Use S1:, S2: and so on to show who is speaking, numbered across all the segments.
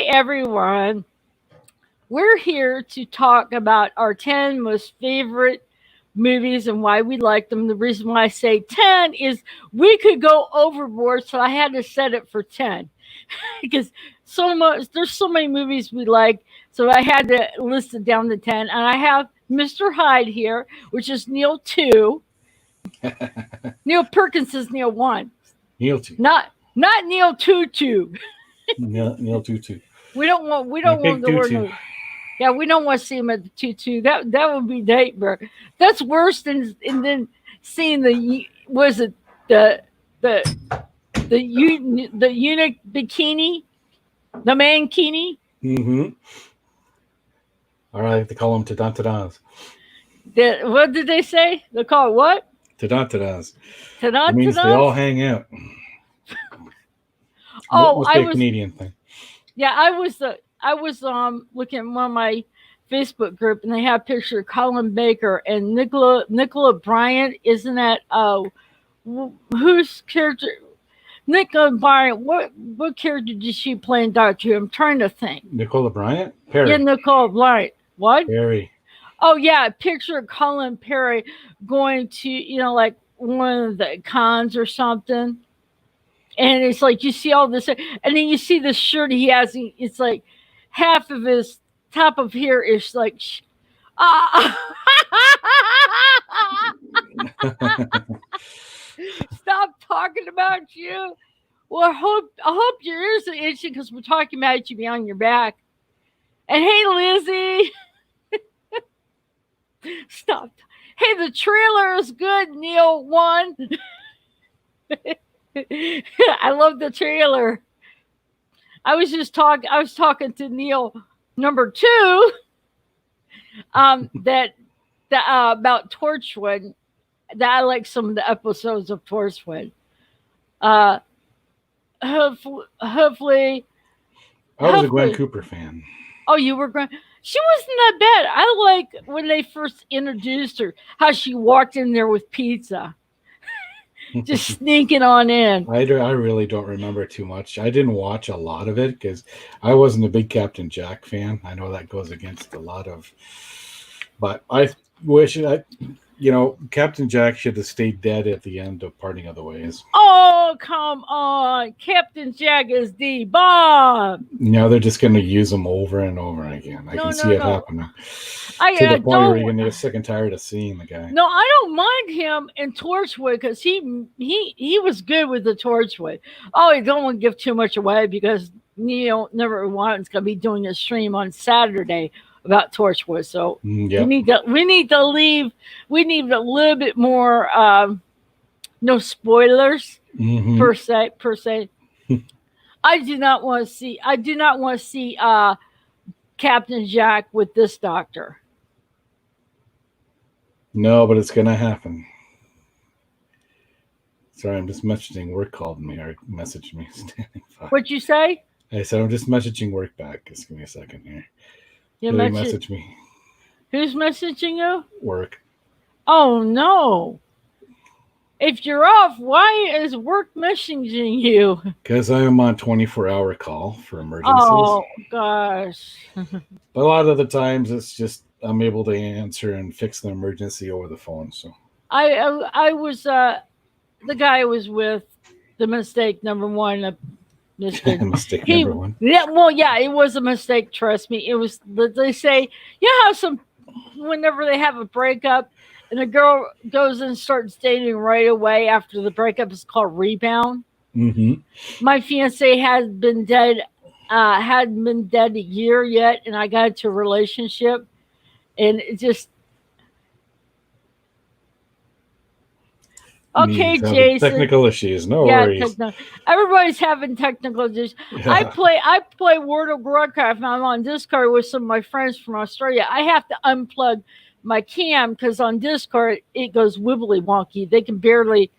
S1: everyone. We're here to talk about our 10 most favorite movies and why we like them. The reason why I say 10 is we could go overboard, so I had to set it for 10 because there's so many movies we like, so I had to list it down to 10. And I have Mr. Hyde here, which is Neil 2. Neil Perkins is Neil 1.
S2: Neil 2.
S1: Not Neil 2.
S2: Neil 2.
S1: We don't want the word. Yeah, we don't want to see him at the 2. That would be date, bro. That's worse than seeing the eunuch bikini, the mankini.
S2: Mm-hmm. All right, they call them tadantadas.
S1: What did they say? They call it what?
S2: Tadantadas.
S1: Tadantadas.
S2: It means they all hang out.
S1: Oh,
S2: I was a Canadian thing.
S1: Yeah, I was looking at one of my Facebook group, and they have a picture of Colin Baker and Nicola Bryant. Isn't that whose character? Nicola Bryant. What character did she play in Doctor Who? I'm trying to think.
S2: Nicola Bryant? Perry.
S1: Yeah, Nicola Bryant. What?
S2: Perry.
S1: Oh yeah, a picture of Colin Perry going to like one of the cons or something. And it's like you see all this, and then you see the shirt he has. It's like half of his top of hair is like, stop talking about you. Well, I hope your ears are itching because we're talking about you behind your back. And hey, Lizzie, stop. Hey, the trailer is good, Neil 1. I love the trailer. I was talking to Neil number 2 that about Torchwood, that I like some of the episodes of Torchwood. Hopefully
S2: I was a Gwen Cooper fan.
S1: Oh, you were Gwen? She wasn't that bad. I like when they first introduced her, how she walked in there with pizza. Just sneaking on in.
S2: I really don't remember too much. I didn't watch a lot of it because I wasn't a big Captain Jack fan. I know that goes against a lot of, but I wish Captain Jack should have stayed dead at the end of Parting of the Ways.
S1: Oh, come on. Captain Jack is the bomb.
S2: Now they're just going to use him over and over again. I can see it happening. To the point where you're going to get sick and tired of seeing the guy.
S1: No, I don't mind him in Torchwood because he was good with the Torchwood. Oh, I don't want to give too much away because Neil Never One's going to be doing a stream on Saturday about Torchwood. So we need to leave. We need a little bit more no spoilers per se. I do not want to see Captain Jack with this doctor.
S2: No, but it's going to happen. Sorry, I'm just messaging work called me or messaged me.
S1: What'd you say?
S2: I said I'm just messaging work back. Just give me a second here.
S1: You
S2: message me.
S1: Who's messaging you?
S2: Work.
S1: Oh no. If you're off, why is work messaging you?
S2: Because I am on 24-hour call for emergencies.
S1: Oh gosh.
S2: But a lot of the times it's just I'm able to answer and fix the emergency over the phone. So
S1: I was the guy I was with, the mistake number 1.
S2: Mistake number 1.
S1: Yeah, well, yeah, it was a mistake. Trust me, it was. They say how whenever they have a breakup, and a girl goes and starts dating right away after the breakup, is called rebound.
S2: Mm-hmm.
S1: My fiance hadn't been dead a year yet, and I got into a relationship, and it just. Okay, Jason.
S2: Technical issues, no worries.
S1: Everybody's having technical issues. Yeah. I play World of Warcraft, and I'm on Discord with some of my friends from Australia. I have to unplug my cam because on Discord it goes wibbly wonky. They can barely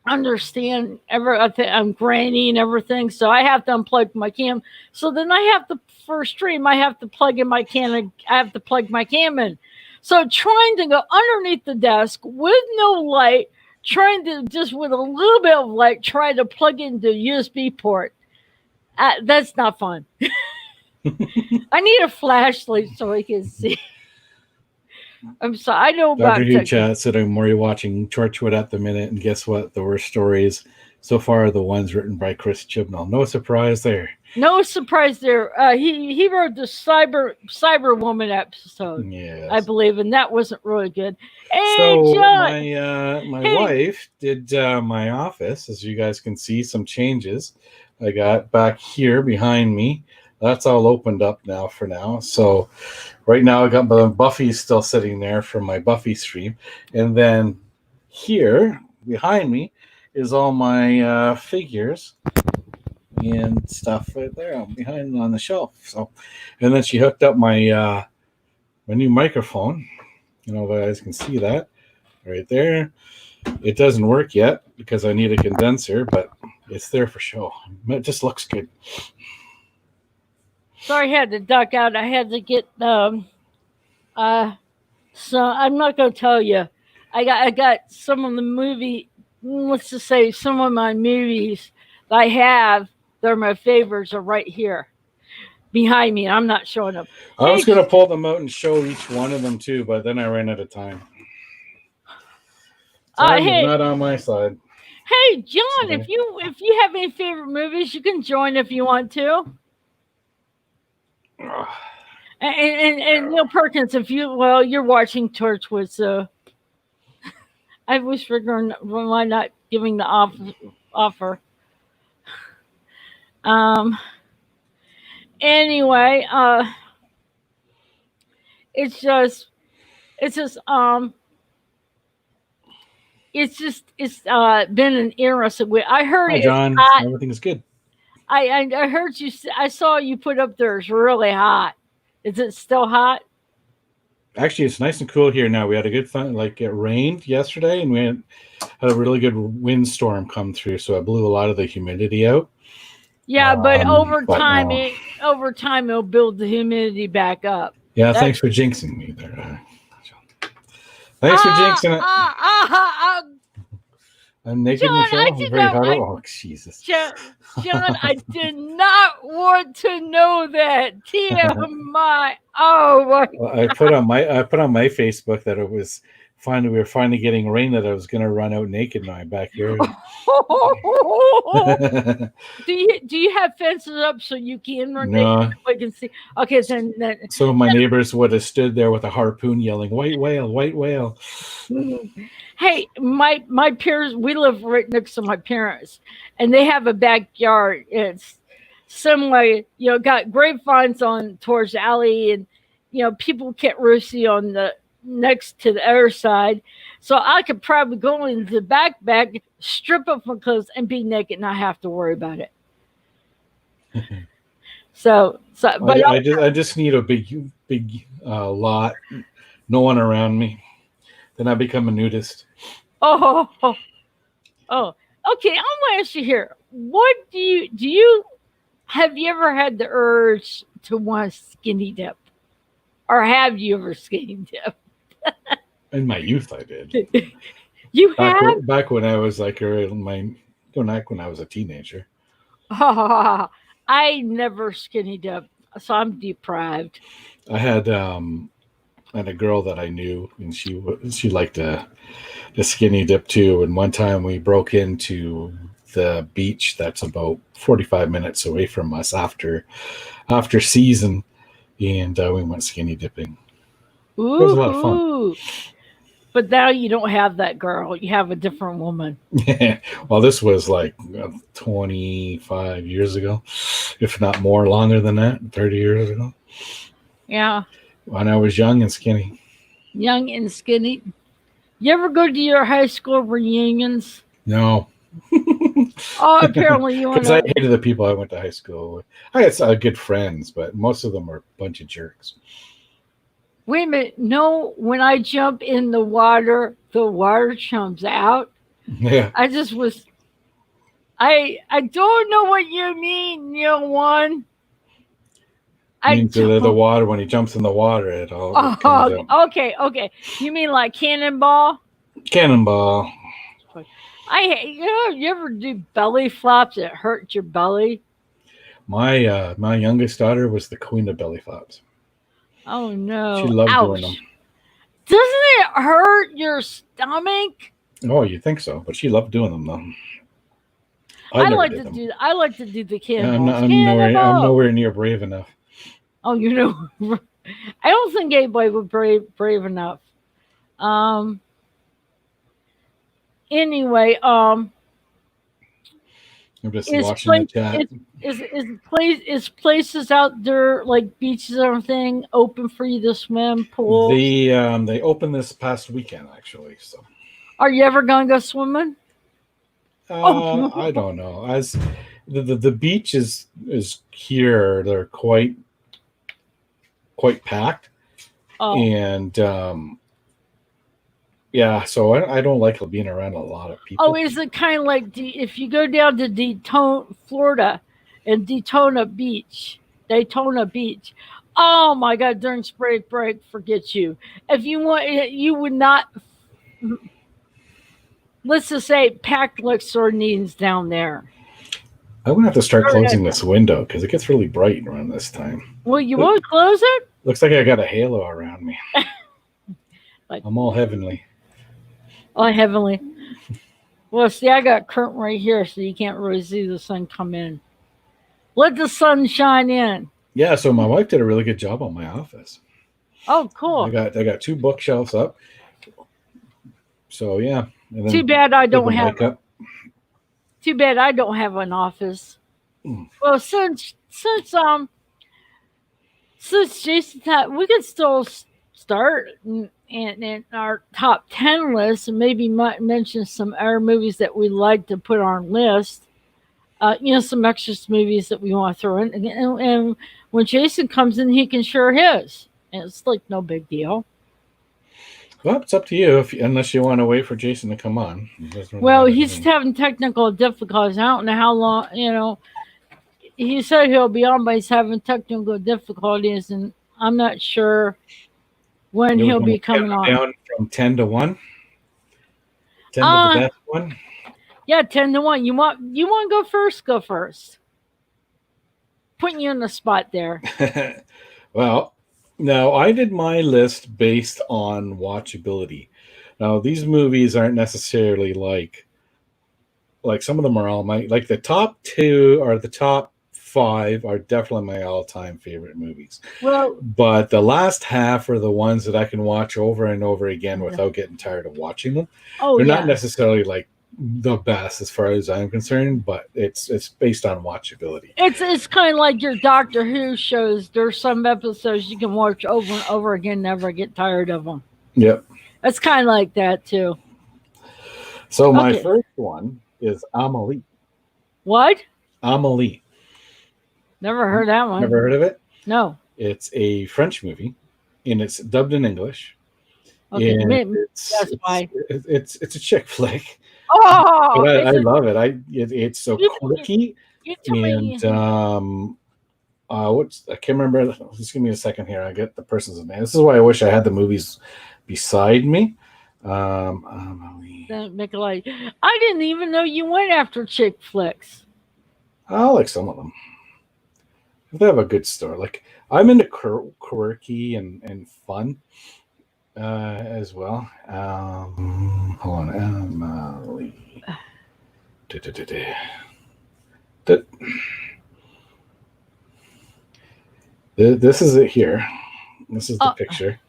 S1: understand I'm granny and everything, so I have to unplug my cam. So then I have to, for stream, I have to plug in my cam. I have to plug my cam in. So trying to go underneath the desk with no light, trying to just with a little bit of light, try to plug into a USB port. That's not fun. I need a flashlight so I can see. I'm sorry. I know
S2: Dr.
S1: about
S2: Who
S1: technology.
S2: chat said I'm already watching Torchwood at the minute, and guess what? The worst stories so far are the ones written by Chris Chibnall. No surprise there.
S1: No surprise there. He wrote the Cyber Woman episode, I
S2: Yes.
S1: believe, and that wasn't really good. Hey,
S2: So
S1: John.
S2: my
S1: Hey,
S2: wife did my office, as you guys can see, some changes. I got back here behind me. That's all opened up now for now. So right now I got Buffy's still sitting there from my Buffy stream, and then here behind me is all my figures and stuff right there behind on the shelf. So, and then she hooked up my new microphone. You know, you guys can see that right there. It doesn't work yet because I need a condenser, but it's there for show. It just looks good.
S1: sorry, I had to duck out. I had to get so I'm not gonna tell you. I got some of the movie. Let's just say some of my movies that I have. They're my favorites. Are right here behind me. I'm not showing them.
S2: I was
S1: Hey,
S2: gonna pull them out and show each one of them too, but then I ran out of time. Time is
S1: hey,
S2: not on my side.
S1: hey, John.
S2: So,
S1: If you have any favorite movies, you can join if you want to. And Neil Perkins, if you you're watching Torchwood, so I was figuring why not giving the offer. Um. Anyway, it's just it's just it's been an interesting week. I heard
S2: hi,
S1: it's
S2: John.
S1: hot.
S2: Everything's good.
S1: I heard you. I saw you put up there. It's really hot. Is it still hot?
S2: Actually, it's nice and cool here now. We had a good fun. Like it rained yesterday, and we had a really good windstorm come through, so it blew a lot of the humidity out.
S1: Yeah, but
S2: But no.
S1: over time it'll build the humidity back up.
S2: Yeah,
S1: That
S2: thanks for jinxing me there. Thanks for
S1: ah
S2: jinxing it.
S1: ah ah, ah,
S2: I'm naked,
S1: John, I
S2: Michelle. I'm
S1: did
S2: very
S1: not.
S2: hard. Oh, Jesus.
S1: John, John, I did not want to know that. TMI. Oh my.
S2: Well, I put on my Facebook that it was finally we were finally getting rain that I was going to run out naked in my backyard.
S1: Do you have fences up so you can run naked
S2: No,
S1: so I can see? Okay, then
S2: some of my neighbors would have stood there with a harpoon yelling, "White whale, white whale."
S1: hey, my parents, we live right next to my parents, and they have a backyard. It's similar, got grapevines on towards the alley, and people get roosty on the next to the other side. So I could probably go into the back, strip off my clothes, and be naked, and not have to worry about it. But
S2: I just need a big lot, no one around me. Then I become a nudist.
S1: oh, oh, oh, okay. I'm gonna ask you here. What do you have you ever had the urge to want to skinny dip, or have you ever skinny dip?
S2: In my youth, I did.
S1: You have?
S2: Back when I was like back when I was a teenager.
S1: I never skinny dip, so I'm deprived.
S2: I had a girl that I knew, and she liked the skinny dip too. And one time we broke into the beach that's about 45 minutes away from us after season, and we went skinny dipping. It was a lot of fun.
S1: Ooh. But now you don't have that girl. You have a different woman.
S2: Well, this was like 25 years ago, if not more, longer than that, 30 years ago.
S1: Yeah.
S2: When I was young and skinny.
S1: Young and skinny. You ever go to your high school reunions?
S2: No.
S1: Oh, apparently you want
S2: Because I
S1: to.
S2: hated the people I went to high school with. I had good friends, but most of them were a bunch of jerks.
S1: Wait a minute. No, when I jump in the water jumps out.
S2: Yeah.
S1: I just was. I don't know what you mean, Neil One.
S2: Means the water, when he jumps in the water, it all comes out.
S1: Okay. You mean like cannonball?
S2: Cannonball.
S1: You ever do belly flops that hurt your belly?
S2: My youngest daughter was the queen of belly flops.
S1: Oh
S2: She
S1: no.
S2: loved doing them.
S1: Ouch. Doesn't it hurt your stomach?
S2: Oh, you think so? But she loved doing them though. I never did them.
S1: I like to do the
S2: I'm
S1: cannonballs.
S2: not. I'm
S1: Cannonball.
S2: nowhere near brave enough.
S1: Oh, I don't think anybody would brave enough. Um. Anyway,
S2: I'm just
S1: is
S2: watching the
S1: place
S2: chat.
S1: is places out there like beaches or anything open for you to swim, pools?
S2: They opened this past weekend actually. So
S1: Are you ever gonna go swimming?
S2: I
S1: Oh,
S2: don't know. As the beach is here, they're quite packed,
S1: oh,
S2: and yeah. So I don't like being around a lot of
S1: oh!
S2: people.
S1: Is it kind of like if you go down to Daytona, Florida, and Daytona Beach? Oh my God! During spring break, forget you. If you want, you would not. Let's just say packed like sardines down there.
S2: I'm gonna have to start
S1: Very nice.
S2: closing this window because it gets really bright around this time.
S1: Well, you
S2: Look,
S1: want to close it?
S2: looks like I got a halo around me.
S1: Like,
S2: I'm all heavenly.
S1: oh, heavenly. Well, see, I got curtain right here, so you can't really see the sun come in. Let the sun shine in.
S2: Yeah. So my wife did a really good job on my office.
S1: Oh,
S2: I
S1: cool.
S2: got 2 bookshelves up. So yeah, and
S1: Too
S2: then
S1: bad I
S2: put the
S1: don't have.
S2: mic up.
S1: Too bad I don't have an office.
S2: Mm.
S1: Well, since Jason, we could still start in our top 10 list, and maybe might mention some other movies that we like to put on our list. Some extra movies that we want to throw in, and when Jason comes in, he can share his. And it's like no big deal.
S2: Well, it's up to you unless you want to wait for Jason to come on. It doesn't really
S1: Well,
S2: matter to
S1: he's
S2: me.
S1: having technical difficulties. I don't know how long. He said he'll be on, but he's having technical difficulties, and I'm not sure when
S2: You
S1: he'll
S2: want
S1: be
S2: to count
S1: coming on.
S2: down from 10 to 1? 10 to the
S1: Uh
S2: best one?
S1: yeah, 10-1. You want to go first? Go first. Putting you on the spot there.
S2: Well, now I did my list based on watchability. Now these movies aren't necessarily like some of them are all my like the top 2 or the top 5 are definitely my all-time favorite movies.
S1: Well,
S2: But the last half are the ones that I can watch over and over again
S1: yeah.
S2: without getting tired of watching them.
S1: Oh
S2: They're not
S1: yeah.
S2: necessarily like the best as far as I'm concerned, but it's based on watchability.
S1: It's kind of like your Doctor Who shows. There's some episodes you can watch over and over again, never get tired of them.
S2: Yep.
S1: It's kind of like that too.
S2: So my
S1: Okay.
S2: first one is Amelie.
S1: What?
S2: Amelie.
S1: Never heard that one.
S2: Never heard of it?
S1: No.
S2: It's a French movie, and it's dubbed in English.
S1: Okay.
S2: And
S1: That's why.
S2: it's a chick flick.
S1: Oh,
S2: But I love it. It's so
S1: You-
S2: quirky,
S1: you tell me.
S2: and I can't remember. Just give me a second here. I get the person's name. This is why I wish I had the movies beside me. Amelie.
S1: Nikolai, I didn't even know you went after chick flicks.
S2: I like some of them. They have a good story. Like I'm into quirky and fun as well. Hold on, Emily. This is it here. This is the picture.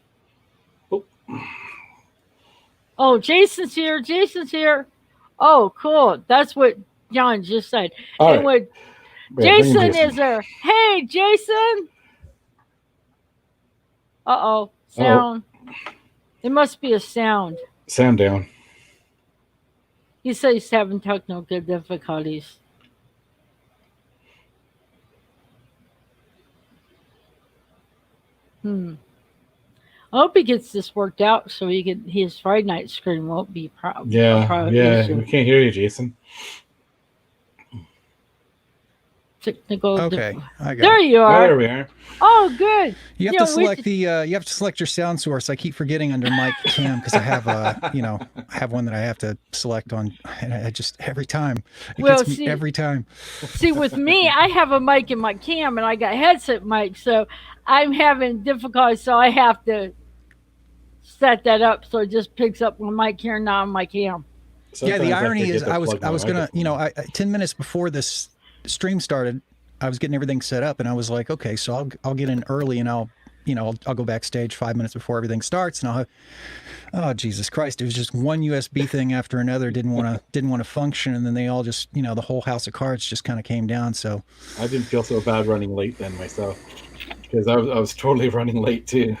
S1: Oh, Jason's here. Jason's here. Oh, cool. That's what John just said.
S2: All
S1: and
S2: right.
S1: what Jason is there. Hey, Jason. Uh-oh. Sound. It must be a sound.
S2: Sound down.
S1: He said he's having technical difficulties. I hope he gets this worked out so his Friday night screen won't be problem.
S2: Yeah, we can't hear you, Jason.
S1: technical.
S3: Okay, I got
S1: There
S3: it.
S1: you
S2: Oh,
S1: are.
S2: there we are.
S1: Oh, good.
S3: You have
S1: You
S3: to
S1: know, we
S3: select the. You have to select your sound source. I keep forgetting under mic cam because I have I have one that I have to select on, and I just every time it
S1: well
S3: gets me
S1: see
S3: every time.
S1: see with me, I have a mic in my cam and I got headset mic, so I'm having difficulty. So I have to set that up so it just picks up my mic here, not on my cam.
S3: Yeah, the
S2: Sometimes I
S3: irony is,
S2: forget to plug
S3: I
S2: my
S3: was gonna,
S2: microphone.
S3: 10 minutes before this stream started, I was getting everything set up, and I was like, okay, so I'll get in early, and I'll go backstage 5 minutes before everything starts, and I'll have, oh Jesus Christ, it was just one USB thing after another didn't want to function, and then they all just, the whole house of cards just kind of came down. So
S2: I didn't feel so bad running late then myself because I was totally running late too.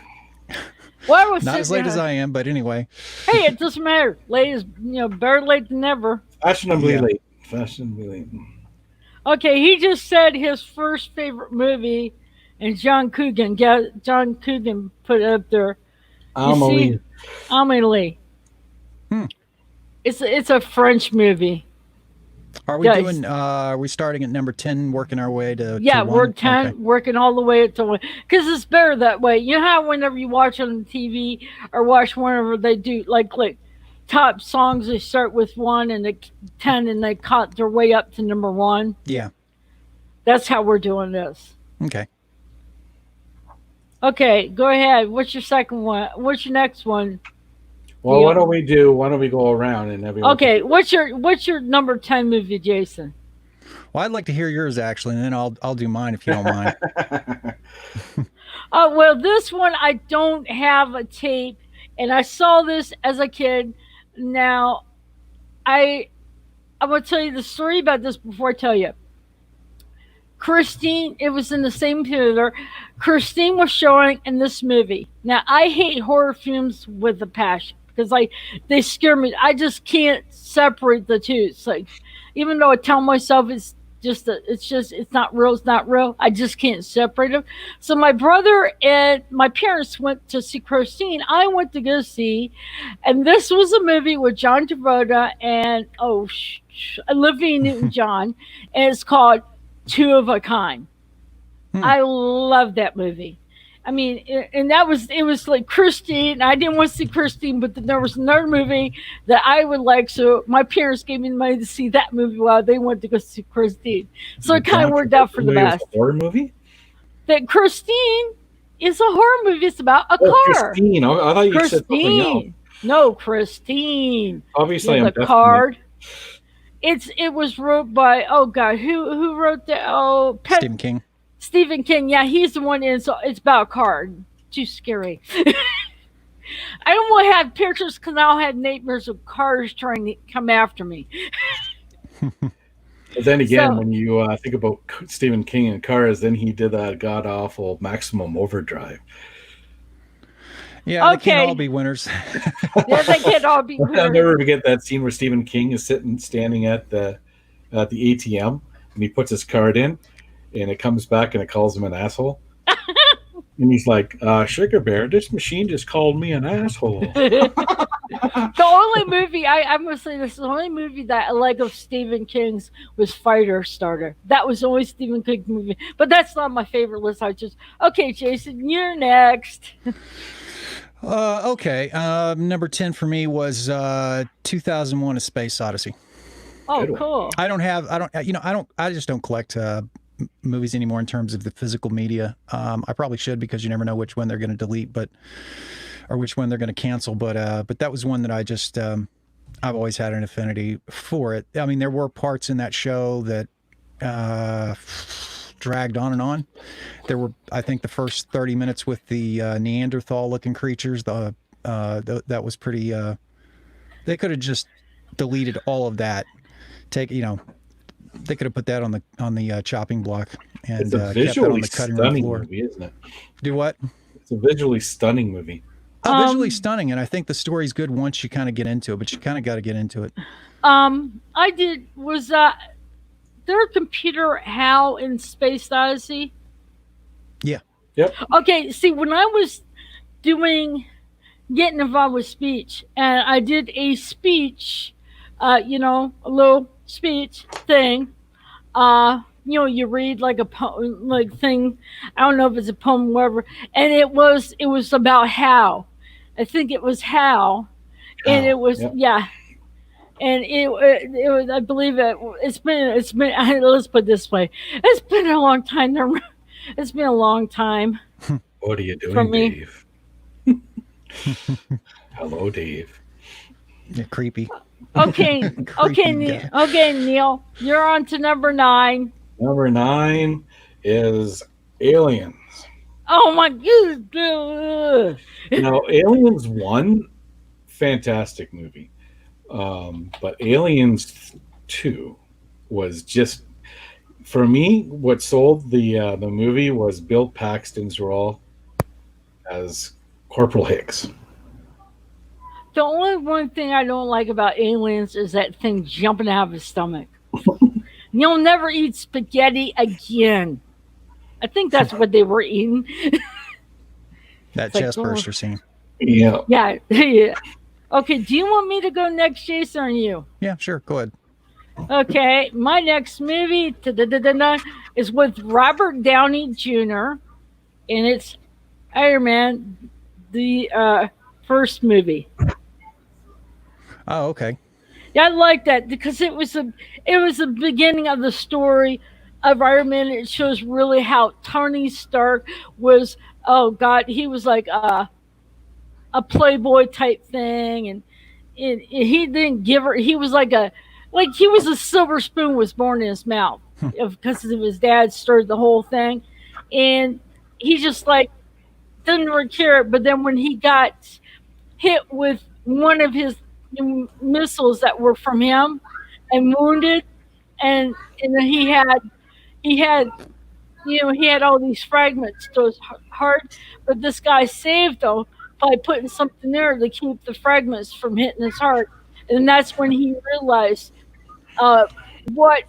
S1: Well, I was
S3: not as
S1: sitting
S3: late as
S1: there.
S3: I am, but anyway,
S1: Hey, it doesn't matter. Late is better late than never.
S2: Fashionably
S3: yeah.
S2: late. Fashionably late.
S1: Okay, he just said his first favorite movie, and John Coogan put it up there. You see,
S2: Amelie.
S1: Amelie.
S3: Hmm.
S1: It's a French movie.
S3: Are we
S1: Yeah,
S3: doing? Are we starting at number 10, working our way to
S1: yeah, we're
S3: one?
S1: 10,
S3: Okay.
S1: working all the way up to one. Because it's better that way. You know how whenever you watch on TV or watch whenever they do, like top songs, they start with one and they 10 and they cut their way up to number one?
S3: Yeah.
S1: That's how we're doing this.
S3: Okay.
S1: Okay, go ahead. What's your second one? What's your next one?
S2: Well,
S1: Yeah.
S2: why don't we go around and everyone
S1: Okay, what's your number 10 movie, Jason?
S3: Well, I'd like to hear yours actually, and then I'll do mine if you don't mind.
S1: Well, this one I don't have a tape, and I saw this as a kid. Now, I I'm gonna tell you the story about this before I tell you. Christine, it was in the same theater. Christine was showing in this movie. Now, I hate horror films with a passion because they scare me. I just can't separate the two. It's like, even though I tell myself it's not real, it's not real. I just can't separate them. So my brother and my parents went to see Christine. I went to go see, and this was a movie with John Travolta and Olivia Newton-John, and it's called Two of a Kind.
S3: Hmm.
S1: I love that movie. I mean, and it was like Christine. I didn't want to see Christine, but then there was another movie that I would like. So my parents gave me the money to see that movie while they went to go see Christine. So
S2: The
S1: it kind of
S2: John
S1: worked out for
S2: Travolta
S1: the
S2: movie was
S1: best.
S2: a horror movie?
S1: That Christine is a horror movie. It's about a
S2: Oh,
S1: car.
S2: Christine. I thought you said something else.
S1: Christine. No, Christine.
S2: Obviously,
S1: Yeah,
S2: I'm
S1: the
S2: deaf.
S1: card. It was wrote by, oh God, who wrote that? Oh,
S3: Stephen King.
S1: Stephen King. Yeah, he's the one. It's about a car. Too scary. I don't want to have pictures because I'll have nightmares of cars trying to come after me.
S2: But then again,
S1: So
S2: when you think about Stephen King and cars, then he did that god awful Maximum Overdrive.
S3: Yeah, they can't all
S1: okay,
S3: be winners.
S1: yeah, they can't all be
S2: I'll
S1: weird.
S2: never forget that scene where Stephen King is standing at the ATM, and he puts his card in, and it comes back and it calls him an asshole. And he's like, Sugar Bear, this machine just called me an asshole.
S1: The only movie I'm gonna say this is the only movie that I like of Stephen King's was Fighter Starter. That was the only Stephen King movie, but that's not my favorite list. I just okay, Jason, you're next.
S3: Okay. Number 10 for me was 2001: A Space Odyssey.
S1: Oh,
S2: Good one.
S1: cool.
S3: I just don't collect movies anymore in terms of the physical media. I probably should because you never know which one they're going to delete, or which one they're going to cancel. But that was one that I just I've always had an affinity for it. I mean, there were parts in that show that dragged on and on. There were, I think, the first 30 minutes with the Neanderthal-looking creatures. That was pretty. They could have just deleted all of that. They could have put that on the chopping block and
S2: It's a
S3: kept that on
S2: visually
S3: the cutting room
S2: stunning
S3: floor.
S2: movie, isn't it?
S3: Do what?
S2: It's a visually stunning movie.
S3: Visually stunning, and I think the story's good once you kind of get into it, but you kind of got to get into it.
S1: I did was there a computer HAL in Space Odyssey?
S3: Yeah.
S2: Yep.
S1: Okay, see when I was getting involved with speech, and I did a speech, a little speech thing, you read like a poem, like thing. I don't know if it's a poem, or whatever. And it was about Hal. I think it was Hal, and it
S2: Wow.
S1: was
S2: Yep.
S1: yeah, and it was. I believe it's been. Let's put it this way, it's been a long time. It's been a long time
S2: What are you
S1: for
S2: doing,
S1: me.
S2: Dave? Hello, Dave.
S3: Yeah, creepy.
S1: Okay, okay,
S3: Creepy guy.
S1: Okay, Neil, you're on to number 9.
S2: Number 9 is Aliens.
S1: Oh my goodness.
S2: Now, Aliens 1, fantastic movie. But Aliens 2 was just, for me, what sold the movie was Bill Paxton's role as Corporal Hicks.
S1: The only one thing I don't like about aliens is that thing jumping out of his stomach. You'll never eat spaghetti again. I think that's what they were eating.
S3: That
S1: It's like,
S3: chest
S1: oh,
S3: burster scene.
S2: Yeah.
S1: yeah, yeah. Okay, do you want me to go next, Jason, or you?
S3: Yeah, sure. Go ahead.
S1: Okay, my next movie is with Robert Downey Jr. and it's Iron Man, the first movie.
S3: Oh, okay.
S1: Yeah, I like that because it was the beginning of the story of Iron Man. It shows really how Tony Stark was. Oh God, he was like a playboy type thing, and he didn't give her. He was like he was a silver spoon was born in his mouth because of his dad stirred the whole thing, and he just like didn't really care. But then when he got hit with one of his missiles that were from him and wounded, and then he had he had all these fragments to his heart, but this guy saved him by putting something there to keep the fragments from hitting his heart, and that's when he realized uh, what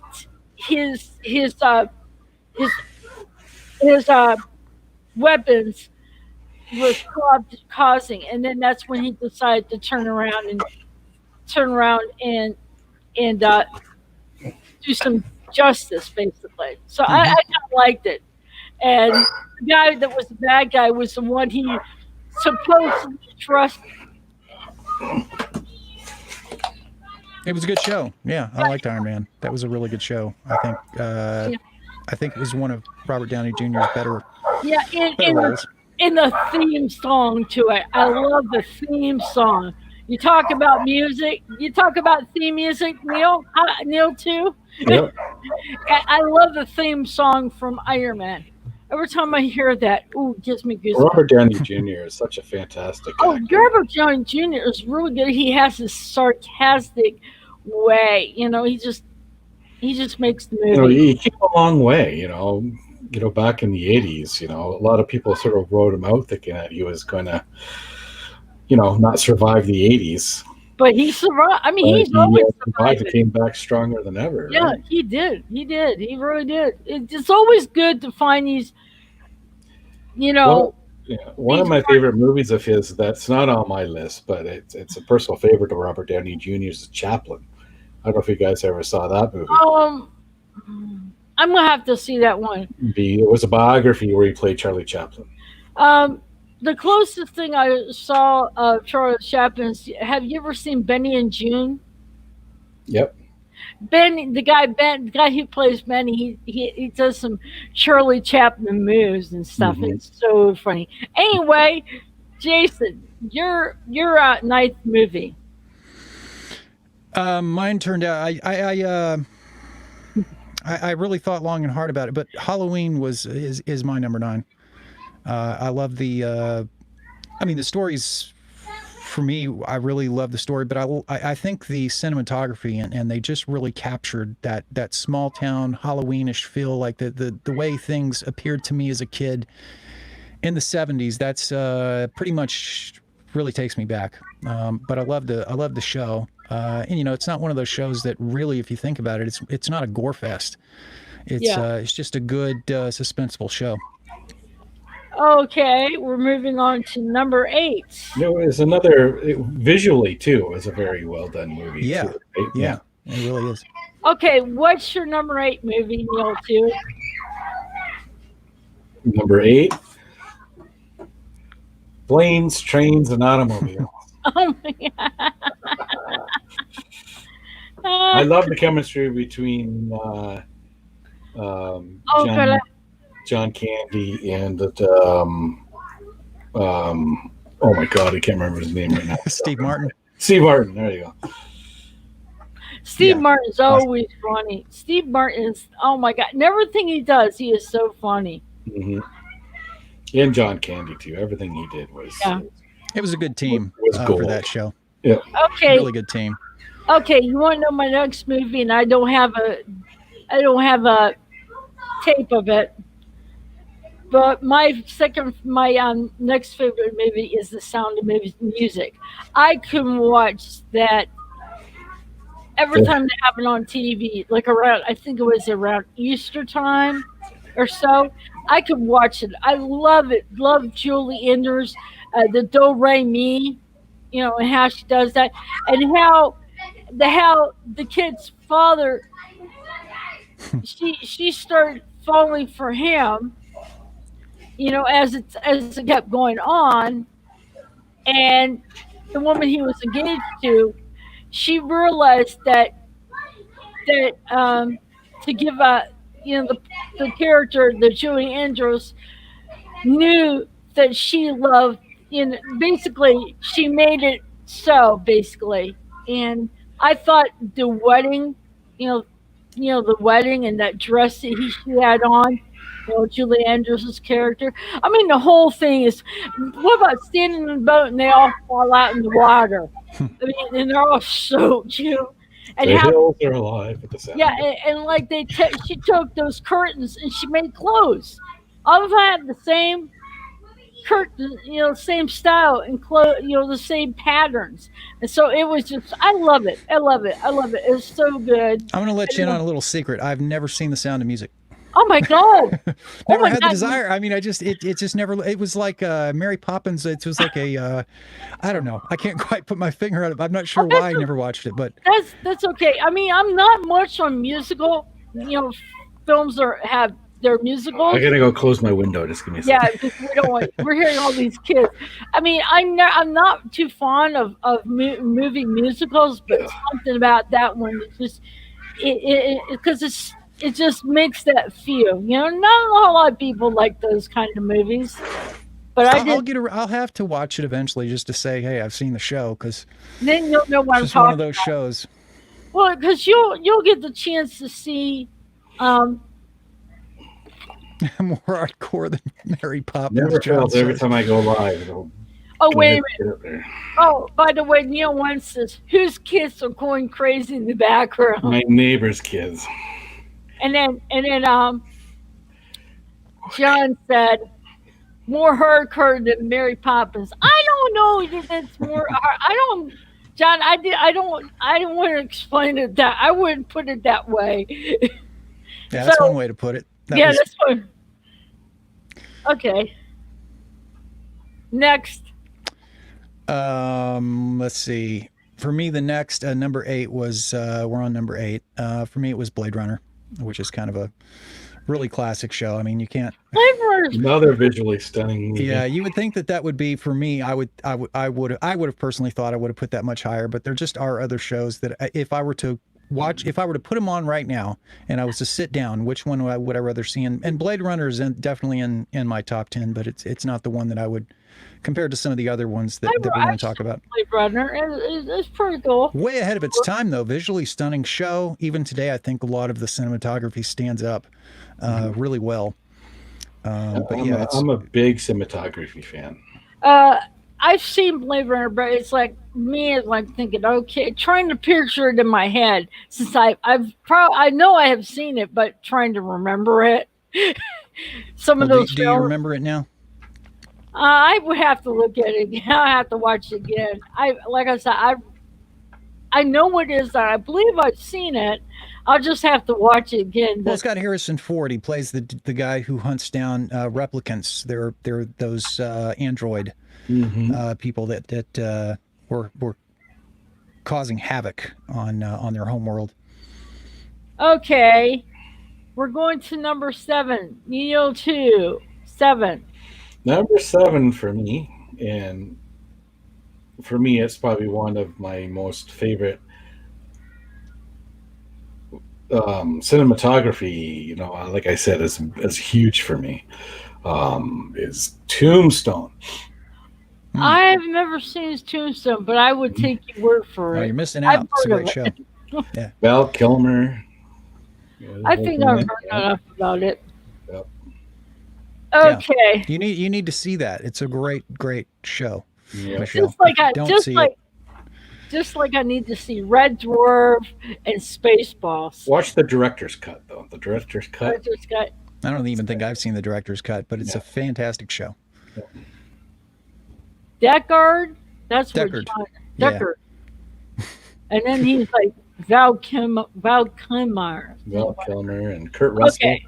S1: his his uh, his his weapons was causing, and then that's when he decided to turn around and do some justice, basically. So I
S3: Hmm.
S1: kind of liked it. And the guy that was the bad guy was the one he supposedly trusted.
S3: It was a good show. Yeah, I liked Iron Man. That was a really good show.
S1: Yeah,
S3: I think it was one of Robert Downey Jr.'s
S1: yeah, in,
S3: better
S1: in the
S3: roles.
S1: in the theme song to it. I love the theme song. You talk about music. You talk about theme music, Neil. Neil too.
S2: Yep.
S1: I love the theme song from Iron Man. Every time I hear that, ooh, it gives me goosebumps.
S2: Robert Downey Jr. is such a fantastic
S1: Oh,
S2: actor.
S1: Robert Downey Jr. is really good. He has this sarcastic way. He just makes the movie.
S2: He came a long way. Back in the '80s. A lot of people sort of wrote him out thinking that he was going to, not survive the '80s.
S1: But he survived. I mean,
S2: But
S1: he's
S2: he
S1: always
S2: survived and
S1: surviving.
S2: came back stronger than ever,
S1: Yeah,
S2: right?
S1: he did. He did. He really did. It's always good to find these, you
S2: Well,
S1: know,
S2: yeah, one of
S1: these.
S2: my favorite movies of his that's not on my list, but it's a personal favorite of Robert Downey Jr.'s Chaplin. I don't know if you guys ever saw that movie.
S1: Um, I'm gonna have to see that one.
S2: It was a biography where he played Charlie Chaplin.
S1: Um, the closest thing I saw of Charles Chaplin's. Have you ever seen Benny and June?
S2: Yep.
S1: The guy who plays Benny, he does some Charlie Chaplin moves and stuff.
S2: Hmm.
S1: It's so funny. Anyway, Jason, your ninth movie.
S3: Mine turned out. I really thought long and hard about it, but Halloween is my number 9. I love the. I mean, the stories. For me, I really love the story, but I think the cinematography and they just really captured that small town Halloweenish feel, like the way things appeared to me as a kid in the '70s. That's pretty much really takes me back. But I love the show, and it's not one of those shows that really, if you think about it, it's not a gore fest.
S1: Yeah.
S3: It's just a good suspenseful show.
S1: Okay, we're moving on to number 8.
S2: It was visually too. It was a very well done movie
S3: Yeah,
S2: too. Right?
S3: yeah, It really is.
S1: Okay, what's your number 8 movie, Neil? Too.
S2: Number 8, planes, trains, and automobiles.
S1: Oh my
S2: I
S1: god.
S2: love the chemistry between
S1: Oh god.
S2: John Candy and oh my god, I can't remember his name right now.
S3: Steve Martin.
S2: Steve Martin. There you go.
S1: Steve
S3: Yeah.
S1: Martin's always funny. Steve Martin is, oh my god, and everything he does, he is so funny.
S2: Hmm. And John Candy too. Everything he did was
S1: Yeah.
S3: It was a good team
S2: Was
S3: for
S2: gold.
S3: that show.
S2: yeah.
S1: Okay,
S3: Really good team.
S1: okay, you want to know my next movie, and I don't have a tape of it. But my next favorite movie is The Sound of Music. I can watch that every time they have it on TV, like around, I think it was around Easter time or so. I could watch it. I love it. Love Julie Enders, the Do Re Mi, and how she does that, and how the kid's father, she started falling for him, as it kept going on, and the woman he was engaged to, she realized that to give a the character, the Julie Andrews, knew that she loved, basically she made it so, basically. And I thought the wedding, you know the wedding and that dress that she had on, Julie Andrews' character. I mean, the whole thing is. What about standing in the boat and they all fall out in the water? I mean, and they're all soaked, and
S2: The
S1: how,
S2: hills are alive with the sound.
S1: yeah, and like she took those curtains and she made clothes. All of them had the same curtain, same style and clothes, the same patterns. And so it was just, I love it. I love it. I love it. It's so good.
S3: I'm going to let you in on a little secret. I've never seen The Sound of Music.
S1: Oh my god! Oh
S3: Never
S1: my
S3: had the
S1: god!
S3: desire. I mean, it just never. It was like Mary Poppins. It was like I don't know. I can't quite put my finger on it. I'm not sure
S1: Oh,
S3: why I never watched it, but
S1: that's okay. I mean, I'm not much on musical, films or have their musicals.
S2: I gotta go close my window. Just give me a
S1: Yeah,
S2: second.
S1: because we don't want. We're hearing all these kids. I mean, I'm not too fond of movie musicals, but something about that one is just because it just makes that feel. Not a whole lot of people like those kind of movies, but I did.
S3: I'll have to watch it eventually just to say, hey, I've seen the show, because
S1: Then you'll know what
S3: it's
S1: I'm
S3: just one of
S1: talking
S3: those
S1: about.
S3: shows.
S1: Well, because you'll get the chance to see.
S3: More hardcore than Mary Poppins.
S2: Never
S3: John
S2: fails. Every
S3: says.
S2: time I go live, it'll
S1: Oh wait a minute.
S2: get up there.
S1: Oh, by the way, Neil once says, "Whose kids are going crazy in the background?"
S2: My neighbor's kids.
S1: And then John said, "More hardcore than Mary Poppins." I don't know if it's more. I don't, John. I don't. I don't want to explain it that. I wouldn't put it that way.
S3: Yeah, that's
S1: So-
S3: one way to put it.
S1: Yeah, that's one. Okay. Next.
S3: Let's see. For me, the next number 8 was we're on number 8. For me, it was Blade Runner, which is kind of a really classic show. I mean, you can't.
S1: Flavors.
S2: Another visually stunning movie.
S3: Yeah, you would think that would be for me. I would have personally thought I would have put that much higher, but there just are other shows that if I were to put them on right now and I was to sit down, which one would I rather see? And Blade Runner is definitely in my top 10, but it's not the one that I would, compared to some of the other ones that we're going to talk about.
S1: Blade Runner. It's pretty cool.
S3: Way ahead of its time, though. Visually stunning show. Even today, I think a lot of the cinematography stands up really well. But yeah,
S2: I'm a big cinematography fan.
S1: I've seen Blade Runner, but it's like me is like thinking, okay, trying to picture it in my head since I know I have seen it, but trying to remember it. Some of those
S3: do you
S1: films,
S3: remember it now?
S1: I would have to look at it again. I have to watch it again. Like I said, I know what it is. That I believe I've seen it. I'll just have to watch it again.
S3: Well, it's got Harrison Ford. He plays the guy who hunts down replicants. They're those android people that were causing havoc on their home world.
S1: Okay, we're going to number 7. Neo 2, 7.
S2: Number 7 for me, and for me, it's probably one of my most favorite cinematography. Like I said, is huge for me. Is Tombstone.
S1: I've never seen his Tombstone, but I would take your word for
S3: Oh,
S1: it.
S3: you're missing
S1: I've
S3: out. It's a
S1: heard of
S3: great show.
S1: it.
S3: Yeah.
S2: Val Kilmer.
S1: I think I've heard enough about it.
S2: Yep.
S1: Okay.
S3: Yeah. You need to see that. It's a great show.
S2: Yep.
S3: Michelle.
S1: Just like I
S3: Don't
S1: just
S3: see
S1: like
S3: it.
S1: just like I need to see Red Dwarf and Spaceballs.
S2: Watch the director's cut, though. The director's
S1: I
S2: cut.
S1: just got
S3: I don't even think I've seen the director's cut, but it's a fantastic show.
S1: Deckard. That's what
S3: Deckard.
S1: John
S3: Yeah.
S1: Deckard. And then he's like Val Kilmer.
S2: Val Kilmer and Kurt Russell.
S1: Okay.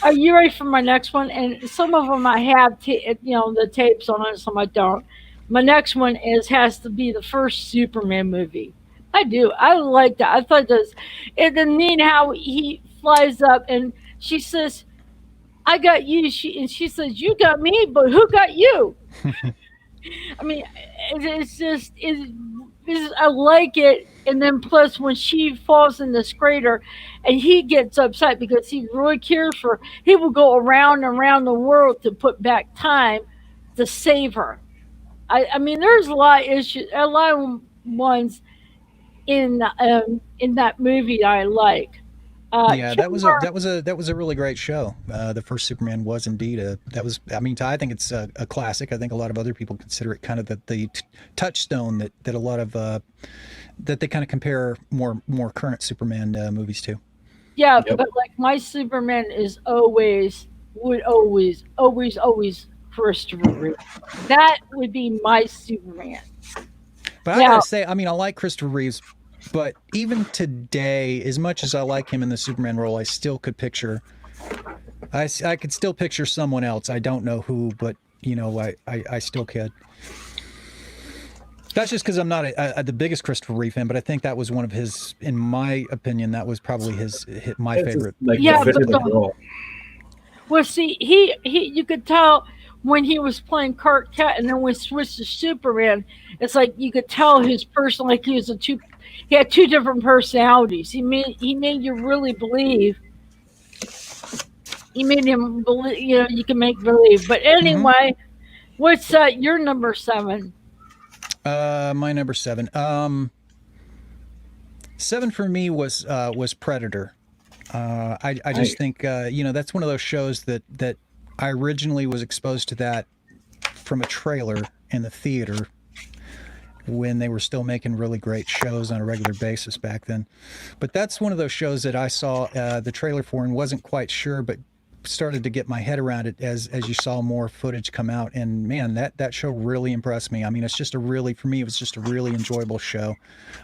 S1: Are you ready for my next one? And some of them I have, the tapes on it. Some I don't. My next one has to be the first Superman movie. I do. I like that. I thought this. It's neat how he flies up and she says, "I got you." She says, "You got me, but who got you?" I mean, I like it. And then plus when she falls in this crater and he gets upset because he really cares for her, he will go around and around the world to put back time to save her. I mean, there's a lot of issues, a lot of ones in that movie I like.
S3: Yeah, that was a really great show. The first Superman was indeed I think it's a classic. I think a lot of other people consider it kind of the touchstone that a lot of that they kind of compare more current Superman movies to.
S1: Yeah,
S2: Yep.
S1: but like my Superman would always Christopher Reeve. That would be my Superman.
S3: But I gotta say, I mean, I like Christopher Reeves, but even today, as much as I like him in the Superman role, I still could picture. I could still picture someone else. I don't know who, but I still could. That's just because I'm not the biggest Christopher Reeve fan, but I think that was one of his, in my opinion, that was probably my favorite.
S1: Yeah,
S2: the fit of the
S1: but
S2: role.
S1: Well, see, he you could tell when he was playing Clark Kent, and then when he switched to Superman, it's like you could tell his person, like he had two different personalities. He made you really believe. He made him believe. You can make believe. But anyway, what's your number 7?
S3: My number 7. 7 for me was Predator. I just think that's one of those shows that I originally was exposed to that from a trailer in the theater when they were still making really great shows on a regular basis back then. But that's one of those shows that I saw the trailer for and wasn't quite sure, but started to get my head around it as you saw more footage come out. And man, that show really impressed me. I mean, for me, it was just a really enjoyable show.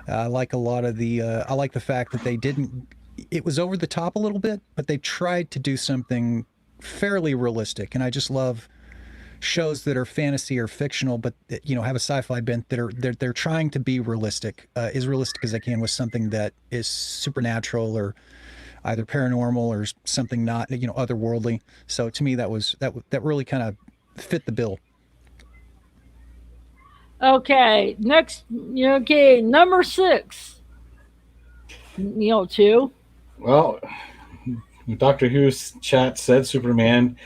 S3: I like a lot of I like the fact that it was over the top a little bit, but they tried to do something fairly realistic. And I just love shows that are fantasy or fictional, but have a sci-fi bent that they're trying to be realistic, as realistic as they can with something that is supernatural or either paranormal or something not otherworldly. So to me, that really kind of fit the bill.
S1: Okay, next. Okay, number 6. 2.
S2: Well, Doctor Who's chat said Superman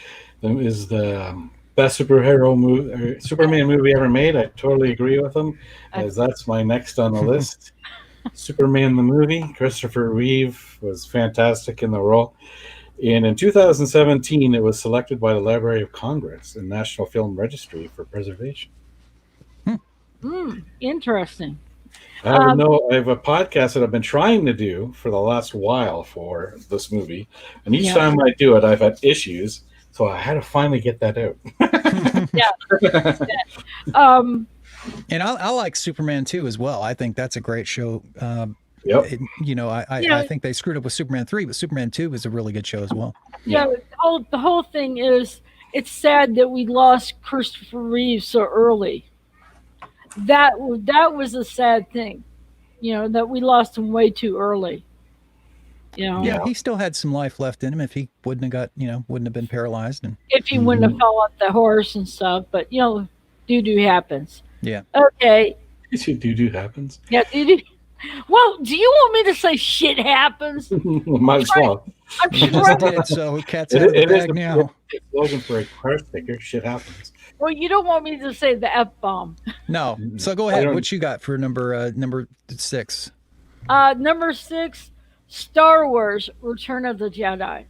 S2: is the best Superman movie ever made. I totally agree with him, as that's my next on the list. Superman the movie. Christopher Reeve was fantastic in the role. And in 2017, it was selected by the Library of Congress and National Film Registry for preservation.
S1: Interesting.
S2: I have a podcast that I've been trying to do for the last while for this movie, and each time I do it, I've had issues, so I had to finally get that out.
S3: And I like Superman 2 as well. I think that's a great show.
S2: Yep.
S3: I think they screwed up with Superman 3, but Superman 2 is a really good show as well.
S1: Yeah, the whole thing is, it's sad that we lost Christopher Reeve so early. That was a sad thing. that we lost him way too early.
S3: Yeah, he still had some life left in him if he wouldn't have been paralyzed. And
S1: If he wouldn't have fell off the horse and stuff, but doo-doo happens.
S3: yeah,
S1: Okay.
S2: Doo-doo happens.
S1: Yeah, doo-doo. Well, do you want me to say shit happens?
S2: Might as well.
S1: I'm
S3: we just
S1: trying.
S3: did. So cat's out of the bag now.
S2: Slogan for a car sticker. Shit happens.
S1: Well, you don't want me to say the F-bomb.
S3: No. So go ahead. What you got for number 6?
S1: Number 6, Star Wars: Return of the Jedi.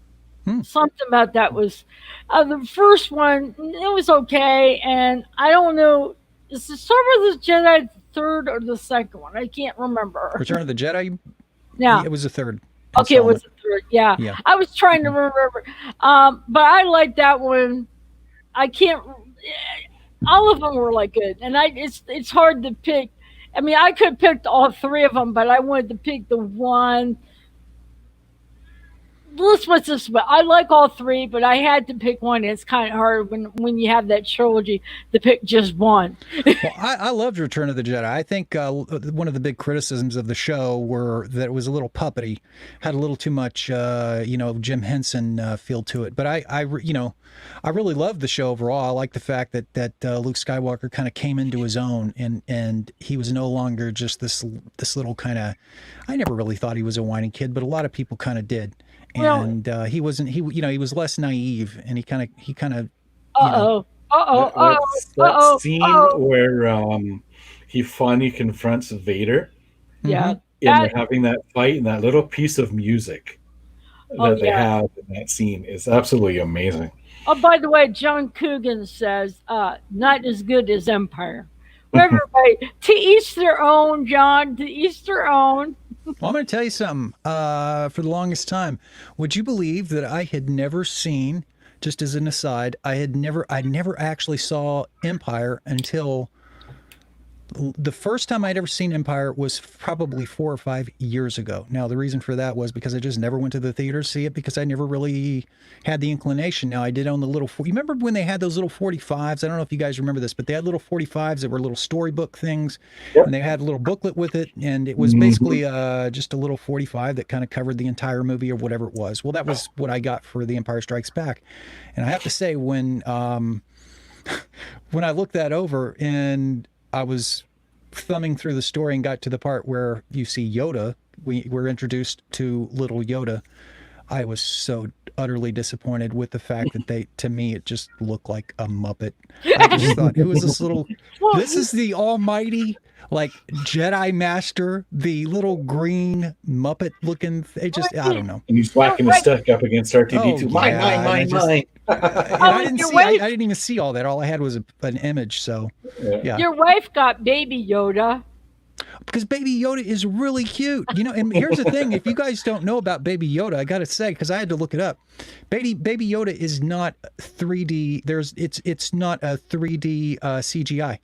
S1: Something about that was the first one. It was okay, and I don't know. Is the Star Wars the Jedi the third or the second one? I can't remember.
S3: Return of the Jedi.
S1: Yeah,
S3: it was the third.
S1: Okay, it was the third. Yeah. I was trying to remember, but I like that one. I can't. All of them were like good, and it's hard to pick. I mean, I could have picked all 3 of them, but I wanted to pick the one. Let's put this way. I like all 3, but I had to pick one. It's kind of hard when you have that trilogy to pick just one.
S3: Well, I loved Return of the Jedi. I think one of the big criticisms of the show were that it was a little puppety, had a little too much, Jim Henson feel to it. But I really loved the show overall. I like the fact that Luke Skywalker kind of came into his own, and he was no longer just this little kind of. I never really thought he was a whiny kid, but a lot of people kind of did. And he wasn't. He was less naive, and he kind of.
S2: That scene where he finally confronts Vader.
S1: Yeah,
S2: and they're having that fight, and that little piece of music that they have in that scene is absolutely amazing.
S1: Oh, by the way, John Coogan says not as good as Empire. Everybody, to each their own, John. To each their own.
S3: Well, I'm going to tell you something. For the longest time, would you believe that I had never seen? Just as an aside, I never actually saw Empire until the first time I'd ever seen Empire was probably 4 or 5 years ago. Now, the reason for that was because I just never went to the theater to see it because I never really had the inclination. Now, I did own the little. You remember when they had those little 45s? I don't know if you guys remember this, but they had little 45s that were little storybook things, and they had a little booklet with it, and it was basically just a little 45 that kind of covered the entire movie or whatever it was. Well, that was what I got for The Empire Strikes Back, and I have to say when I looked that over and I was thumbing through the story and got to the part where you see Yoda, we were introduced to little Yoda. I was so utterly disappointed with the fact that to me, it just looked like a Muppet. I just thought, who is this little, this is the almighty, like, Jedi Master, the little green Muppet looking, I don't know.
S2: And he's whacking his stick up against R2-D2. Mine.
S3: I didn't even see all that. All I had was an image. So, yeah.
S1: Your wife got Baby Yoda.
S3: Because Baby Yoda is really cute, And here's the thing: if you guys don't know about Baby Yoda, I gotta say, because I had to look it up, Baby Yoda is not 3D. It's not a 3D CGI.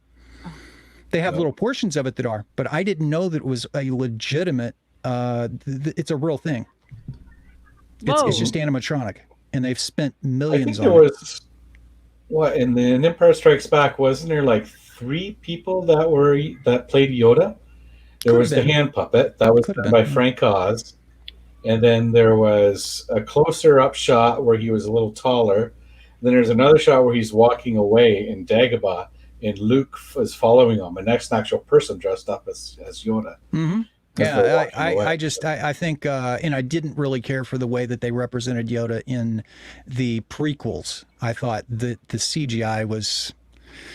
S3: They have little portions of it that are, but I didn't know that it was a legitimate. It's a real thing. It's just animatronic, and they've spent millions.
S2: I think there was in the Empire Strikes Back, wasn't there like 3 people that played Yoda? There was the hand puppet that was done by Frank Oz, and then there was a closer up shot where he was a little taller. Then there's another shot where he's walking away in Dagobah, and Luke is following him, and that's an actual person dressed up as Yoda.
S3: Mm-hmm. Yeah, I think, and I didn't really care for the way that they represented Yoda in the prequels. I thought that the CGI was,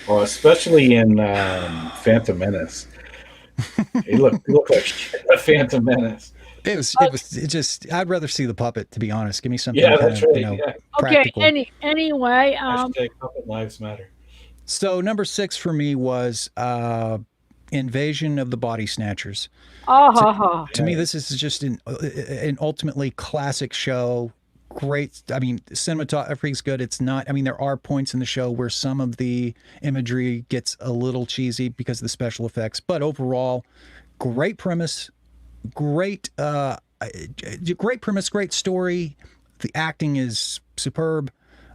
S2: well, especially in Phantom Menace. He looked like a Phantom Menace.
S3: It just. I'd rather see the puppet, to be honest. Give me something.
S2: Yeah, that's right.
S3: Practical.
S1: Okay. Anyway,
S2: hashtag puppet lives matter.
S3: So number 6 for me was Invasion of the Body Snatchers. To me, this is just an ultimately classic show. Great. I mean, cinematography is good. It's not. I mean, there are points in the show where some of the imagery gets a little cheesy because of the special effects, but overall, great premise, great premise, great story. The acting is superb.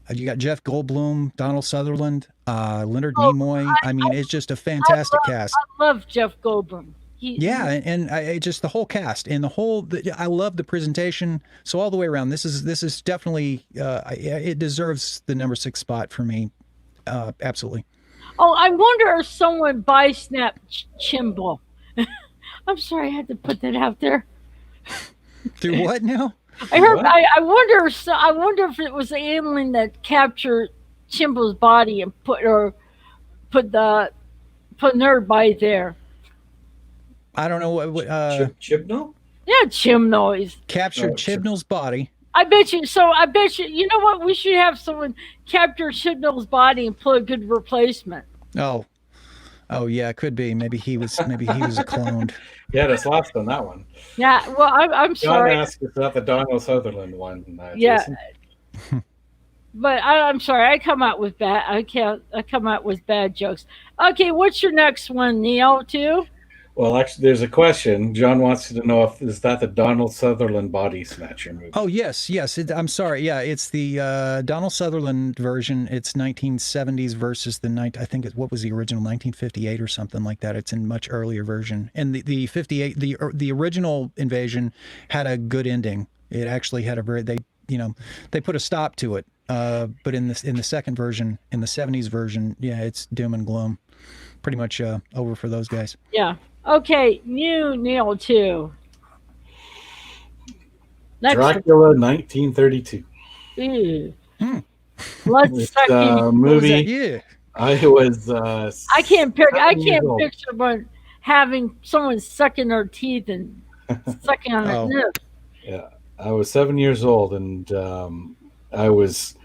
S3: You got Jeff Goldblum, Donald Sutherland, Leonard Nimoy. I mean, it's just a fantastic cast.
S1: I love Jeff Goldblum.
S3: Yeah, and just the whole cast and I love the presentation. So all the way around, this is definitely it deserves the number 6 spot for me. Absolutely.
S1: Oh, I wonder if someone buy Snap Chimble. I'm sorry, I had to put that out there.
S3: Through what now?
S1: I heard.
S2: What?
S1: I wonder. I wonder if it was the alien that captured Chimble's body and put the put nerd by there.
S3: I don't know what
S2: Chibnall?
S1: Yeah, Chim noise.
S3: captured
S2: Oh,
S3: Chibnall's body.
S1: I bet you. So I bet you. You know what? We should have someone capture Chibnall's body and put a good replacement.
S3: Oh, oh yeah, it could be. Maybe he was a cloned.
S2: Yeah, that's lost on that one.
S1: Yeah. Well, I'm
S2: John
S1: sorry.
S2: asked if that the Donald Sutherland one.
S1: Yeah.
S2: Jason.
S1: But I'm sorry. I come out with bad. I can't. I come out with bad jokes. Okay. What's your next one, Neil? Too.
S2: Well, actually, there's a question. John wants to know if is that the Donald Sutherland body snatcher movie.
S3: Oh yes, yes. I'm sorry. Yeah, it's the Donald Sutherland version. It's 1970s versus I think what was the original 1958 or something like that. It's a much earlier version. And the 58 the original Invasion had a good ending. It actually had a they put a stop to it. But in the second version, in the 70s version, yeah, it's doom and gloom. Pretty much over for those guys.
S1: Yeah. Okay. New Neil too. Next.
S2: Dracula, 1932.
S1: Ew.
S3: Hmm.
S1: Let's
S2: It's
S1: suck
S2: a
S1: in.
S3: What was
S2: movie.
S3: that? Yeah.
S2: I was.
S1: I can't pick. I
S2: 7 years
S1: can't
S2: old.
S1: picture one having someone sucking their teeth and sucking on
S3: Oh.
S1: their nose.
S2: Yeah, I was 7 years old, and I was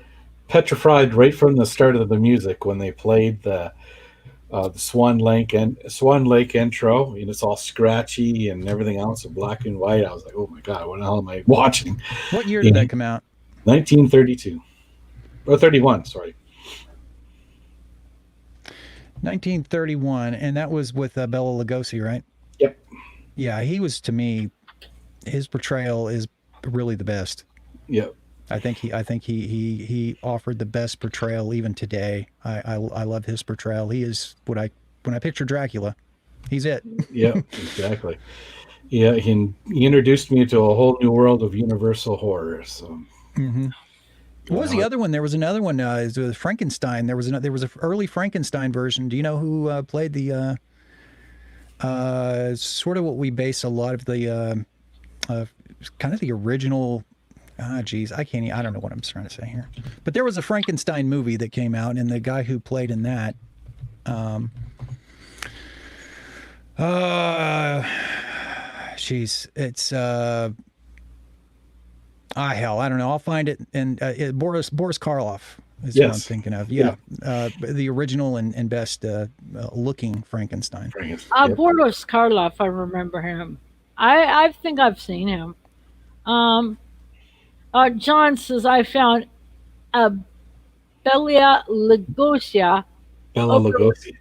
S2: petrified right from the start of the music when they played the Swan Lake intro, and it's all scratchy and everything else in black and white. I was like, oh my god, what the hell am I watching?
S3: What year did that come out?
S2: 1932 or 31? Sorry.
S3: 1931, and that was with Bela Lugosi, right?
S2: Yep.
S3: Yeah, he was, to me, his portrayal is really the best.
S2: Yep.
S3: I think he offered the best portrayal even today. I love his portrayal. He is when I picture Dracula, he's it.
S2: Yep. Exactly. Yeah, he introduced me to a whole new world of Universal horror. So.
S3: Mm-hmm. What was the other one? There was another one. It was Frankenstein. There was an early Frankenstein version. Do you know who played the? Sort of what we base a lot of the kind of the original. Geez, I don't know what I'm trying to say here. But there was a Frankenstein movie that came out, and the guy who played in that. Geez, it's hell, I don't know. I'll find it. And Boris Karloff is what I'm thinking of. Yeah, the original and best looking Frankenstein.
S2: Yep.
S1: Boris Karloff, I remember him. I think I've seen him. John says I found a Bela Lugosi
S2: Bela
S1: over-
S2: Lugosi.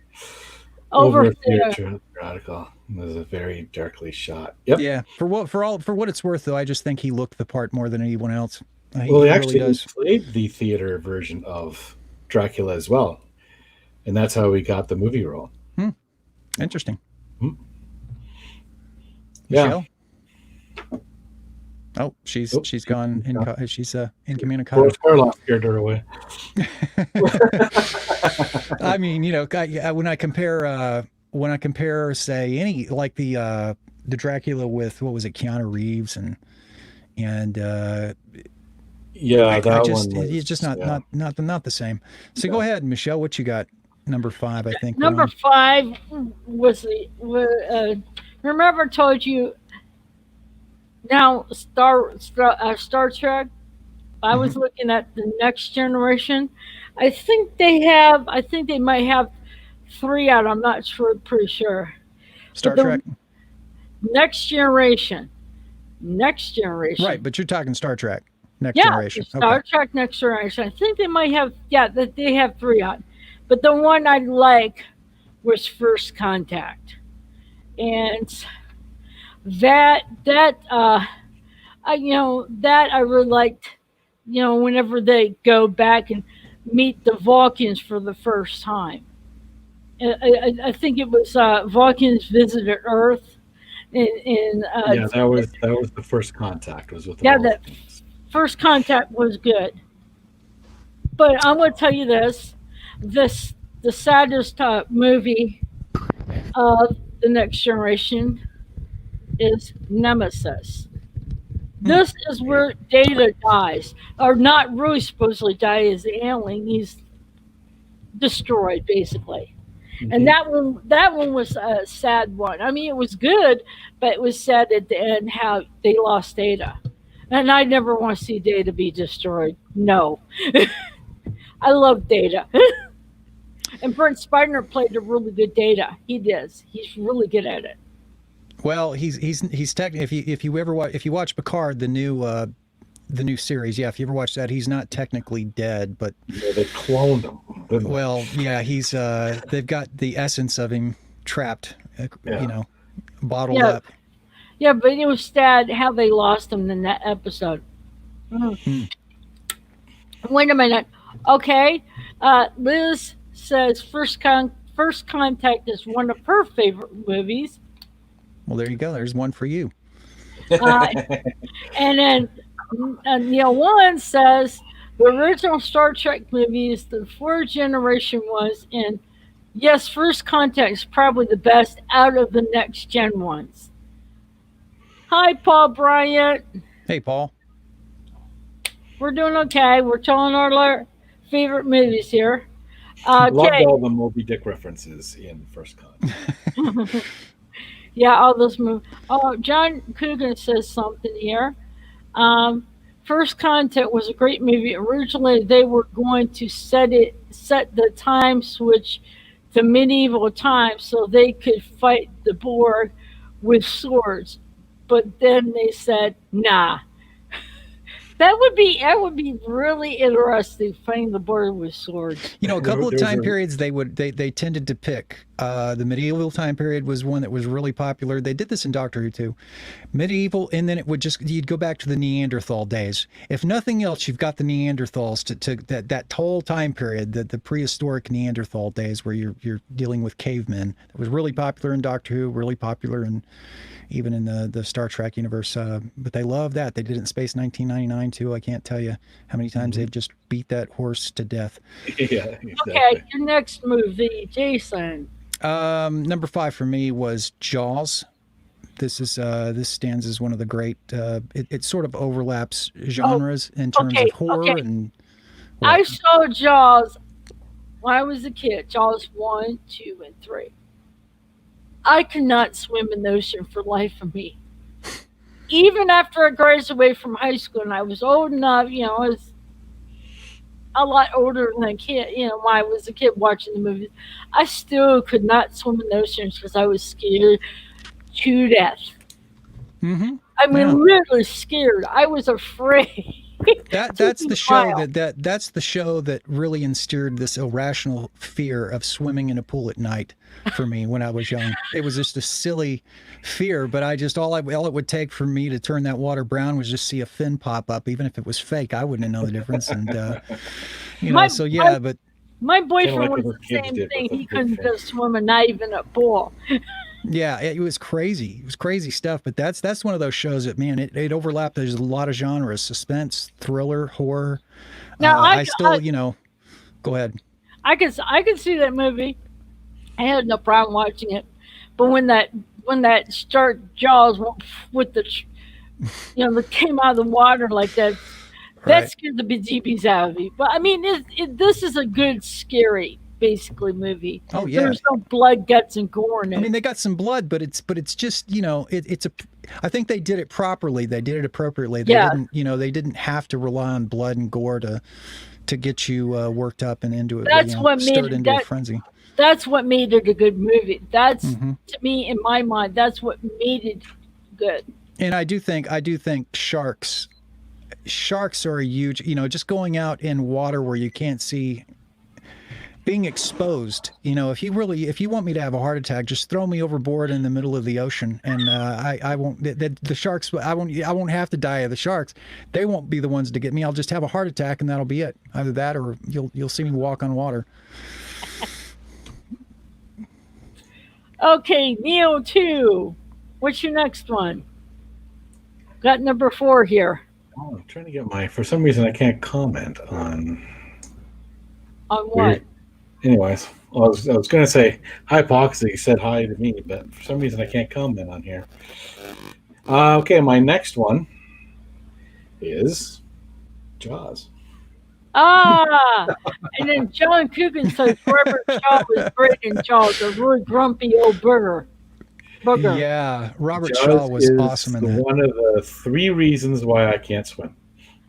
S1: over
S2: a
S1: there.
S2: theater article. It was a very darkly shot. Yep.
S3: Yeah, for what it's worth, though, I just think he looked the part more than anyone else.
S2: Well, he actually
S3: really does.
S2: played the theater version of Dracula as well, and that's how he got the movie role.
S3: Interesting.
S2: Hmm. Yeah.
S3: Michelle? Oh, she's gone. She's incommunicado.
S2: Boris Karloff scared her away.
S3: I mean, when I compare, say, any like the Dracula with what was it, Keanu Reeves and
S2: Yeah, that one.
S3: it's just not the same. So go ahead, Michelle. What you got? Number 5, I think.
S1: Number 5 was remember I told you. Now Star Trek. I was looking at the Next Generation. I think they might have 3 out. I'm not sure. Pretty sure.
S3: Star
S1: But
S3: Trek.
S1: Next Generation. Next Generation.
S3: Right, but you're talking Star Trek. Next
S1: Yeah,
S3: Generation.
S1: Star Trek Next Generation. I think they might have. Yeah, that they have 3 out. But the one I like was First Contact, and that I really liked. Whenever they go back and meet the Vulcans for the first time. I think it was Vulcans visited Earth, In
S2: Yeah, that was the first contact. Was with the
S1: yeah, the
S2: Dolphins.
S1: first contact was good. But I'm going to tell you this: this the saddest movie of the next generation is Nemesis.
S3: Hmm.
S1: This is where Data dies, or not really supposedly die as the alien. He's destroyed basically. And
S2: Hmm.
S1: that one was a sad one. I mean, it was good, but it was sad at the end how they lost Data. And I never want to see Data be destroyed. No, I love Data. And Brent Spiner played a really good Data. He does. He's really good at it.
S3: Well, he's technically if you watch Picard, the new series, yeah, if you ever watch that, he's not technically dead, but
S2: Yeah, they cloned him, didn't they?
S3: well, yeah, he's they've got the essence of him trapped,
S2: Yeah.
S3: bottled
S1: Yeah,
S3: up.
S1: yeah, but it was sad how they lost him in that episode. Mm.
S3: Hmm.
S1: Wait a minute. Okay, Liz says First Contact is one of her favorite movies.
S3: Well, there you go. There's one for you.
S1: Uh, and then Neil One says the original Star Trek movie is the fourth generation was, and yes, First Contact is probably the best out of the next gen ones. Hi, Paul Bryant.
S3: Hey, Paul.
S1: We're doing okay. We're telling our favorite movies here.
S2: Loved
S1: Okay.
S2: all the Moby Dick references in First Contact.
S1: Yeah, all those movies. Oh, John Coogan says something here. Um, First Contact was a great movie. Originally, they were going to set the time switch to medieval times so they could fight the Borg with swords. But then they said, "Nah, that would be really interesting fighting the Borg with swords."
S3: A couple of
S2: There's
S3: time
S2: a
S3: periods they tended to pick. The medieval time period was one that was really popular. They did this in Doctor Who too. Medieval, and then you'd go back to the Neanderthal days. If nothing else, you've got the Neanderthals to that whole time period, the prehistoric Neanderthal days where you're dealing with cavemen. It was really popular in Doctor Who, really popular in even in the Star Trek universe. But they love that. They did it in Space 1999 too. I can't tell you how many times
S2: Mhm.
S3: they've just beat that horse to death.
S2: Yeah,
S1: Okay,
S2: exactly.
S1: your next movie, Jason.
S3: Number 5 for me was Jaws. This stands as one of the great. It sort of overlaps
S1: Oh,
S3: genres in terms of
S1: okay,
S3: horror
S1: okay.
S3: and what.
S1: I saw Jaws when I was a kid. Jaws 1, 2, and 3. I could not swim in the ocean for life of me. Even after I graduated from high school and I was old enough, I was a lot older than a kid, when I was a kid watching the movies, I still could not swim in the ocean because I was scared to death.
S3: Mm-hmm.
S1: I
S3: Yeah.
S1: mean, literally scared. I was afraid.
S3: That
S1: Took
S3: that's
S1: me
S3: the
S1: a
S3: show
S1: while.
S3: that's the show that really instilled this irrational fear of swimming in a pool at night for me when I was young. It was just a silly fear, but I just all it would take for me to turn that water brown was just see a fin pop up, even if it was fake. I wouldn't know the difference, and
S1: My
S3: so
S1: my
S3: yeah, but
S1: my
S2: Kind of
S1: boyfriend
S2: like
S1: was
S2: what her
S1: the
S2: kids
S1: same
S2: did
S1: thing.
S2: with a
S1: He
S2: big
S1: couldn't go
S2: fish.
S1: swimming, not even a pool.
S3: yeah, it was crazy. It was crazy stuff. But that's one of those shows that man, it overlapped. There's a lot of genres: suspense, thriller, horror.
S1: Now
S3: I still, go ahead.
S1: I could see that movie. I had no problem watching it, but when that start Jaws with that came out of the water like that, that
S3: Right.
S1: scared the bejeebies out of me. But I mean, this is a good scary basically movie.
S3: Oh yeah.
S1: There's no blood, guts, and gore in
S3: I mean,
S1: it.
S3: they got some blood, but it's just it's a. I think they did it properly. They did it appropriately. They
S1: Yeah,
S3: didn't they didn't have to rely on blood and gore to get you worked up and into it.
S1: that's what made
S3: Stirred
S1: it
S3: into a
S1: that.
S3: frenzy.
S1: That's what made it a good movie. That's
S3: Hmm.
S1: to me, in my mind, that's what made it good.
S3: And I do think sharks are a huge. Just going out in water where you can't see. Being exposed, if you want me to have a heart attack, just throw me overboard in the middle of the ocean, and I won't. The sharks, I won't have to die of the sharks. They won't be the ones to get me. I'll just have a heart attack, and that'll be it. Either that, or you'll see me walk on water.
S1: Okay, Neo 2. What's your next one? Got number 4 here.
S2: Oh, I'm trying to get my. For some reason, I can't comment on
S1: On what?
S2: weird. Anyways, I was going to say hypoxia said hi to me, but for some reason, I can't comment on here. Okay, my next one is Jaws.
S1: Ah, and then John Coogan says Robert Shaw was great in Jaws, a really grumpy old booger.
S3: Yeah, Robert Shaw
S2: Jaws
S3: was
S2: is
S3: awesome in that.
S2: one of the 3 reasons why I can't swim.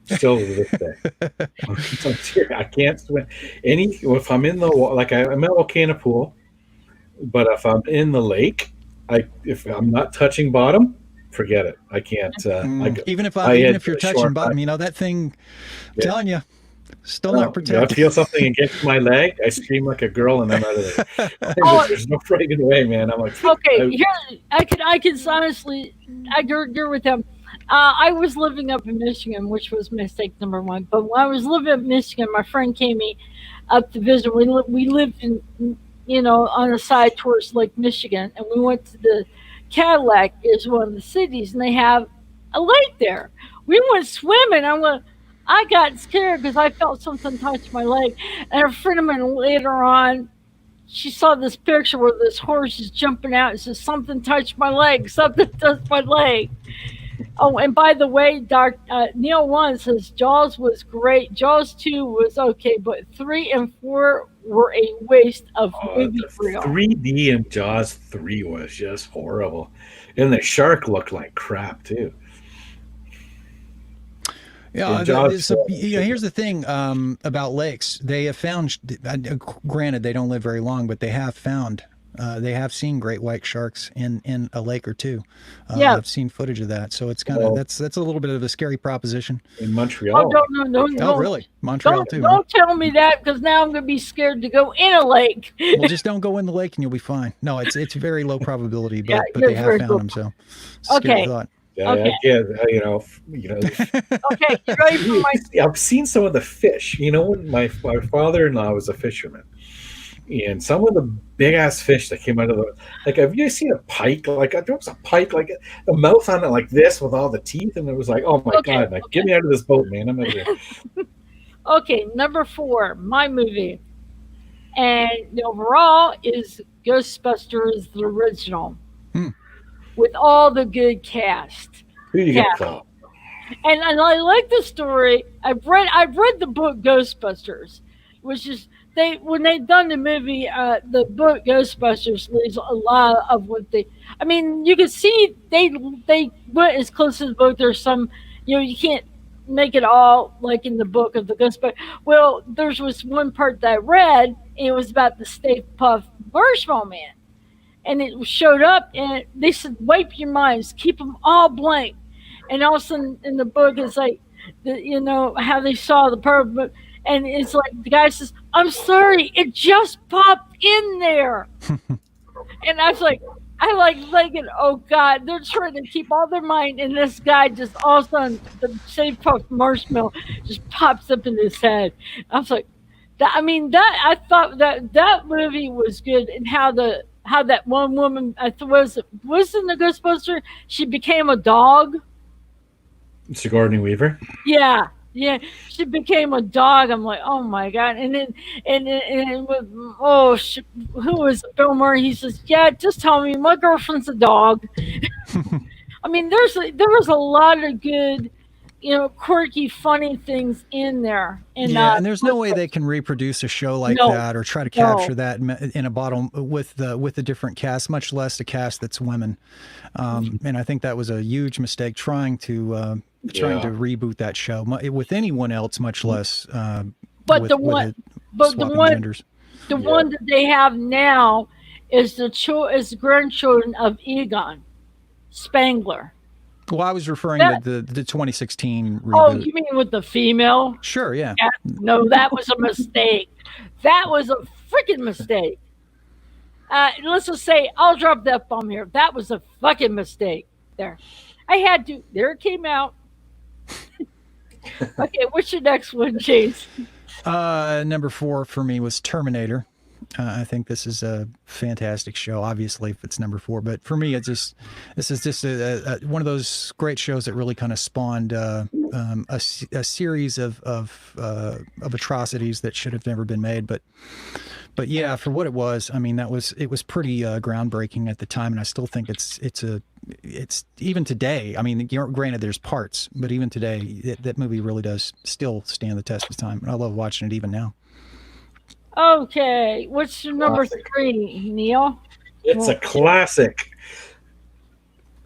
S2: Still to this day. I'm serious, I can't swim. If I'm in the I'm in a volcano pool, but if I'm in the lake, if I'm not touching bottom, forget it. I can't.
S3: Even if
S2: I
S3: even
S2: had
S3: if you're
S2: a
S3: touching
S2: short
S3: bottom, that thing,
S2: Yeah.
S3: telling you, still
S2: No,
S3: not
S2: I
S3: protected.
S2: feel something against my leg. I scream like a girl, and I'm out of there.
S1: Oh,
S2: There's no friggin' way, man. I'm like,
S1: okay, here I can honestly I agree with him. I was living up in Michigan, which was mistake number 1. But when I was living up in Michigan, my friend came me up to visit. We lived in on the side towards Lake Michigan, and we went to the Cadillac is one of the cities, and they have a lake there. We went swimming. I got scared because I felt something touch my leg, and a friend of mine later on she saw this picture where this horse is jumping out and says, "Something touched my leg. Something touched my leg." Oh, and by the way, Neil One says Jaws was great. Jaws 2 was okay, but 3 and 4 were a waste of movie
S2: the
S1: reel.
S2: 3D in Jaws 3 was just horrible, and the shark looked like crap too.
S3: Yeah,
S2: In Jaws,
S3: here's the thing about lakes. They have found, granted, they don't live very long, but they have found, they have seen great white sharks in a lake or two.
S1: Yeah.
S3: I've seen footage of that, so it's kind of that's a little bit of a scary proposition.
S2: in
S1: Oh,
S2: Montreal.
S1: no.
S3: Oh, really? Montreal
S1: Don't,
S3: too? Huh?
S1: don't tell me that because now I'm going to be scared to go in a lake.
S3: Well, just don't go in the lake and you'll be fine. No, it's very low probability,
S1: Yeah,
S3: but they
S1: it's
S3: have
S1: very
S3: found
S1: low.
S3: them, so scary
S1: Okay.
S3: thought.
S2: Yeah,
S1: Okay.
S2: I get,
S1: Okay. You ready for my.
S2: I've seen some of the fish. When my father-in-law was a fisherman, and some of the big ass fish that came out of have you seen a pike? There was a pike, the mouth on it like this with all the teeth, and it was like, oh my
S1: Okay.
S2: god, get me out of this boat, man! I'm out of here.
S1: Okay. Number 4, my movie. And the overall is Ghostbusters, the original,
S3: Hmm.
S1: with all the good cast.
S2: Who do you
S1: Yeah.
S2: get called?
S1: And I like the story. I've read the book Ghostbusters, which is when they done the movie, the book Ghostbusters leaves a lot of what they. I mean, you can see they went as close as the book. There's some, you can't make it all like in the book of the Ghostbusters. Well, was one part that I read, and it was about the Stay Puft Marshmallow Man, and it showed up, and they said, "Wipe your minds, keep them all blank." And all of a sudden in the book it's like how they saw the purple, and it's like the guy says, "I'm sorry, it just popped in there." And I was like, I like thinking, oh god, they're trying to keep all their mind, and this guy just all of a sudden the same puff marshmallow just pops up in his head. I was like, that I thought that movie was good, and how that one woman, I thought was in the Ghostbuster, she became a dog.
S2: Sigourney Weaver.
S1: Yeah, yeah. She became a dog. I'm like, oh my god. And with who was it? Bill Murray? He says, yeah, just tell me my girlfriend's a dog. I mean, there was a lot of good, quirky, funny things in there. And
S3: Yeah, and there's no way they can reproduce a show like
S1: No,
S3: that or try to
S1: no.
S3: capture that in a bottle with a different cast, much less a cast that's women. And I think that was a huge mistake trying to reboot that show with anyone else, much less.
S1: But
S3: with,
S1: the
S3: with
S1: one,
S3: it
S1: but the
S3: swapping
S1: one,
S3: genders.
S1: the one that they have now is the grandchildren of Egon Spangler.
S3: Well, I was referring
S1: That-
S3: to the 2016
S1: Oh,
S3: reboot.
S1: you mean with the female?
S3: Sure, yeah.
S1: Yeah, no, that was a mistake. That was a freaking mistake. Let's just say, I'll drop that bomb here. That was a fucking mistake. There, I had to. There it came out. Okay, what's your next one, Chase?
S3: Number 4 for me was Terminator. I think this is a fantastic show. Obviously, if it's number 4, but for me, this is just one of those great shows that really kind of spawned a series of atrocities that should have never been made. But yeah, for what it was, I mean, it was pretty groundbreaking at the time, and I still think it's even today. I mean, granted, there's parts, but even today, that movie really does still stand the test of time, and I love watching it even now.
S1: Okay, what's your number
S2: Classic.
S1: 3, Neil?
S2: It's a classic.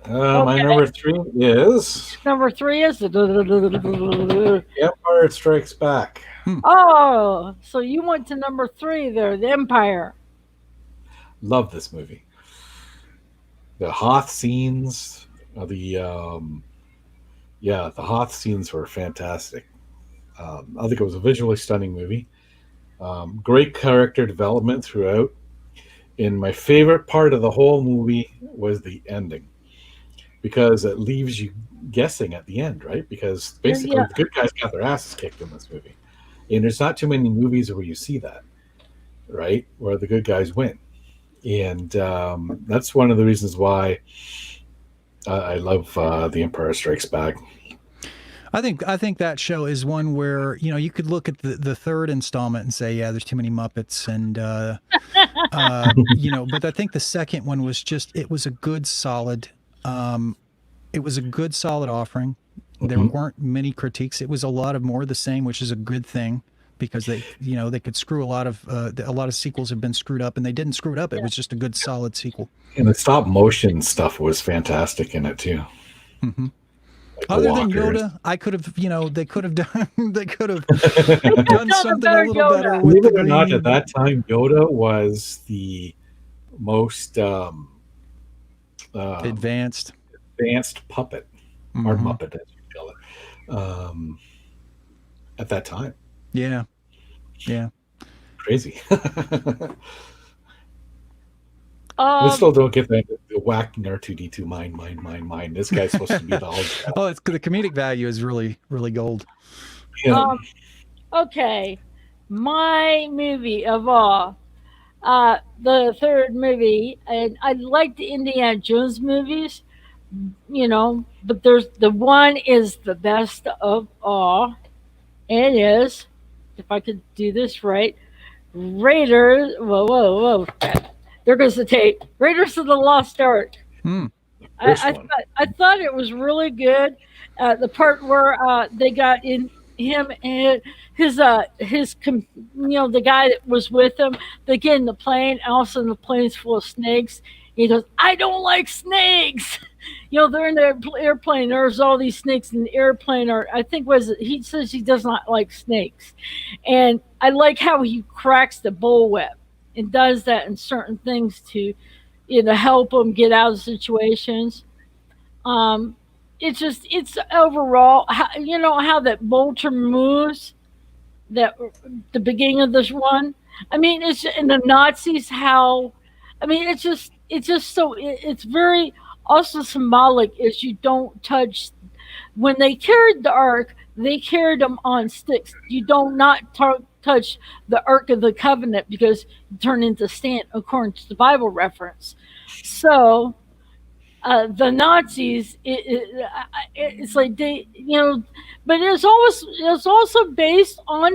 S2: My
S1: Okay,
S2: number 3 is
S1: number 3 is
S2: Empire Strikes Back.
S1: oh, so you went to number 3 there, the Empire.
S2: Love this movie. The Hoth scenes, the Hoth scenes were fantastic. I think it was a visually stunning movie. Great character development throughout. And my favorite part of the whole movie was the ending because it leaves you guessing at the end, right? Because basically
S1: Yeah,
S2: the good guys got their asses kicked in this movie. And there's not too many movies where you see that, right? Where the good guys win. And that's one of the reasons why I love The Empire Strikes Back.
S3: I think that show is one where you could look at the third installment and say, yeah, there's too many Muppets, and but I think the second one was it was a good solid, it was a good solid offering. There
S2: Mhm.
S3: weren't many critiques. It was a lot of more of the same, which is a good thing because they could screw a lot of sequels have been screwed up, and they didn't screw it up. It was just a good solid sequel.
S2: And the stop motion stuff was fantastic in it too.
S3: Hmm.
S2: Like the
S3: Other than
S2: walkers.
S3: Yoda, I could have, they could have done, they could have
S1: could've
S3: done
S1: done a
S3: something a
S1: better
S3: little better
S1: Yoda.
S3: with
S2: Believe
S3: the
S2: it or not, at
S3: green.
S2: that time, Yoda was the most
S3: Advanced.
S2: advanced puppet or
S3: Hmm.
S2: Muppet, as you call it, at that time.
S3: Yeah, yeah.
S2: Crazy. I
S1: Um,
S2: still don't get the whacking R2D2 mind. This guy's supposed to be the all.
S3: Oh, it's the comedic value is really, really gold.
S2: Yeah.
S1: um, okay, my movie of all, the third movie, and I like the Indiana Jones movies, but there's the one is the best of all. It is, if I could do this right, Raiders. Whoa, whoa, whoa! There goes the tape. Raiders of the Lost Ark.
S3: Hmm.
S2: First one.
S1: I thought it was really good. The part where they got in him and the guy that was with him, they get in the plane, and all of a sudden the plane's full of snakes. He goes, "I don't like snakes." They're in the airplane. There's all these snakes in the airplane. Or I think was it, he says he does not like snakes, and I like how he cracks the bullwhip and does that in certain things to help them get out of situations. Um, it's overall how that Bolter moves that the beginning of this one. I mean, it's and the Nazis how. I mean, it's just so it's very also symbolic is you don't touch when they carried the ark. They carried them on sticks. You don't not touch the ark of the covenant because you turn into stand according to the Bible reference. So the Nazis, it's like but it's also based on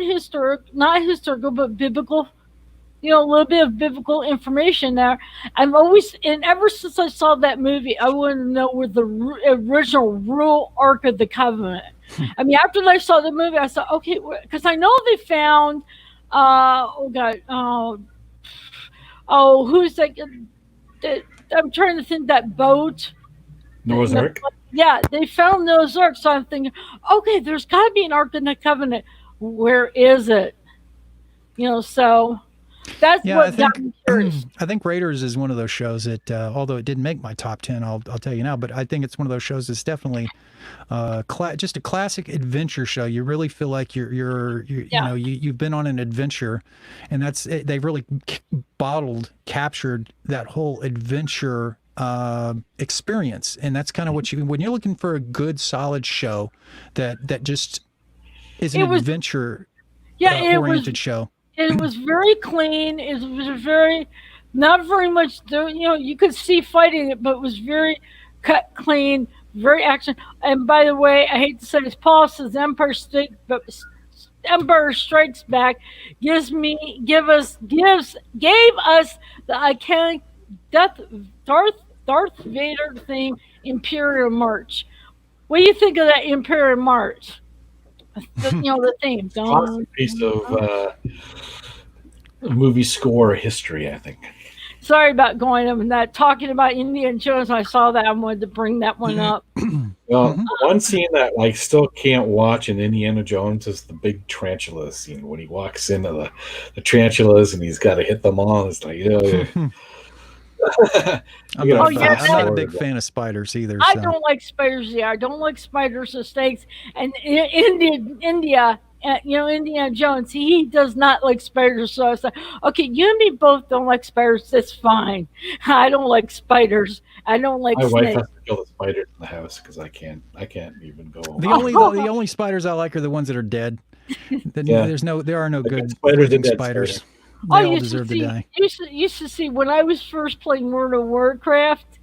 S1: not historical, but biblical. A little bit of biblical information there. I've always, and ever since I saw that movie, I want to know where the original real Ark of the Covenant. I mean, after I saw the movie, I said, okay, because I know they found, oh God, who's that? that I'm trying to think that boat.
S2: Noah's Ark.
S1: Yeah, they found those arcs. So I'm thinking, okay, there's got to be an ark in the covenant. Where is it? So that's
S3: Yeah, I
S1: what
S3: think
S1: got me curious.
S3: I think Raiders is one of those shows that, although it didn't make my top 10, I'll tell you now, but I think it's one of those shows that's definitely just a classic adventure show. You really feel like
S1: Yeah,
S3: you've been on an adventure, and they really captured that whole adventure experience, and that's kind of what when you're looking for a good solid show that just is an
S1: it was.
S3: adventure
S1: Yeah,
S3: oriented show.
S1: it was very clean. It was very, not very much. You could see fighting it, but it was very cut clean, very action. And by the way, I hate to say this, Paul says Empire Strikes Back gave us the iconic Death Darth Vader theme Imperial March. What do you think of that Imperial March? The theme.
S2: Piece of movie score history, I think.
S1: Sorry about going up and that. Talking about Indiana Jones, I saw that. I wanted to bring that one up.
S2: Well, one scene that I still can't watch in Indiana Jones is the big tarantula scene when he walks into the tarantulas and he's got to hit them all. It's like,
S3: I'm not a big fan of spiders either.
S1: I don't like spiders either. I don't like spiders or snakes. And Indiana Jones, he does not like spiders. So I was like, okay, you and me both don't like spiders. That's fine. I don't like spiders. I don't like snakes. My wife has
S2: to kill the spiders in the house because I can't even go.
S3: The only spiders I like are the ones that are dead. There are no good spiders. They all deserve to die.
S1: Used to see when I was first playing World of Warcraft,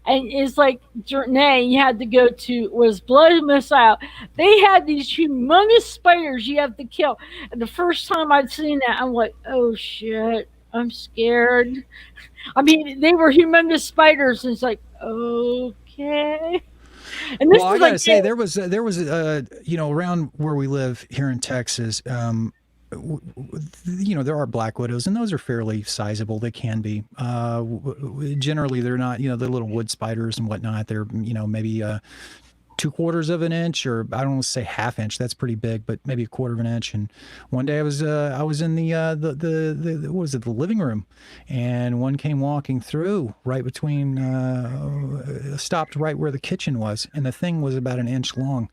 S1: and it's like Journey you had to go to was Blood Missile. They had these humongous spiders you have to kill. And the first time I'd seen that, I'm like, oh shit, I'm scared. I mean, they were humongous spiders, and it's like, okay.
S3: And this I gotta say, there was around where we live here in Texas. There are black widows, and those are fairly sizable. They can be. Generally, they're not. They're little wood spiders and whatnot. They're maybe 2/4 of an inch, or I don't want to say half inch. That's pretty big, but maybe 1/4 of an inch. And one day I was in the what was it, the living room, and one came walking through right between stopped right where the kitchen was, and the thing was about an inch long,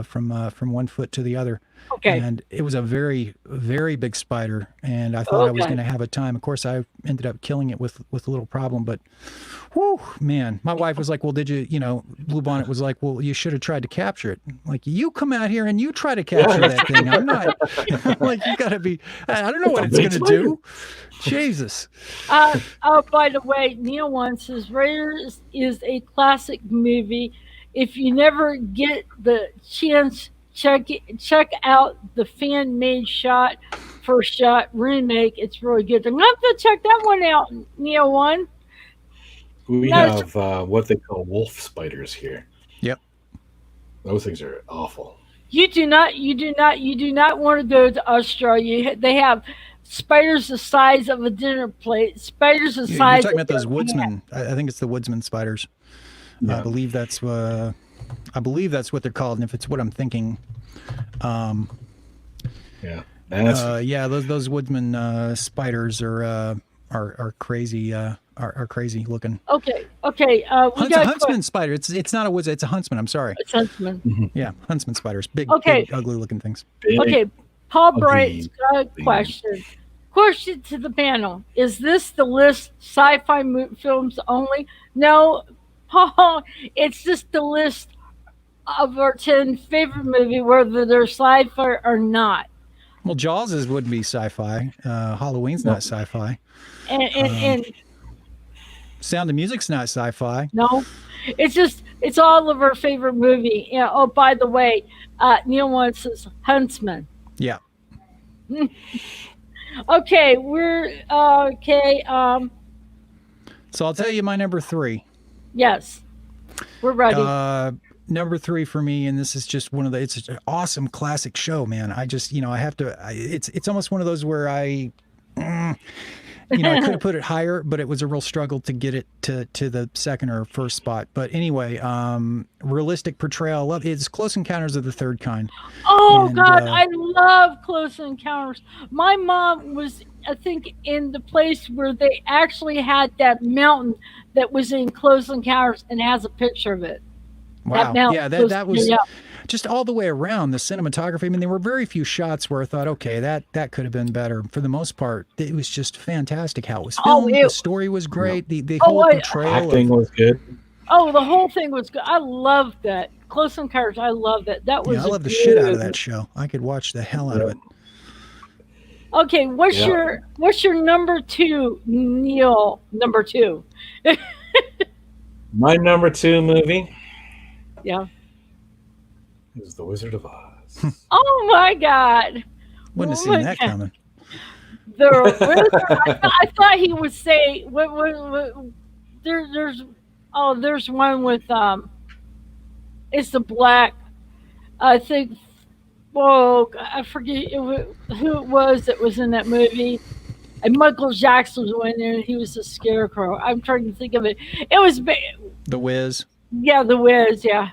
S3: from 1 foot to the other.
S1: Okay.
S3: And it was a very, very big spider, and I thought I was going to have a time. Of course, I ended up killing it with a little problem, but, whoo, man, my wife was like, well, did you, Blue Bonnet was like, well, you should have tried to capture it. Like, you come out here and you try to capture that thing. I'm not, like, you got to be, I don't know what it's going to do. Jesus.
S1: By the way, Neil One says Raiders is a classic movie. If you never get the chance, check out the fan-made first shot remake. It's really good. I'm going to have to check that one out, Neo One.
S2: We have what they call wolf spiders here.
S3: Yep.
S2: Those things are awful.
S1: You do not want to go to Australia. They have spiders the size of a dinner plate. Spiders the size.
S3: You're talking about those woodsman. I think it's the woodsman spiders. Yeah. I believe that's what they're called, and if it's what I'm thinking, those woodsman spiders are crazy. Are crazy looking.
S1: Okay.
S3: It's a huntsman spider. It's not a woods. It's a huntsman. I'm sorry.
S1: It's huntsman.
S3: Mm-hmm. Yeah, huntsman spiders. Big, ugly looking things.
S1: Paul Bright's got a question. Question to the panel: is this the list sci-fi films only? No. Paul, it's just the list of our 10 favorite movie, whether they're sci-fi or not.
S3: Well, Jaws wouldn't be sci-fi. Halloween's not sci-fi.
S1: And
S3: Sound of Music's not sci-fi.
S1: No, it's all of our favorite movie. Oh, by the way, Neil One says Huntsman.
S3: Yeah.
S1: Okay, we're okay.
S3: So I'll tell you my number 3.
S1: Yes, we're ready.
S3: Number 3 for me, and this is just it's an awesome classic show, man. I just, I have to, it's almost one of those where I could have put it higher, but it was a real struggle to get it to the second or first spot. But anyway, realistic portrayal. It's Close Encounters of the Third Kind.
S1: Oh, God, I love Close Encounters. My mom was, I think, in the place where they actually had that mountain that was in Close Encounters and has a picture of it.
S3: Wow. That was just all the way around the cinematography. I mean, there were very few shots where I thought, okay, that could have been better. For the most part, it was just fantastic how it was filmed. The story was great. The whole portrayal.
S2: Acting was good.
S1: Oh, the whole thing was good. I loved that. Close Encounters, I love that. That was
S3: I love the shit out of that show. I could watch the hell out of it.
S1: Okay,
S2: Yeah.
S1: what's your number two, Neil? Number two.
S2: My number two movie
S1: Yeah.
S2: is The Wizard of Oz.
S1: Oh my God.
S3: Wouldn't have
S1: Oh
S3: seen
S1: my
S3: that
S1: God.
S3: coming.
S1: The wizard. I thought he would say what there's there's one with it's the black. I think. Well, I forget who it was that was in that movie. And Michael Jackson was in there, and he was the scarecrow. I'm trying to think of it. It was,
S3: The Wiz.
S1: yeah, the Wiz, yeah.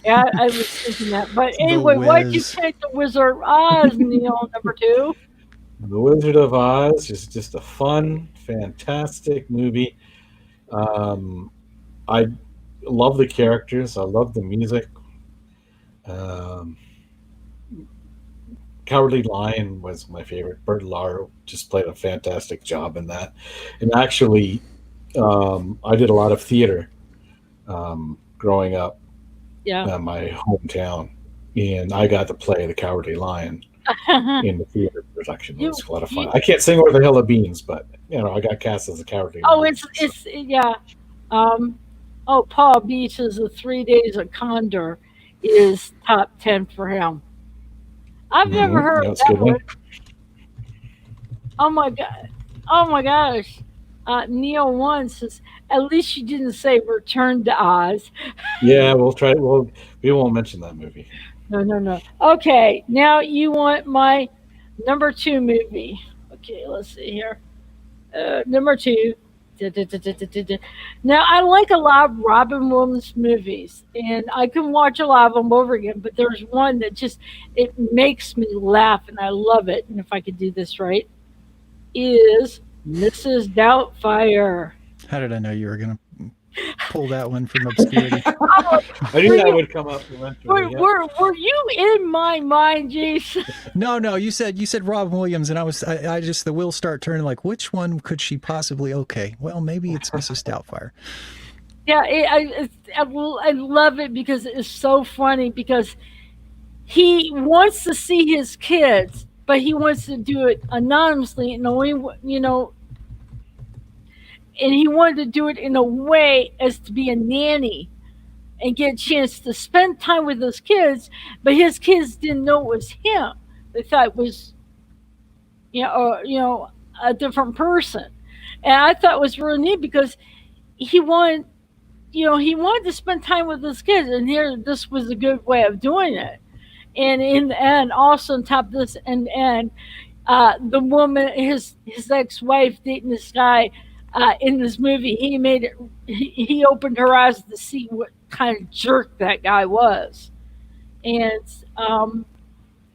S1: Yeah, I was thinking that. But
S3: The
S1: anyway, why'd you
S3: Wiz.
S1: take the Wizard of Oz, Neil, number two?
S2: The Wizard of Oz is just a fun, fantastic movie. Um, I love the characters. I love the music. Um, Cowardly Lion was my favorite. Bert Lahr just played a fantastic job in that. And actually, I did a lot of theater growing up
S1: Yeah.
S2: in my hometown, and I got to play the Cowardly Lion in the theater production. It
S1: you,
S2: was a lot of fun.
S1: you,
S2: I can't sing over the hill of beans, but I got cast as a Cowardly
S1: oh,
S2: Lion. So,
S1: yeah. Um, oh, Paul Beach's The 3 Days of Condor is top 10 for him. I've never heard
S2: yeah,
S1: of
S2: it's a
S1: that
S2: good
S1: one.
S2: one.
S1: Oh my God. Oh my gosh. Neil one says, at least you didn't say Return to Oz.
S2: Yeah, we'll try. We won't mention that movie.
S1: No, no, no. Okay, now you want my number two movie. Okay, let's see here. Number two. Da, da, da, da, da, da, da. Now, I like a lot of Robin Williams movies, and I can watch a lot of them over again, but there's one that just, it makes me laugh, and I love it. And if I could do this right, is Mrs. Doubtfire.
S3: How did I know you were going to pull that one from obscurity?
S1: Oh,
S2: I knew
S1: were
S2: that
S1: you,
S2: would come up eventually. Yeah.
S1: were you in my mind, Jason?
S3: No, no. You said Robin Williams, and I just the wheels start turning. Like, which one could she possibly? Okay, well, maybe it's Mrs. Doubtfire.
S1: Yeah, I love it because it's so funny because he wants to see his kids, but he wants to do it anonymously and only, and he wanted to do it in a way as to be a nanny and get a chance to spend time with his kids, but his kids didn't know it was him. They thought it was, a different person. And I thought it was really neat because he wanted, he wanted to spend time with his kids, and here this was a good way of doing it. And in the end, also on top of this, and the woman, his ex wife, dating this guy in this movie, he made it. He opened her eyes to see what kind of jerk that guy was, and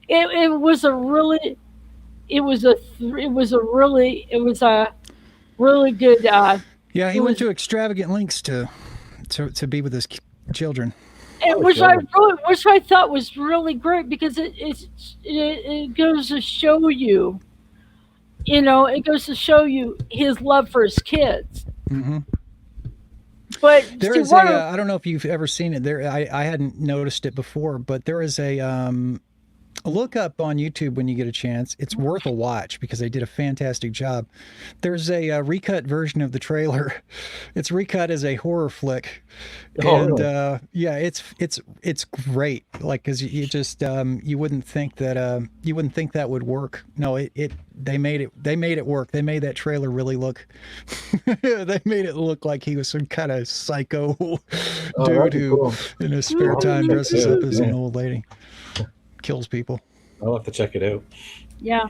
S1: it was a really, it was a really good.
S3: Yeah, he
S1: It
S3: went
S1: was
S3: to extravagant lengths to be with his children.
S1: and
S2: Oh, sure.
S1: which I thought was really great because it goes to show you, it goes to show you his love for his kids.
S3: Hmm.
S1: But
S3: There
S1: see,
S3: is I don't know if you've ever seen it. I hadn't noticed it before, but there is a look up on YouTube when you get a chance. It's worth a watch because they did a fantastic job. There's a recut version of the trailer. It's recut as a horror flick,
S2: Oh,
S3: and
S2: really?
S3: yeah, it's great. Like, because you just you wouldn't think that would work. No, they made it work. They made that trailer really look. They made it look like he was some kind of psycho
S2: Oh,
S3: dude
S2: that'd be
S3: who,
S2: cool.
S3: in his spare
S2: I'll
S3: time,
S2: check
S3: dresses
S2: it
S3: up
S2: out.
S3: as an
S2: Yeah,
S3: old lady, kills people.
S2: I'll have to check it out.
S1: yeah.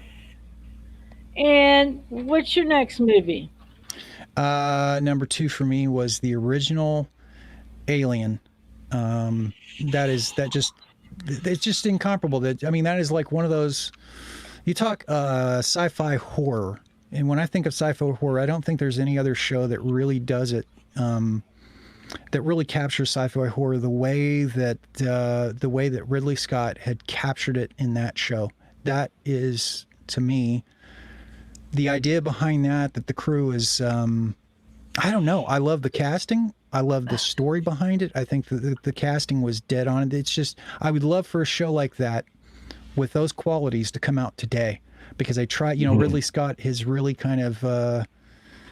S1: And what's your next movie?
S3: Number two for me was the original Alien. Um, it's just incomparable. That is like one of those. You talk sci-fi horror, and when I think of sci-fi horror, I don't think there's any other show that really does it. That really captures sci-fi horror the way that Ridley Scott had captured it in that show. That is, to me, the idea behind that the crew is, I don't know. I love the casting. I love the story behind it. I think the casting was dead on. It's just, I would love for a show like that with those qualities to come out today. because they try, you know, Ridley Scott has really kind of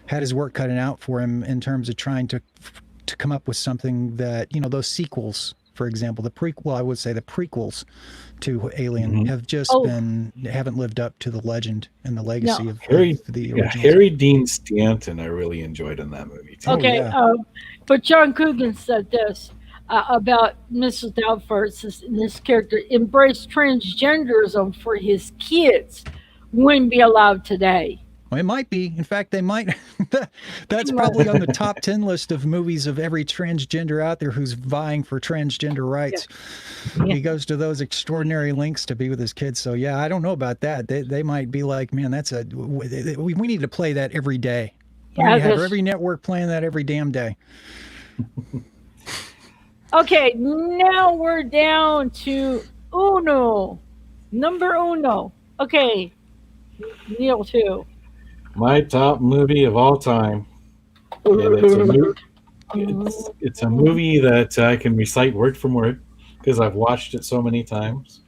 S3: had his work cut out for him in terms of trying to come up with something that, you know, those sequels, for example, the prequel, I would say the prequels to Alien have just haven't lived up to the legend and the legacy of the originals.
S2: Harry Dean Stanton I really enjoyed in that movie too.
S1: Okay, but John Coogan said this about Mrs. Doubtfire. This character embraced transgenderism for his kids. Wouldn't be allowed today.
S3: Well, it might be. In fact, they might. That's probably on the top 10 list of movies of every transgender out there who's vying for transgender rights. Yeah. He goes to those extraordinary lengths to be with his kids. So, yeah, I don't know about that. They might be like, man, we need to play that every day. We need to have every network playing that every damn day.
S1: Okay, now we're down to number uno. Okay, Neil too.
S2: My top movie of all time. And it's a movie that I can recite word for word because I've watched it so many times.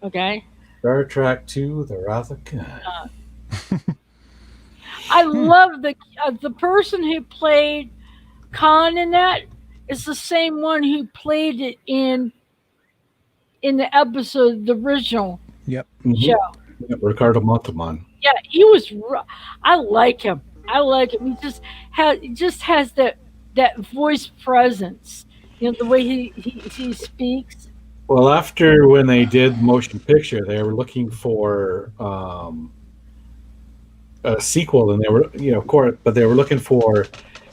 S1: Okay.
S2: Star Trek II: The Wrath of Khan.
S1: I love the person who played Khan in that is the same one who played it in the episode, the original show.
S2: Yep, Ricardo Montalban.
S1: Yeah, he was. I like him. He just has that voice presence. You know, the way he speaks.
S2: Well, after when they did motion picture, they were looking for a sequel, and they were, you know, but they were looking for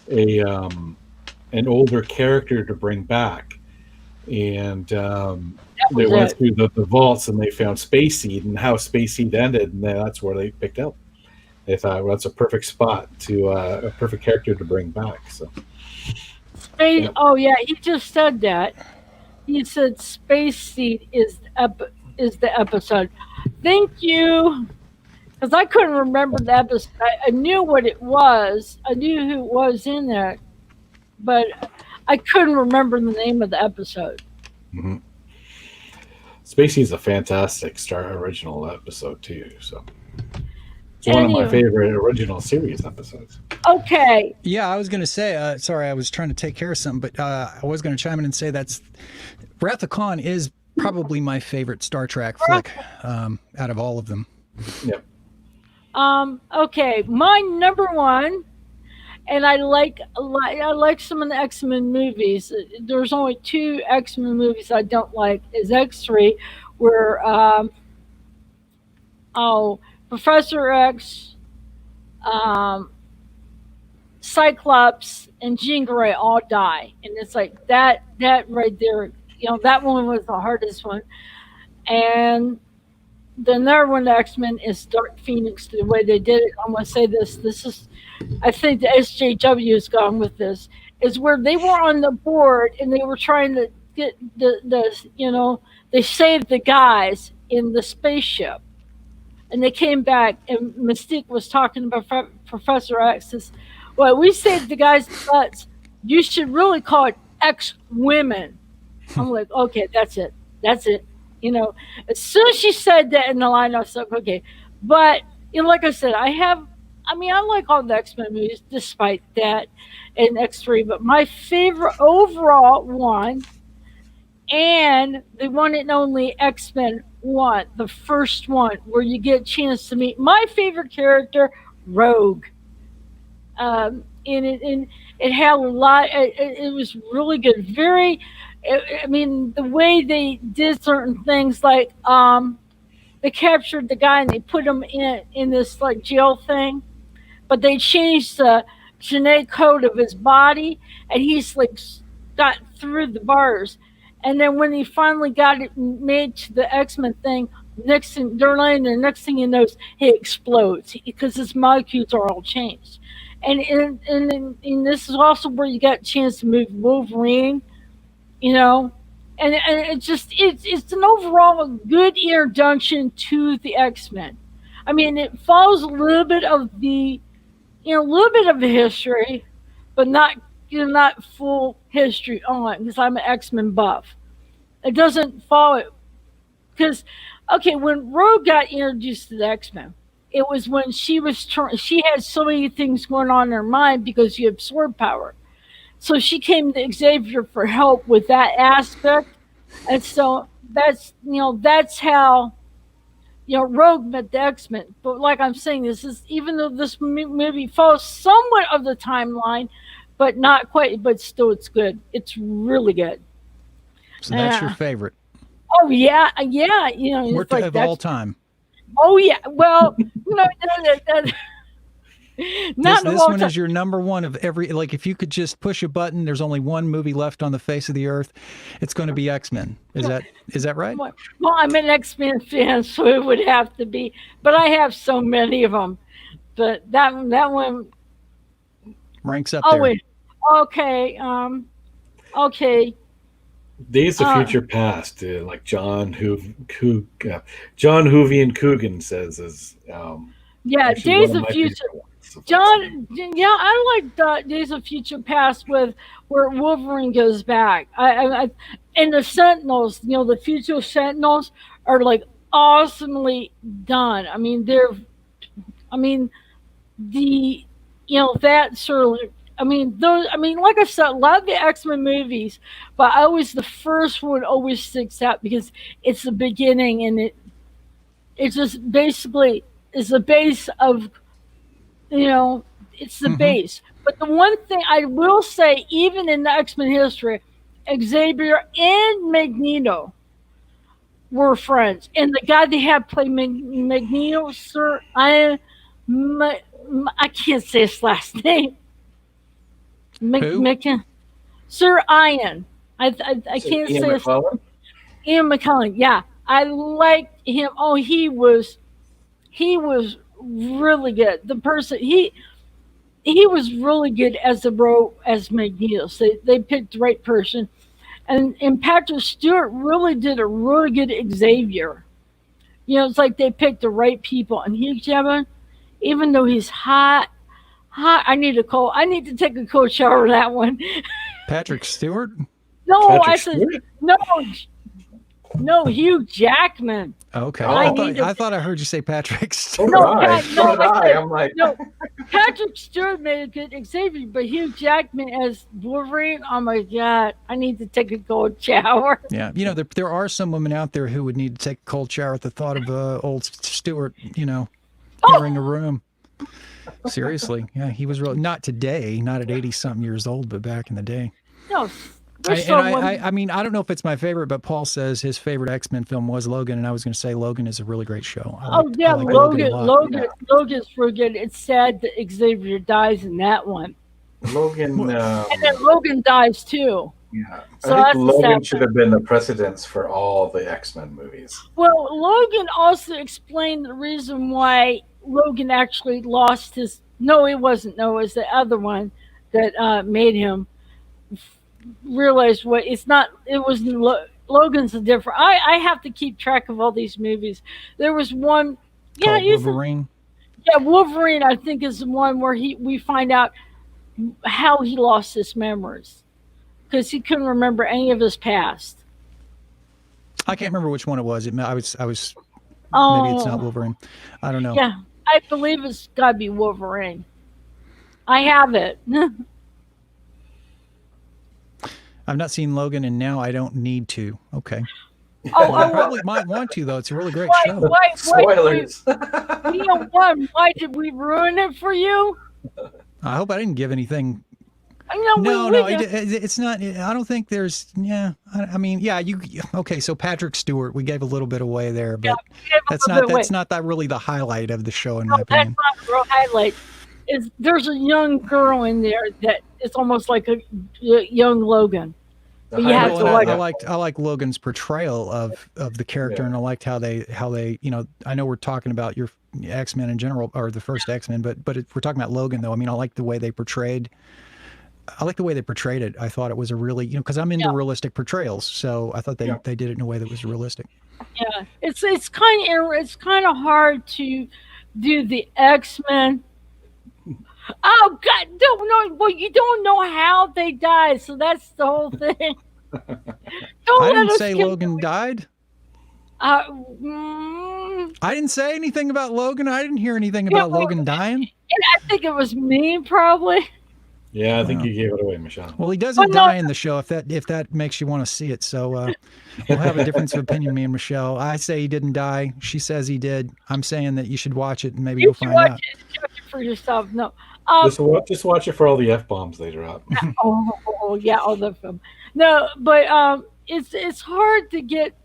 S2: an older character to bring back, and they went through the vaults and they found Space Seed, and how Space Seed ended, and that's where they picked up. They thought, well, that's a perfect spot to a perfect character to bring back. So,
S1: Oh yeah, he just said that. He said Space Seed is the episode. Thank you, because I couldn't remember the episode. I knew what it was. I knew who was in there, but I couldn't remember the name of the episode.
S2: Mm-hmm. Spacey is a fantastic original episode too. So it's one of my favorite original series episodes.
S1: Okay.
S3: Yeah, I was going to say, sorry, I was trying to take care of something, but I was going to chime in and say that's Wrath of Khan is probably my favorite Star Trek flick out of all of them.
S2: Yep.
S1: Okay, my number one, and I like some of the X-Men movies. There's only 2 X-Men movies I don't like. Is X3, where Professor X, Cyclops, and Jean Grey all die, and it's like that right there. You know, that one was the hardest one, and the other one, the X-Men, is Dark Phoenix. The way they did it, I'm going to say this is, I think the SJW has gone with this, is where they were on the board and they were trying to get they saved the guys in the spaceship. And they came back and Mystique was talking about Professor X. Says, well, we saved the guys' butts. You should really call it X-Women. I'm like, okay, that's it. You know, as soon as she said that in the line, I was like, okay. But, you know, like I said, I like all the X-Men movies despite that and X3, but my favorite overall one, and the one and only X-Men one, the first one, where you get a chance to meet my favorite character, Rogue. And it had a lot, it was really good. I mean, the way they did certain things, like they captured the guy and they put him in this like jail thing, but they changed the genetic code of his body, and he's like got through the bars. And then when he finally got it made to the X-Men thing, next thing they're laying there, next thing he knows, he explodes because his molecules are all changed. And this is also where you got a chance to move Wolverine. You know, and it's an overall good introduction to the X-Men. I mean, it follows a little bit of the history, but not full history on it, because I'm an X-Men buff. It doesn't follow it because, okay, when Rogue got introduced to the X-Men, It was when she had so many things going on in her mind because she absorbed power. So she came to Xavier for help with that aspect. And so that's how Rogue met the X-Men. But like I'm saying, this is, even though this movie follows somewhat of the timeline, but not quite. But still, it's good. It's really good.
S3: So that's your favorite.
S1: Oh yeah, yeah. It's like
S3: Of all time.
S1: Oh yeah. Well, not
S3: This
S1: of all
S3: one
S1: time.
S3: is your number one of every. Like, if you could just push a button, there's only one movie left on the face of the earth. It's going to be X-Men. Is that right?
S1: Well, I'm an X-Men fan, so it would have to be. But I have so many of them. But that one.
S3: Ranks up
S1: Oh
S3: there.
S1: wait. Okay. Okay.
S2: Days of Future Past, like John Hoovian Coogan says is
S1: Yeah,
S2: actually
S1: Days
S2: one
S1: of
S2: my
S1: Future.
S2: favorite ones of
S1: John, yeah, I like Days of Future Past with where Wolverine goes back. And the Sentinels, the future Sentinels are like awesomely done. I mean the, that sort of. Those. Like I said, a lot of the X-Men movies, but the first one always sticks out because it's the beginning, and it's just basically is the base of, it's the base. But the one thing I will say, even in the X-Men history, Xavier and Magneto were friends, and the guy they had play Magneto, Sir I can't say his last name.
S3: Who?
S1: Sir Ian. I
S2: So
S1: can't
S2: Ian
S1: say his
S2: McClellan?
S1: Ian McKellen. Yeah, I liked him. Oh, he was really good. The person he was really good as the bro as Magneto. So they picked the right person, and Patrick Stewart really did a really good Xavier. It's like they picked the right people. And Hugh Jackman, even though he's hot, I need to take a cold shower on that one.
S3: Patrick Stewart?
S1: No,
S2: Patrick
S1: I said
S2: Stewart?
S1: no, Hugh Jackman.
S3: Okay.
S2: Oh.
S3: I thought I heard you say Patrick Stewart.
S1: No,
S2: So did I. I'm like,
S1: No, Patrick Stewart made a good Xavier, but Hugh Jackman as Wolverine, oh my God, I need to take a cold shower.
S3: Yeah, there are some women out there who would need to take a cold shower at the thought of old Stewart, entering a room. Seriously, yeah, he was really not today, not at 80-something years old, but back in the day.
S1: No,
S3: I don't know if it's my favorite, but Paul says his favorite X-Men film was Logan, and I was going to say Logan is a really great show. I like
S1: Logan.
S3: a lot.
S1: Logan's really good. It's sad that Xavier dies in that one,
S2: Logan.
S1: and then Logan dies too.
S2: Yeah,
S1: So
S2: I
S1: that's
S2: think
S1: the
S2: Logan
S1: sad
S2: should have been the precedence for all the X-Men movies.
S1: Well, Logan also explained the reason why Logan actually lost his. No, it wasn't. No, it was the other one that made him realize what it's not. It was Logan's a different. I have to keep track of all these movies. There was one. Yeah,
S3: Wolverine.
S1: Wolverine. I think is the one where we find out how he lost his memories because he couldn't remember any of his past.
S3: I can't remember which one it was. I was.
S1: Oh,
S3: Maybe it's not Wolverine. I don't know.
S1: Yeah, I believe it's got to be Wolverine. I have it.
S3: I've not seen Logan, and now I don't need to. Okay.
S1: I
S3: probably might want to, though. It's a really great show.
S2: Spoilers.
S1: Why did we ruin it for you?
S3: I hope I didn't give anything.
S1: No,
S3: it's not. I don't think there's. Yeah, you. Okay, so Patrick Stewart, we gave a little bit away there, but that's not that really the highlight of the show, in my opinion.
S1: That's not the real highlight. There's a young girl in there that is almost like a young Logan. But you have to
S3: I like Logan's portrayal of the character, and I liked how they I know we're talking about your X-Men in general, or the first X-Men, but if we're talking about Logan, though, I like the way they portrayed. I like the way they portrayed it. I thought it was a really, because I'm into realistic portrayals, so I thought they did it in a way that was realistic.
S1: Yeah, it's kind of hard to do the X-Men. Oh God, don't know. Well, you don't know how they died, so that's the whole thing.
S3: I didn't say Logan died. I didn't say anything about Logan. I didn't hear anything about Logan dying.
S1: And I think it was me, probably.
S2: Yeah, I think you gave it away, Michelle.
S3: Well, he doesn't die in the show. If that makes you want to see it, so we'll have a difference of opinion, me and Michelle. I say he didn't die. She says he did. I'm saying that you should watch it and maybe you'll find out.
S1: Watch it for yourself. No.
S2: Just watch it for all the F-bombs they drop.
S1: Yeah, all the film. No, but it's hard to get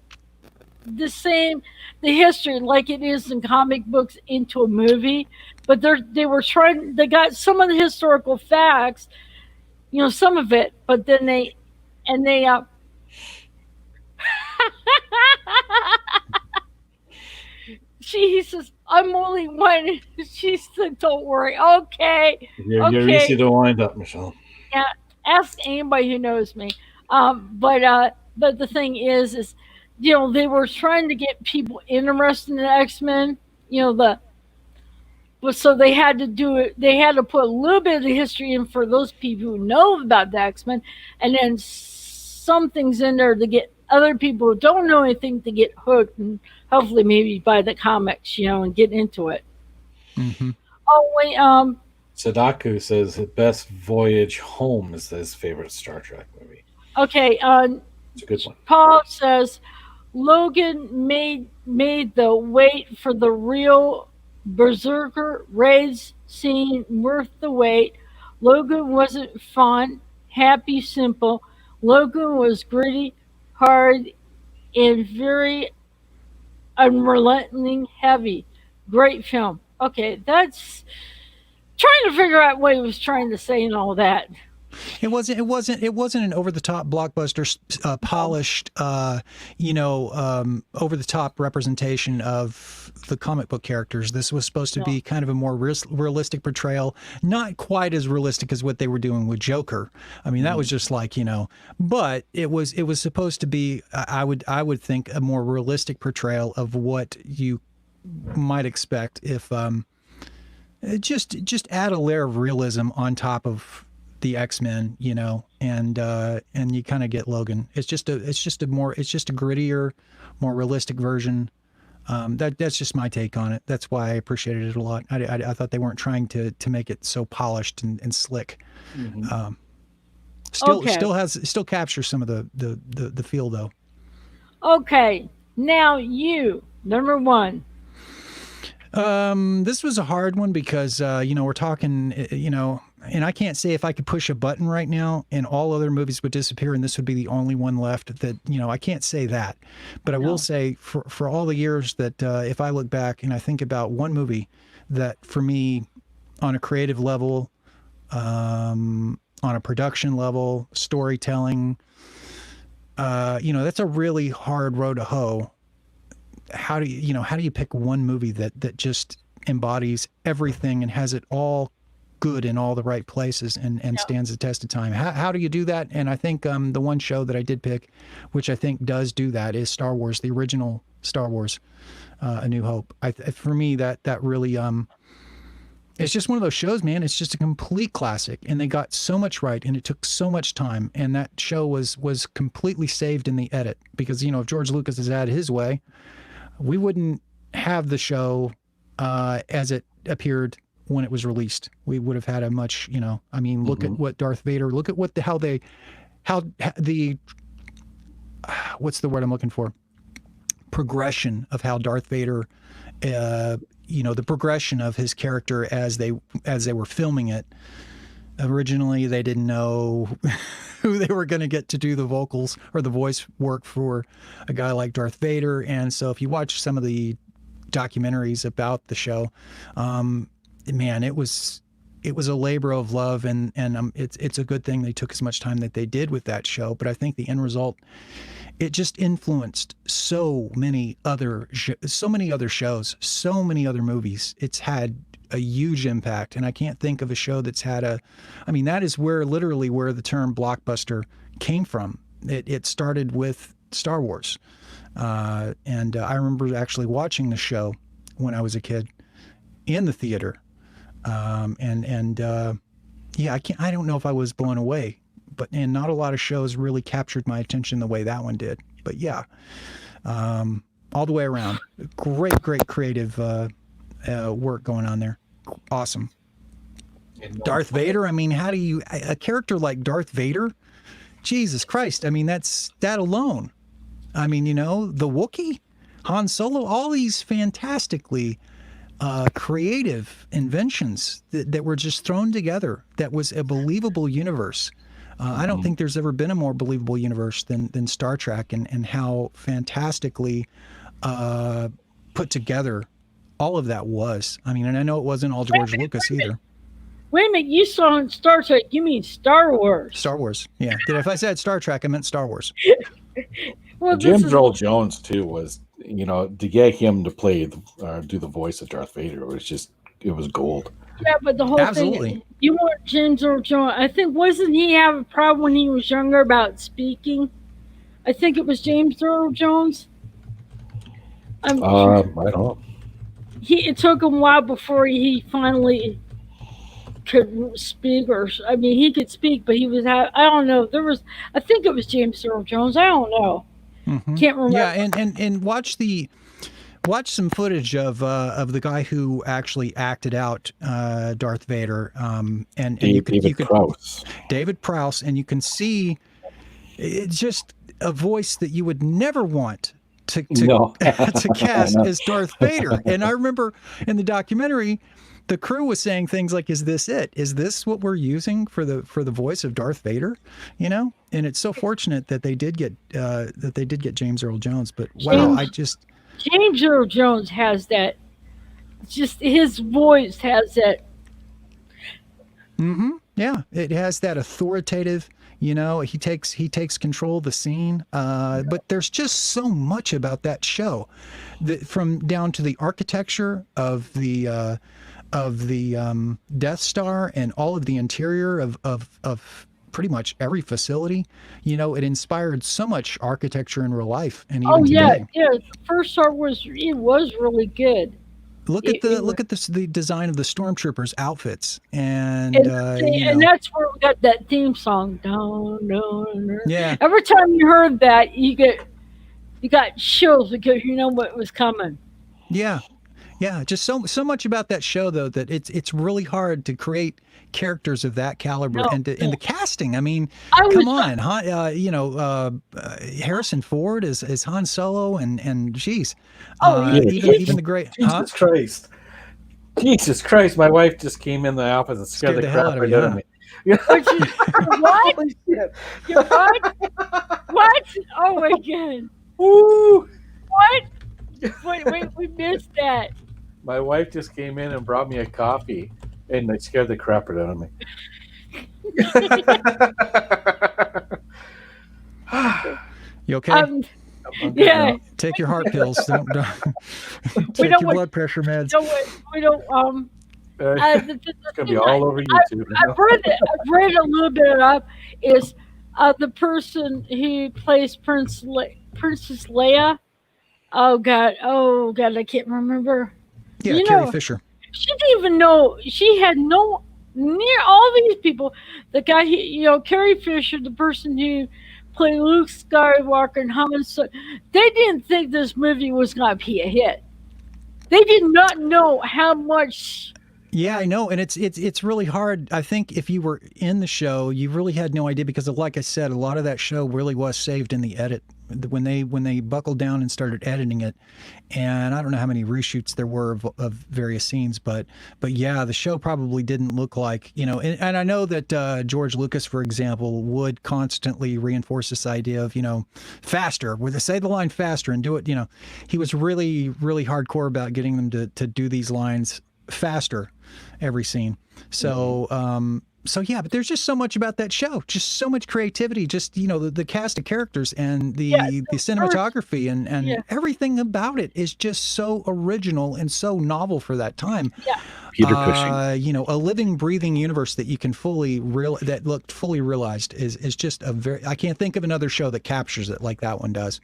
S1: the history like it is in comic books into a movie. But they got some of the historical facts, some of it, but then they he says, I'm only one. She said, don't worry. Okay.
S2: You're easy to wind up, Michelle.
S1: Yeah. Ask anybody who knows me. But the thing is, they were trying to get people interested in the X-Men, so they had to do it. They had to put a little bit of the history in for those people who know about the X-Men, and then some things in there to get other people who don't know anything to get hooked and hopefully maybe buy the comics, and get into it.
S3: Mm-hmm.
S1: Oh wait,
S2: Sadaku says the best Voyage Home is his favorite Star Trek movie.
S1: Okay,
S2: it's a good one.
S1: Paul says Logan made the wait for the real Berserker raids scene worth the wait. Logan wasn't fun, happy, simple. Logan was gritty, hard, and very unrelenting heavy. Great film. Okay, that's trying to figure out what he was trying to say and all that.
S3: It wasn't an over the top blockbuster, polished, over the top representation of the comic book characters. This was supposed to be kind of a more realistic portrayal, not quite as realistic as what they were doing with Joker. I mean, that was just like, but it was supposed to be, I would think, a more realistic portrayal of what you might expect if just add a layer of realism on top of the X-Men, and you kind of get Logan. It's just a grittier, more realistic version. That's just my take on it. That's why I appreciated it a lot. I thought they weren't trying to make it so polished and slick. Mm-hmm. Still captures some of the feel though.
S1: Okay, now you number one.
S3: This was a hard one because we're talking, and I can't say if I could push a button right now and all other movies would disappear and this would be the only one left that, I can't say that. But I will say for all the years that if I look back and I think about one movie that for me on a creative level, on a production level, storytelling, that's a really hard road to hoe. How do you pick one movie that just embodies everything and has it all good in all the right places and stands the test of time? How do you do that? And I think the one show that I did pick, which I think does do that, is Star Wars, the original Star Wars, A New Hope. For me, that really it's just one of those shows, man. It's just a complete classic, and they got so much right, and it took so much time, and that show was completely saved in the edit because if George Lucas has had his way, we wouldn't have the show as it appeared when it was released. We would have had a much, look at what Darth Vader, look at what's the word I'm looking for? Progression of how Darth Vader, the progression of his character as they were filming it. Originally, they didn't know who they were going to get to do the vocals or the voice work for a guy like Darth Vader. And so if you watch some of the documentaries about the show, man, it was a labor of love, and it's a good thing they took as much time that they did with that show. But I think the end result, it just influenced so many other shows, so many other movies. It's had a huge impact, and I can't think of a show that's had that is literally where the term blockbuster came from. It started with Star Wars, and I remember actually watching the show when I was a kid in the theater. I don't know if I was blown away, and not a lot of shows really captured my attention the way that one did. But yeah, all the way around. Great creative work going on there. Awesome. Darth Vader. I mean, how do you a character like Darth Vader? Jesus Christ! I mean, that alone. I mean, the Wookiee, Han Solo, all these fantastically creative inventions that were just thrown together. That was a believable universe. I don't think there's ever been a more believable universe than Star Trek, and how fantastically put together all of that was. I mean, and I know it wasn't all George Lucas either.
S1: Wait a minute, you saw Star Trek, you mean Star Wars.
S3: Star Wars, yeah. If I said Star Trek, I meant Star Wars.
S4: Well, James Earl Jones, too, was, to get him to play do the voice of Darth Vader, it was gold.
S1: Yeah, but the whole thing, you want James Earl Jones. I think, wasn't he have a problem when he was younger about speaking? I think it was James Earl Jones.
S4: I don't know.
S1: It took him a while before he finally could speak, he could speak, but he was, I don't know. I think it was James Earl Jones. I don't know.
S3: Mm-hmm.
S1: Can't remember.
S3: Yeah, and watch some footage of the guy who actually acted out Darth Vader, and
S4: David Prowse.
S3: David Prowse, and you can see it's just a voice that you would never want to cast as Darth Vader. And I remember in the documentary, the crew was saying things like, "Is this it? Is this what we're using for the voice of Darth Vader?" And it's so fortunate that they did get James Earl Jones. But wow,
S1: James Earl Jones has that. Just his voice has that.
S3: Mm-hmm. Yeah, it has that authoritative. He takes control of the scene. But there's just so much about that show, from down to the architecture of the Death Star and all of the interior of pretty much every facility. It inspired so much architecture in real life, and even today.
S1: The first Star Wars, it was really good.
S3: Look at the design of the stormtroopers' outfits, and
S1: that's where we got that theme song. Dun.
S3: Yeah.
S1: Every time you heard that, you got chills because you know what was coming.
S3: Yeah. Yeah, just so much about that show, though, that it's really hard to create characters of that caliber, and the casting. I mean, come on, Harrison Ford is Han Solo, and geez, even the great
S4: Jesus Christ! My wife just came in the office and scared the crap out of me.
S1: What? What? Oh my God!
S4: Ooh.
S1: What? Wait, we missed that.
S4: My wife just came in and brought me a coffee, and it scared the crap out of me.
S3: You okay?
S1: Yeah.
S3: Take your heart pills. Don't take your blood pressure meds.
S1: We don't.
S4: It's gonna be all over YouTube.
S1: I've read a little bit up. Is the person who plays Princess Leia? Oh God, I can't remember.
S3: Yeah, Carrie Fisher.
S1: She didn't even know. She had near all these people. The guy, Carrie Fisher, the person who played Luke Skywalker and Han Solo, they didn't think this movie was going to be a hit. They did not know how much.
S3: Yeah, I know, and it's really hard. I think if you were in the show, you really had no idea, because, like I said, a lot of that show really was saved in the edit when they buckled down and started editing it. And I don't know how many reshoots there were of various scenes, but yeah, the show probably didn't look like, And I know that George Lucas, for example, would constantly reinforce this idea of faster, where they say the line faster and do it. He was really really hardcore about getting them to do these lines faster every scene. So yeah, but there's just so much about that show, just so much creativity, just the cast of characters and the cinematography and everything about it is just so original and so novel for that time.
S1: Yeah.
S4: Peter Cushing.
S3: A living, breathing universe that you can that looked fully realized is just I can't think of another show that captures it like that one does.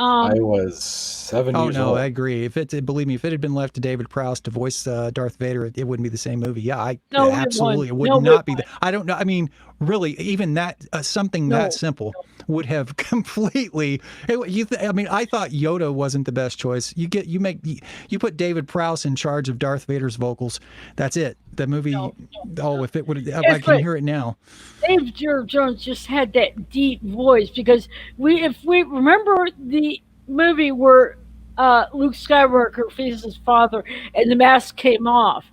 S4: I
S1: Um,
S4: was 7
S3: Oh
S4: years
S3: no, I
S4: old.
S3: agree. Believe me, if it had been left to David Prowse to voice Darth Vader, it wouldn't be the same movie. Yeah,
S1: no, it
S3: absolutely,
S1: won't.
S3: it would
S1: No, it
S3: not be.
S1: won't.
S3: I don't know. I mean, really, even that something that
S1: No.
S3: simple would have completely. I mean, I thought Yoda wasn't the best choice. You put David Prowse in charge of Darth Vader's vocals. That's it. The movie.
S1: No.
S3: Oh, if it would, I
S1: It's
S3: can
S1: like
S3: hear it now.
S1: David Jones just had that deep voice because if we remember the movie where Luke Skywalker faces his father and the mask came off,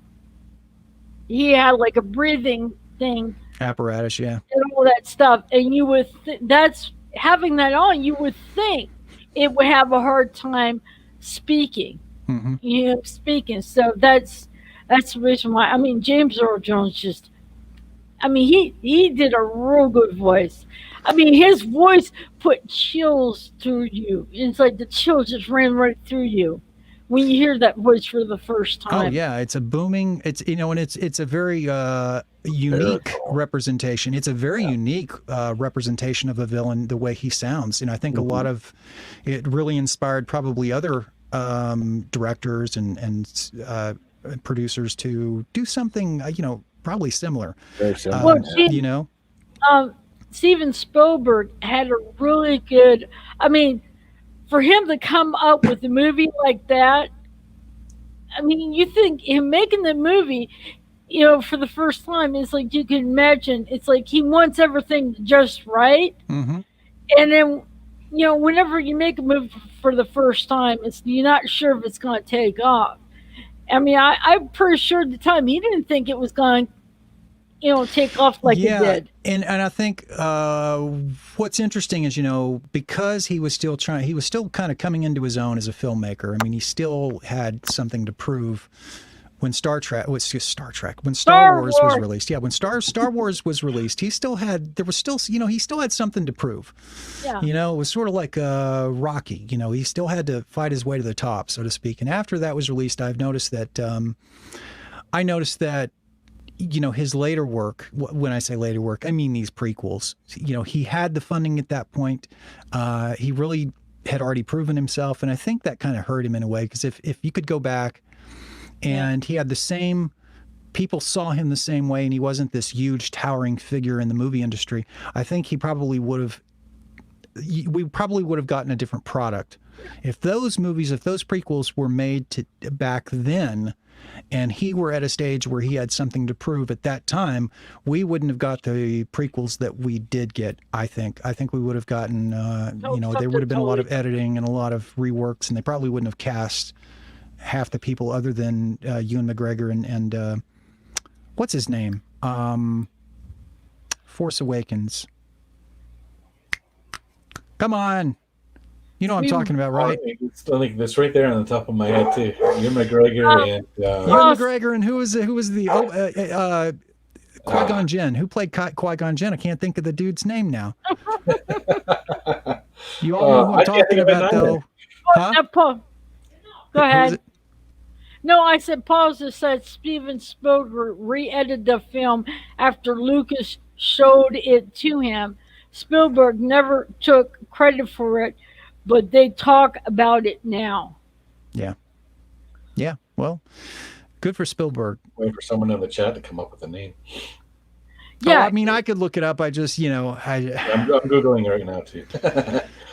S1: he had like a breathing thing
S3: Apparatus, yeah.
S1: and all that stuff, and you would that's having that on, you would think it would have a hard time speaking,
S3: Hmm.
S1: speaking. So that's the reason why. I mean, James Earl Jones just. I mean, he did a real good voice. I mean, his voice put chills through you. It's like the chills just ran right through you when you hear that voice for the first
S3: Oh
S1: time.
S3: yeah, it's a booming. It's and it's a very
S4: Very
S3: unique
S4: cool.
S3: representation. It's a very unique representation of a villain. The way he sounds, and I think a lot
S4: Mhm.
S3: of it really inspired probably other directors and producers to do something probably similar.
S4: Very similar.
S1: Well,
S3: Um,
S4: Yeah.
S3: you know,
S1: um, Steven Spielberg had a really good. I mean, for him to come up with a movie like that, I mean, you think him making the movie, for the first time, it's like you can imagine. It's like he wants everything just right,
S3: hmm
S1: and then whenever you make a movie for the first time, you're not sure if it's going to take off. I mean, I'm pretty sure at the time he didn't think it was going to take off like it
S3: Yeah,
S1: did.
S3: and I think what's interesting is because he was still kind of coming into his own as a filmmaker. I mean, he still had something to prove when Star Trek when Star
S1: Star
S3: Wars was
S1: Wars.
S3: released. Yeah, when Star Wars was released, he still had he still had something to prove.
S1: Yeah.
S3: It was sort of like Rocky. He still had to fight his way to the top, so to speak. And after that was released, I noticed that his later work, when I say later work, I mean these prequels. He had the funding at that point. He really had already proven himself. And I think that kind of hurt him in a way, because if you could go back
S1: Yeah.
S3: and he had the same, people saw him the same way, and he wasn't this huge towering figure in the movie industry, I think we probably would have gotten a different product. If those prequels were made back then, and he were at a stage where he had something to prove at that time, we wouldn't have got the prequels that we did get. I think we would have gotten, there would have been a lot of editing and a lot of reworks, and they probably wouldn't have cast half the people other than Ewan McGregor and what's his name? Force Awakens. Come on. You know what I'm talking about, right?
S2: It's like this right there on the top of my head too. Ewan McGregor and
S3: Ewan McGregor, and who was the Qui-Gon Jinn? Who played Qui-Gon Jinn? I can't think of the dude's name now. You all know who I'm
S2: I can't
S3: talking
S2: think of it
S3: about,
S2: either.
S3: though. Huh?
S1: Paul, go
S3: Who was
S1: ahead.
S3: it?
S1: No, I said Paul just said Steven Spielberg re-edited the film after Lucas showed it to him. Spielberg never took credit for it, but they talk about it now.
S3: Yeah. Yeah. Well, good for Spielberg.
S2: Waiting for someone in the chat to come up with a name.
S1: Yeah,
S3: Oh, I mean, I could look it up. I just,
S2: I'm googling right now too.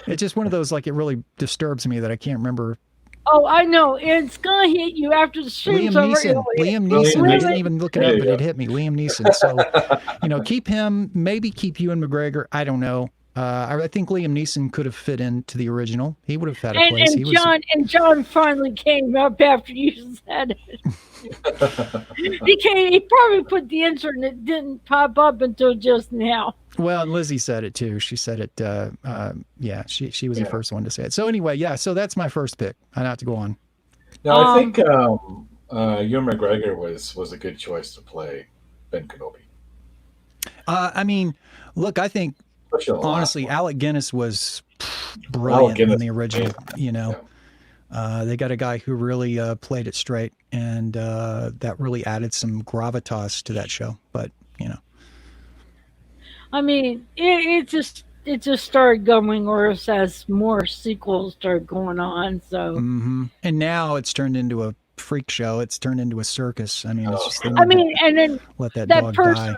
S3: it's just one of those, like, it really disturbs me that I can't remember.
S1: oh, I know. It's gonna hit you after the stream's over.
S3: Liam Neeson. I didn't even look it
S2: There
S3: up,
S2: you
S3: but
S2: go.
S3: it hit me. Liam Neeson. So, keep him. Maybe keep Ewan McGregor. I don't know. I think Liam Neeson could have fit into the original. He would have had a
S1: And
S3: place.
S1: John finally came up after you said it. He came. He probably put the answer and it didn't pop up until just now.
S3: Well, and Lizzie said it too. She said it. Yeah, she was the
S2: Yeah.
S3: first one to say it. So anyway, yeah. So that's my first pick. I have to go on.
S2: Now I think Ewan McGregor was a good choice to play Ben Kenobi.
S3: I mean, look, I think
S2: Especially the last
S3: honestly,
S2: one.
S3: Alec Guinness was brilliant in
S2: Guinness
S3: the original.
S2: was
S3: They got a guy who really played it straight, and that really added some gravitas to that show. But
S1: I mean, it's just it just started going worse as more sequels started going on. So
S3: And now it's turned into a freak show. It's turned into a circus. I mean, it's just they
S1: I
S3: need to
S1: mean, and then
S3: let that
S1: that
S3: dog
S1: person
S3: die.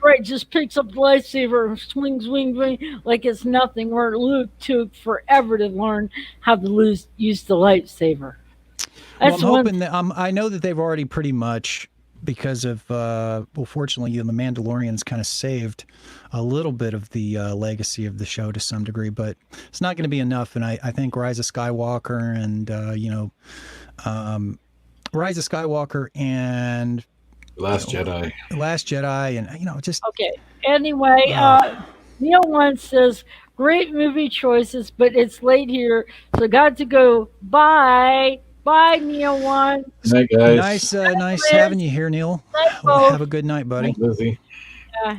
S1: right just picks up the lightsaber and swing, swing, swing like it's nothing. Where Luke took forever to learn how to use the lightsaber.
S3: Well,
S1: That's
S3: I'm
S1: one.
S3: hoping that I know that they've already pretty much, because of well, fortunately, the Mandalorian's kind of saved a little bit of the legacy of the show to some degree, but it's not going to be enough. And I think Rise of Skywalker and Rise of Skywalker and
S2: Last Jedi.
S3: Last Jedi, and just
S1: Okay. Anyway, Neil one says great movie choices, but it's late here, so got to go. Bye, bye, Neil one.
S2: Night, guys.
S3: nice having you here, Neil.
S1: Night,
S3: Well,
S1: both.
S3: have a good night, buddy.
S2: Night, Lizzie.
S1: Yeah,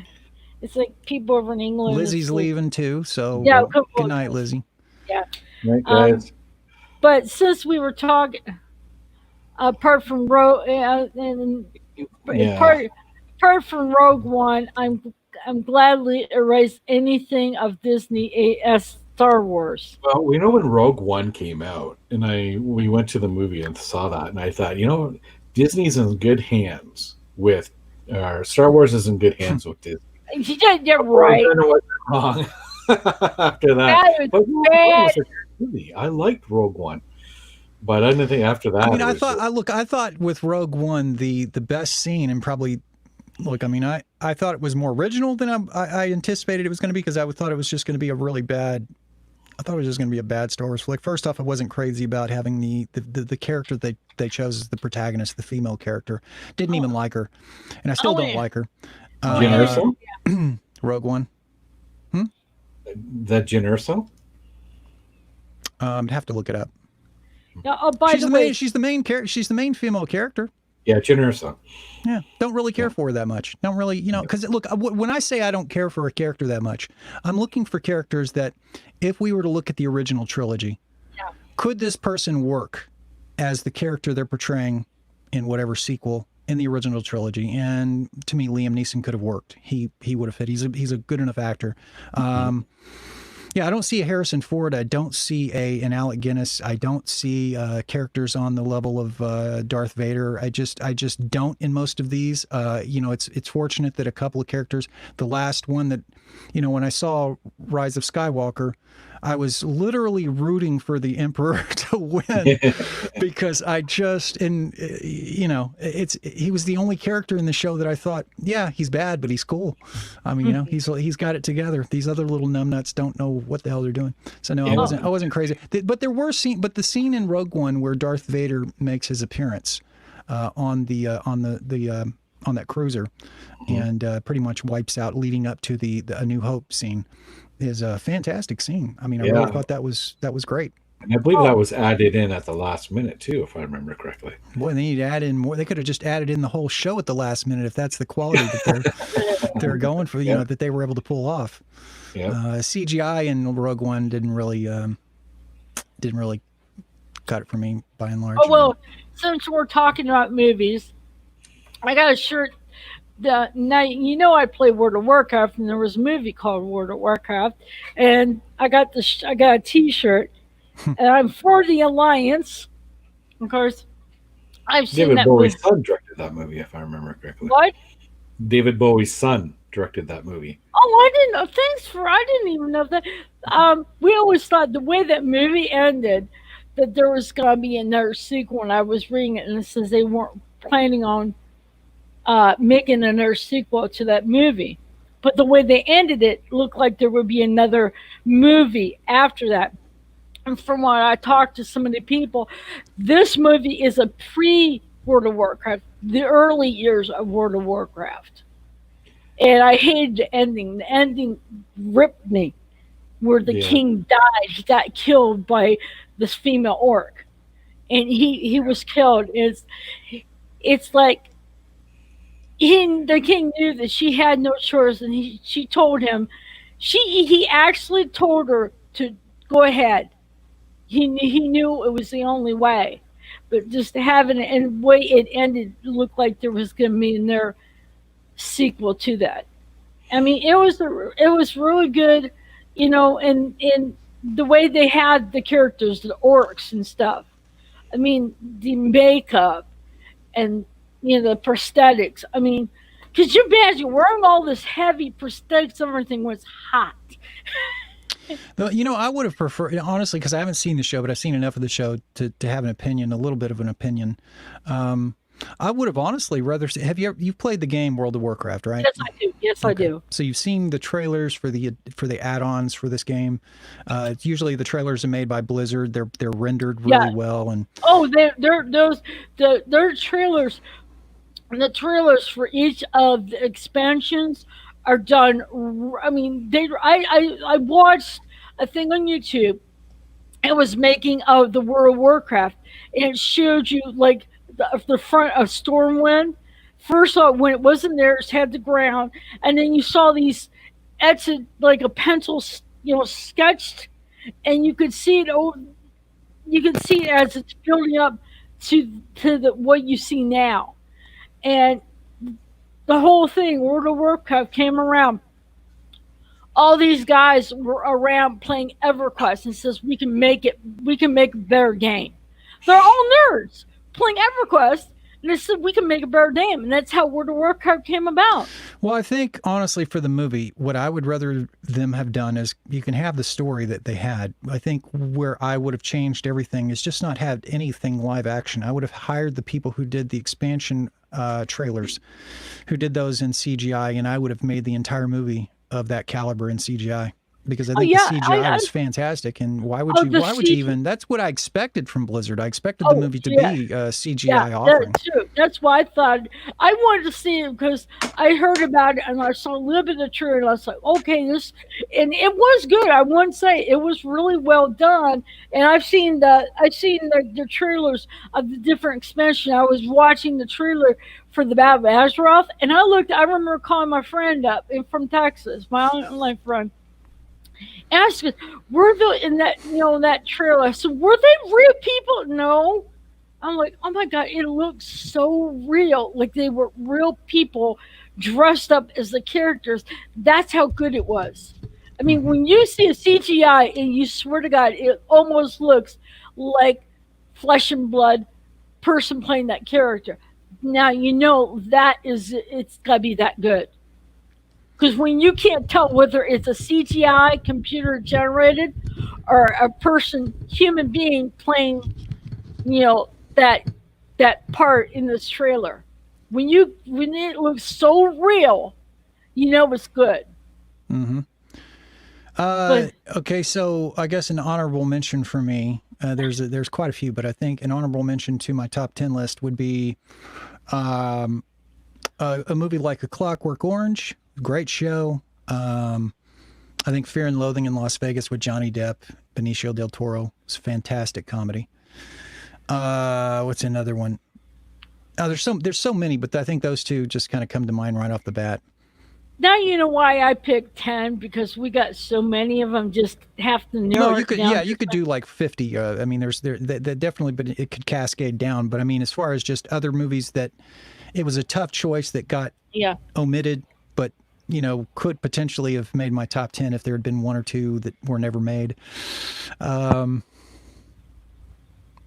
S1: it's like people over in England.
S3: Lizzie's leaving too, so
S1: Yeah,
S3: good night, Lizzie.
S1: Yeah.
S2: Night, guys.
S1: But since we were talking, apart from Rogue, apart from Rogue One, I'm gladly erase anything of Disney as Star Wars.
S2: Well, we know when Rogue One came out, and we went to the movie and saw that, and I thought, Disney's in good hands with, Star Wars is in good hands with Disney.
S1: You did get right.
S2: I don't know what went wrong after that.
S1: That
S2: But
S1: was
S2: Rogue
S1: bad.
S2: One was a good movie. I liked Rogue One, but I didn't think after that.
S3: I mean, I thought with Rogue One the best scene, and probably look, I mean, I thought it was more original than I anticipated it was going to be, because I thought it was just going to be a really bad. I thought it was just going to be a bad Star Wars flick. First off, I wasn't crazy about having the character they chose as the protagonist, the female character. Didn't even like her, and I still don't like her.
S2: Jyn Erso?
S3: Rogue One.
S2: That Jyn Erso?
S3: I'd have to look it up.
S1: Oh, by the way,
S3: she's the main character. She's the main female character.
S2: Yeah, Jyn Erso.
S3: Yeah, don't really care for her that much. Don't really, because look, when I say I don't care for a character that much, I'm looking for characters that, if we were to look at the original trilogy, could this person work as the character they're portraying in whatever sequel in the original trilogy? And to me, Liam Neeson could have worked. He would have fit. He's a good enough actor. Yeah, I don't see a Harrison Ford. I don't see an Alec Guinness. I don't see characters on the level of Darth Vader. I just don't in most of these. It's fortunate that a couple of characters. The last one that, when I saw Rise of Skywalker, I was literally rooting for the Emperor to win because he was the only character in the show that I thought, yeah, he's bad, but he's cool. I mean, he's got it together. These other little numbnuts don't know what the hell they're doing. So no, I wasn't crazy. But there were the scene in Rogue One where Darth Vader makes his appearance on that cruiser and pretty much wipes out, leading up to the A New Hope scene, is a fantastic scene. I mean, I really thought that was great.
S2: And I believe that was added in at the last minute too, if I remember correctly.
S3: Boy, they need to add in more. They could have just added in the whole show at the last minute if that's the quality that they're going for. That they were able to pull off.
S2: Yeah.
S3: CGI in Rogue One didn't really cut it for me by and large.
S1: oh well, since we're talking about movies, I got a shirt. Now I play World of Warcraft, and there was a movie called World of Warcraft, and I got a T-shirt, and I'm for the Alliance. Of course, I've seen
S2: David
S1: that
S2: Bowie's
S1: movie.
S2: son directed that movie, if I remember correctly.
S1: What?
S2: David Bowie's son directed that movie.
S1: Oh, I didn't know. I didn't even know that. We always thought the way that movie ended, that there was going to be another sequel, and I was reading it, and it says they weren't planning on making another sequel to that movie. But the way they ended it looked like there would be another movie after that. And from what I talked to some of the people, this movie is a pre-World of Warcraft, the early years of World of Warcraft. And I hated the ending. The ending ripped me, where the king died. He got killed by this female orc. And he was killed. It's like, the king knew that she had no choice, and she told him, he actually told her to go ahead. He knew it was the only way, but just having it, and the way it ended looked like there was going to be another sequel to that. I mean, it was really good. and the way they had the characters, the orcs and stuff. I mean, the makeup and the prosthetics. I mean, could you imagine wearing all this heavy prosthetics and everything was hot?
S3: Though, I would have preferred, honestly, because I haven't seen the show, but I've seen enough of the show to have an opinion, a little bit of an opinion. I would have honestly rather have you've played the game World of Warcraft, right?
S1: Yes, I do. Yes, okay. I do.
S3: So you've seen the trailers for the add-ons for this game. Usually the trailers are made by Blizzard. They're rendered really well, and
S1: their trailers. The trailers for each of the expansions are done. I mean, I watched a thing on YouTube. It was making of the World of Warcraft, and it showed you like the front of Stormwind. First off, when it wasn't there, it had the ground, and then you saw these etched like a pencil, sketched, and you could see it. You could see it as it's building up to what you see now, and the whole thing, World of Warcraft, came around. All these guys were around playing EverQuest and says we can make a better game. They're all nerds playing EverQuest, and they said we can make a better game, and that's how World of Warcraft came about.
S3: Well, I think honestly for the movie, what I would rather them have done is you can have the story that they had. I think where I would have changed everything is just not have anything live action. I would have hired the people who did the expansion trailers, who did those in CGI, and I would have made the entire movie of that caliber in CGI, because I think the CGI was fantastic. And why would you even? That's what I expected from Blizzard. I expected the movie to be a CGI offering.
S1: That's why I thought I wanted to see it, because I heard about it and I saw a little bit of the trailer and I was like, okay, and it was good. I wouldn't say it was really well done. And I've seen the trailers of the different expansion. I was watching the trailer for the Battle of Azeroth, and I remember calling my friend up from Texas, my online friend, and I said, were they in that trailer? I said, were they real people? No. I'm like, oh my God, it looks so real. Like they were real people dressed up as the characters. That's how good it was. I mean, when you see a CGI and you swear to God, it almost looks like flesh and blood person playing that character. Now it's got to be that good. Because when you can't tell whether it's a CGI computer generated or a human being playing, that part in this trailer, when it looks so real, it's good.
S3: Mm-hmm. Okay, so I guess an honorable mention for me. There's quite a few, but I think an honorable mention to my top 10 list would be a movie like A Clockwork Orange. Great show. I think Fear and Loathing in Las Vegas with Johnny Depp, Benicio del Toro. It's a fantastic comedy. What's another one? There's so many, but I think those two just kind of come to mind right off the bat.
S1: Now you know why I picked 10, because we got so many of them. Just have to narrow it down.
S3: Yeah, you could do like 50. I mean, there's definitely, but it could cascade down. But I mean, as far as just other movies that it was a tough choice that got omitted, but could potentially have made my top 10 if there had been one or two that were never made. Do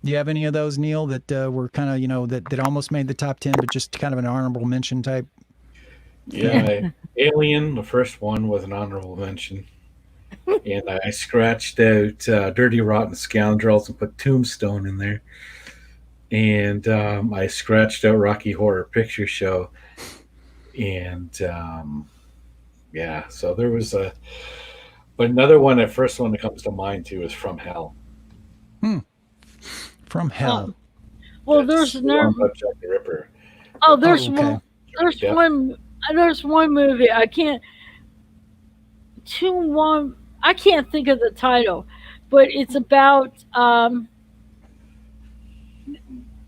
S3: you have any of those, Neil, that were kind of that almost made the top 10, but just kind of an honorable mention type?
S2: Yeah, Alien, the first one, was an honorable mention. And I scratched out Dirty Rotten Scoundrels and put Tombstone in there. And I scratched out Rocky Horror Picture Show. And so there was but another one, the first one that comes to mind too, is From Hell.
S3: From Hell.
S1: Well, there's no
S2: Jack the Ripper.
S1: Oh, there's one. There's one movie I can't think of the title, but it's about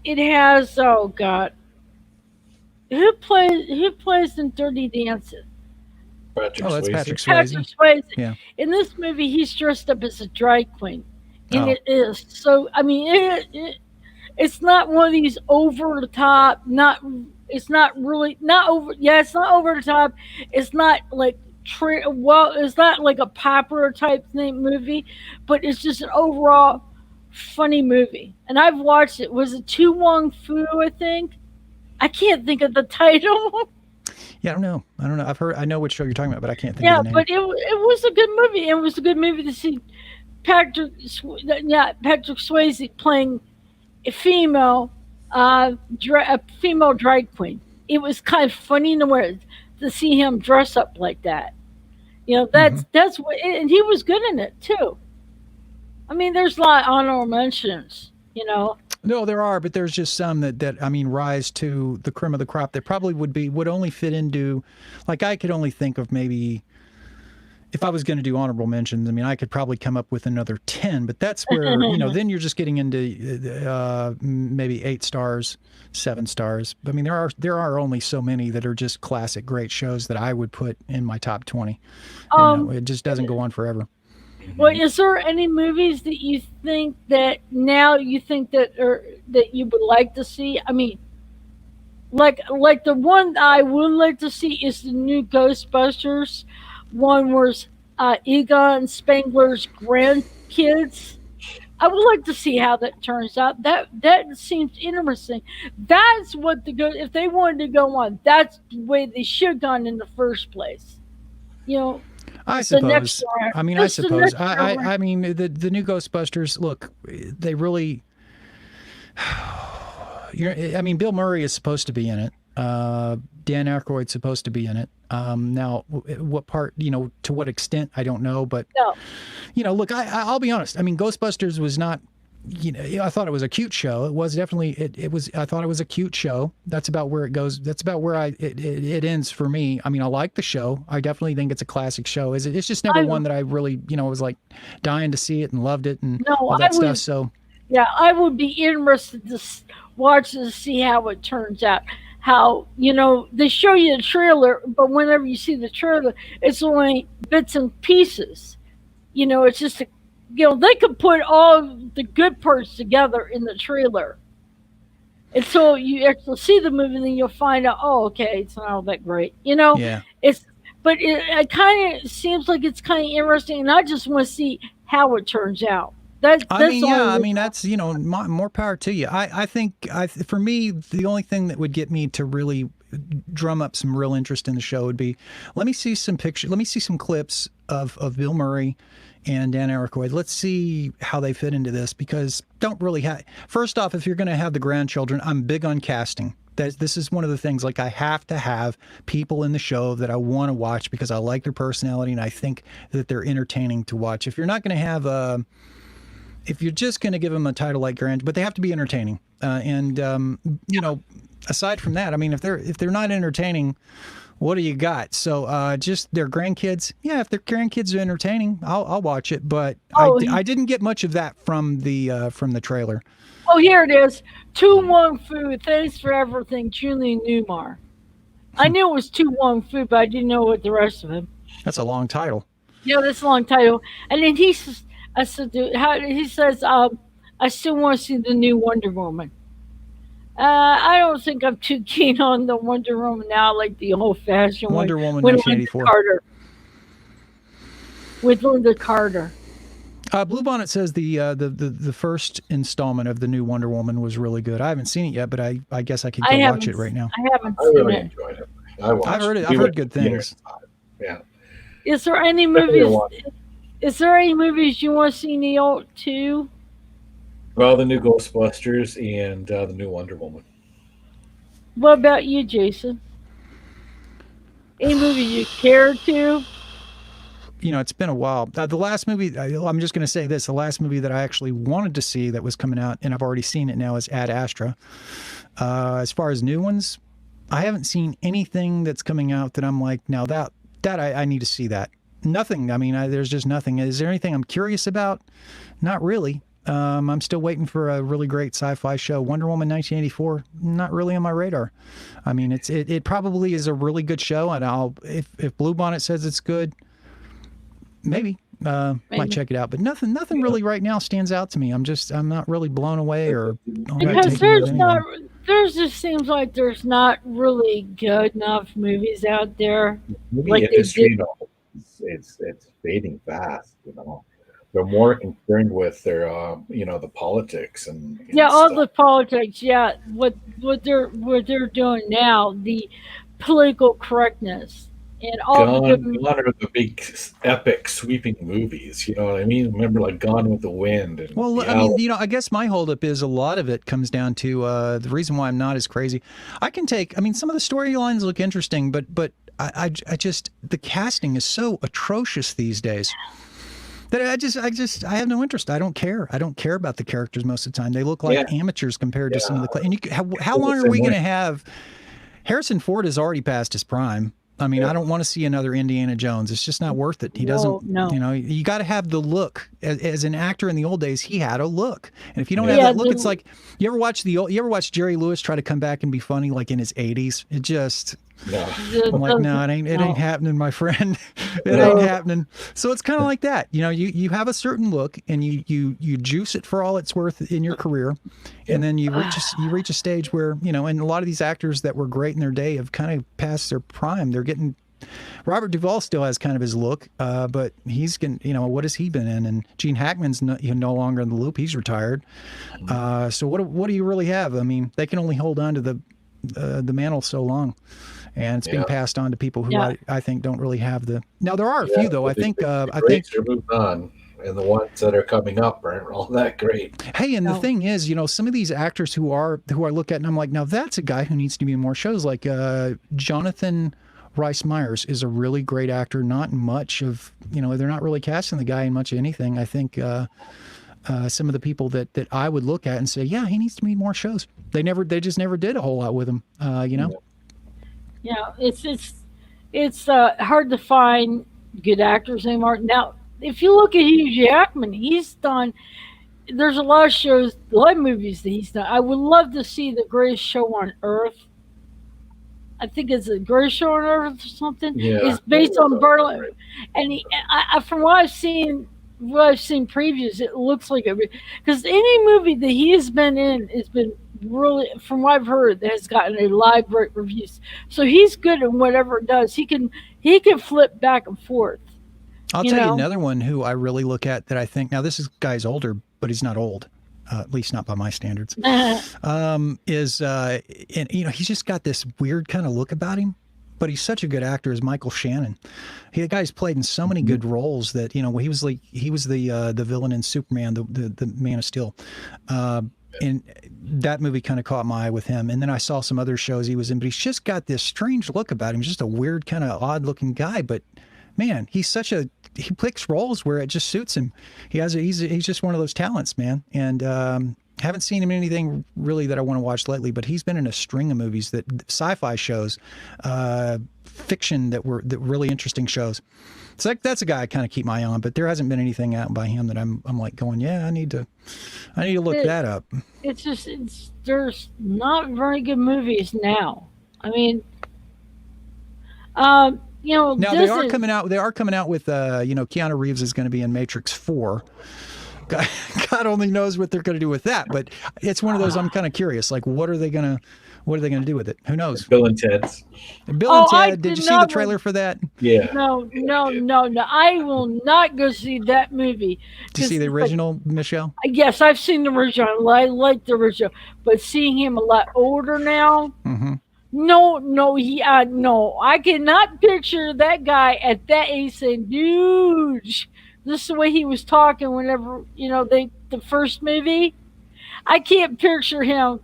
S1: it has who plays in Dirty Dancing?
S3: That's Patrick Swayze.
S1: Patrick Swayze.
S3: Yeah.
S1: In this movie, he's dressed up as a drag queen, and it is so. I mean, it's not one of these over the top. It's not over the top. It's not like well, it's not like a popular type thing movie, but it's just an overall funny movie. And I've watched it. Was it Tu Wong Fu? I think I can't think of the title.
S3: Yeah, I don't know. I know which show you're talking about, but I can't think
S1: Yeah,
S3: of the name.
S1: but it was a good movie. It was a good movie to see Patrick Swayze playing a a female drag queen. It was kind of funny to see him dress up like that. You know,
S3: Hmm.
S1: that's what, and he was good in it too. I mean, there's a lot of honorable mentions. You know,
S3: No, there are, but there's just some that I mean rise to the cream of the crop that probably would only fit into, like I could only think of maybe if I was going to do honorable mentions. I mean, I could probably come up with another 10, but that's where then you're just getting into maybe 8 stars, 7 stars. I mean, there are only so many that are just classic great shows that I would put in my top 20. And,
S1: um,
S3: it just doesn't go on forever.
S1: well, is there any movies that you think that now you think that or that you would like to see? I mean, like the one I would like to see is the new Ghostbusters one where Egon Spengler's grandkids. I would like to see how that turns out. That seems interesting. That's what if they wanted to go on. That's the way they should have gone in the first place. You know,
S3: I
S1: the next
S3: suppose.
S1: one.
S3: I mean, I
S1: Just the
S3: suppose.
S1: next
S3: I,
S1: one.
S3: I, I mean, the new Ghostbusters. Look, they really. I mean, Bill Murray is supposed to be in it. Dan Aykroyd's supposed to be in it. Now, what part? To what extent? I don't know. But
S1: No,
S3: look, I'll be honest. I mean, Ghostbusters was not. I thought it was a cute show. It was definitely. It was. I thought it was a cute show. That's about where it goes. That's about where it ends for me. I mean, I like the show. I definitely think it's a classic show. It's just never
S1: I
S3: one that I really was like dying to see it and loved it and
S1: no,
S3: all
S1: I
S3: that stuff.
S1: would.
S3: So
S1: Yeah, I would be interested to watch to see how it turns out. How they show you the trailer, but whenever you see the trailer, it's only bits and pieces. It's just they could put all the good parts together in the trailer, and so you actually see the movie, and then you'll find out, oh, okay, it's not all that great.
S3: yeah.
S1: It's but it kind of seems like it's kind of interesting, and I just want to see how it turns out.
S3: I
S1: That's
S3: mean, yeah. I
S1: all.
S3: mean, that's more power to you. I think for me, the only thing that would get me to really drum up some real interest in the show would be, let me see some pictures. Let me see some clips of Bill Murray and Dan Aykroyd. Let's see how they fit into this, because don't really have. First off, if you're going to have the grandchildren, I'm big on casting. This is one of the things. Like, I have to have people in the show that I want to watch because I like their personality and I think that they're entertaining to watch. If you're not going to have if you're just going to give them a title like grand, but they have to be entertaining. And aside from that, I mean, if they're not entertaining, what do you got? So just their grandkids. Yeah, if their grandkids are entertaining, I'll watch it. But
S1: Oh,
S3: I didn't get much of that from the trailer.
S1: oh, here it is. Tu Wong Fu. Thanks for everything, Julian Newmar. I knew it was Tu Wong Fu, but I didn't know what the rest of him.
S3: That's a long title.
S1: Yeah, that's a long title. And then I said, dude, he says, I still want to see the new Wonder Woman. I don't think I'm too keen on the Wonder Woman now, like the old-fashioned one
S3: Wonder Woman
S1: with Linda
S3: 1984.
S1: Carter. With Linda Carter.
S3: Bluebonnet says the first installment of the new Wonder Woman was really good. I haven't seen it yet, but I guess I could go watch it right now.
S1: I haven't
S4: I
S1: seen
S4: really
S1: it.
S4: enjoyed it. I watched.
S3: I've heard it.
S4: We
S3: I've
S4: went
S3: heard good
S4: to the theater.
S3: things.
S4: Yeah.
S1: Is there any
S4: Definitely
S1: movies?
S4: watch.
S1: Is there any movies you want to see, Neil? Too?
S4: Well, the new Ghostbusters and the new Wonder Woman.
S1: What about you, Jason? Any movie you care to?
S3: It's been a while. The last movie, I'm just going to say this, the last movie that I actually wanted to see that was coming out, and I've already seen it now, is Ad Astra. As far as new ones, I haven't seen anything that's coming out that I'm like, now that I need to see that. Nothing. I mean, there's just nothing. Is there anything I'm curious about? Not really. I'm still waiting for a really great sci-fi show. Wonder Woman 1984, not really on my radar. I mean, it probably is a really good show, and if Bluebonnet says it's good, maybe might check it out. But nothing really right now stands out to me. I'm not really blown away or all that
S1: Because
S3: taken with anything.
S1: there's just seems like there's not really good enough movies out there
S4: Movie
S1: like they
S4: industry,
S1: did.
S4: it's fading fast. They're more concerned with their the politics and
S1: Yeah, all
S4: stuff.
S1: the politics. Yeah, what they're doing now, the political correctness and all the good.
S4: Gone are the big epic sweeping movies. You know what I mean? Remember, like Gone with the Wind and
S3: Well,
S4: The
S3: I mean,
S4: Owl.
S3: I guess my holdup is a lot of it comes down to the reason why I'm not as crazy. I mean, some of the storylines look interesting, but I just the casting is so atrocious these days that I have no interest. I don't care. I don't care about the characters most of the time. They look like
S4: Yeah,
S3: amateurs compared to some of the. And how
S4: feel the
S3: long are
S4: same
S3: we going
S4: way.
S3: to have? Harrison Ford has already passed his prime. I mean,
S4: Yeah.
S3: I don't want to see another Indiana Jones. It's just not worth it. He
S1: Whoa,
S3: doesn't,
S1: no.
S3: you got to have the look. As an actor in the old days, he had a look. And if you don't
S4: Yeah.
S3: have
S1: Yeah,
S3: that look, it's like, you ever watch Jerry Lewis try to come back and be funny like in his 80s? It just,
S4: No.
S3: I'm like, no, it ain't happening, my friend. It ain't happening. So it's kind of like that. You have a certain look and you juice it for all it's worth in your career. And then you reach a stage where, and a lot of these actors that were great in their day have kind of passed their prime. They're getting, Robert Duvall still has kind of his look, but he's getting, what has he been in? And Gene Hackman's no longer in the loop. He's retired. So what do you really have? I mean, they can only hold on to the mantle so long. And it's being passed on to people who I think don't really have the. Now there are a few though. I think
S4: they're moved on, and the ones that are coming up aren't all that great.
S3: Hey, and the thing is, some of these actors who I look at and I'm like, now that's a guy who needs to be in more shows. Like Jonathan Rhys Meyers is a really great actor. Not much of they're not really casting the guy in much of anything. I think some of the people that I would look at and say, yeah, he needs to be in more shows. They just never did a whole lot with him.
S1: Yeah, it's hard to find good actors anymore. Now, if you look at Hugh Jackman, he's done. There's a lot of shows, a lot of movies that he's done. I would love to see The Greatest Show on Earth. I think it's The Greatest Show on Earth or something.
S4: Yeah,
S1: It's based on Berlin,
S4: right.
S1: and from what I've seen previews, it looks like it because any movie that he has been in has been really, from what I've heard, has gotten a lot of great reviews. So he's good at whatever it does. He can flip back and forth.
S3: I'll tell you another one who I really look at that I think, now this guy's older, but he's not old. At least not by my standards. And he's just got this weird kind of look about him, but he's such a good actor as Michael Shannon. The guy's played in so many good roles that he was the villain in Superman, the Man of Steel. And that movie kind of caught my eye with him. And then I saw some other shows he was in, but he's just got this strange look about him. He's just a weird, kind of odd looking guy, but man, he picks roles where it just suits him. He's just one of those talents, man. And haven't seen him in anything really that I want to watch lately, but he's been in a string of movies, sci-fi shows, fiction that were really interesting shows. So that's a guy I kind of keep my eye on, but there hasn't been anything out by him that I'm like going, yeah, I need to look that up.
S1: There's not very good movies now. I mean,
S3: now they are coming out with Keanu Reeves is going to be in Matrix 4. God only knows what they're going to do with that, but it's one of those I'm kind of curious, like what are they going to do with it? Who knows?
S4: Bill and Ted's.
S3: Bill and Ted, did you see the trailer for that?
S4: Yeah.
S1: No. I will not go see that movie.
S3: Did you see the original, Michelle?
S1: Yes, I've seen the original. I like the original, but seeing him a lot older now.
S3: Mm-hmm.
S1: No, I cannot picture that guy at that age saying, dude, this is the way he was talking whenever, the first movie. I can't picture him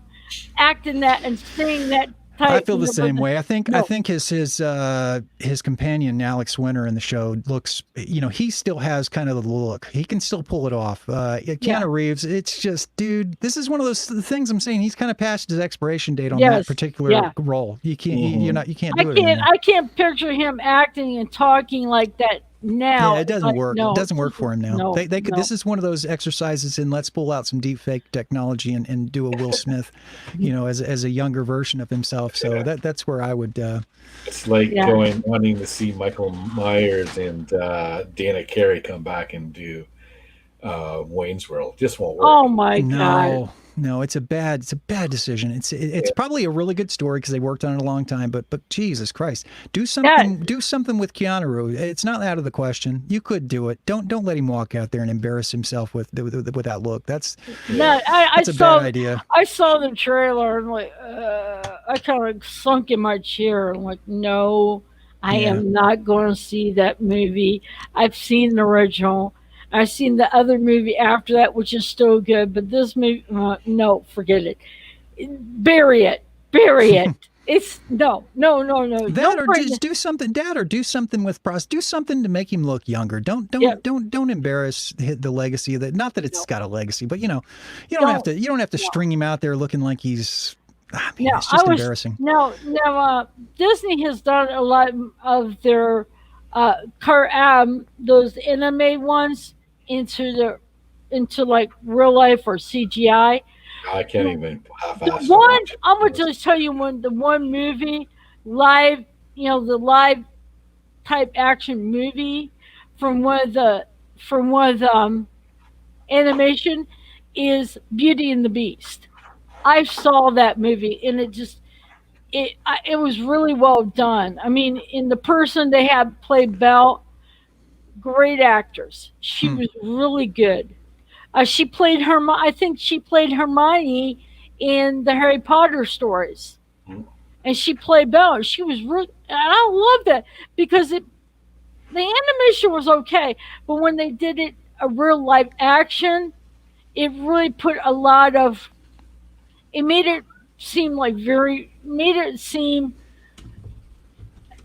S1: acting that and saying that type.
S3: I feel the same way. I think his companion, Alex Winter, in the show looks, he still has kind of the look. He can still pull it off. Keanu Reeves, it's just, dude, this is one of those things I'm saying. He's kind of past his expiration date on that particular role. You can't, you can't do it.
S1: I can't picture him acting and talking like that now.
S3: Yeah, it doesn't work.
S1: No,
S3: it doesn't work for him now.
S1: No,
S3: they could. This is one of those exercises in let's pull out some deep fake technology and do a Will Smith, as a younger version of himself. So that's where I would.
S4: It's like wanting to see Michael Myers and Dana Carey come back and do
S2: Wayne's World. Just won't work.
S1: Oh my God.
S3: No, it's a bad decision. It's probably a really good story because they worked on it a long time, but Jesus Christ, do something with Keanu Reeves. It's not out of the question. You could do it. Don't let him walk out there and embarrass himself with that look. That's a bad idea.
S1: I saw the trailer and like I kind of sunk in my chair and like, no, I am not going to see that movie. I've seen the original. I've seen the other movie after that, which is still good, but this movie, no, forget it. Bury it. It's no.
S3: That or just do something, Dad, or do something with do something to make him look younger. Don't embarrass the legacy of that. Not that it's got a legacy, but you don't have to string him out there looking like he's. It's just embarrassing.
S1: Now, Disney has done a lot of their those anime ones into like real life or CGI.
S2: I can't even half-ass
S1: The one I'm gonna just tell you the one movie live, the live type action movie from one of the animation is Beauty and the Beast. I saw that movie and it was really well done. I mean, in the person they had play Belle, great actors. She was really good. She played I think she played Hermione in the Harry Potter stories, and she played Belle. She was really, and I love that because the animation was okay, but when they did it a real live action, it really put a lot of. It made it seem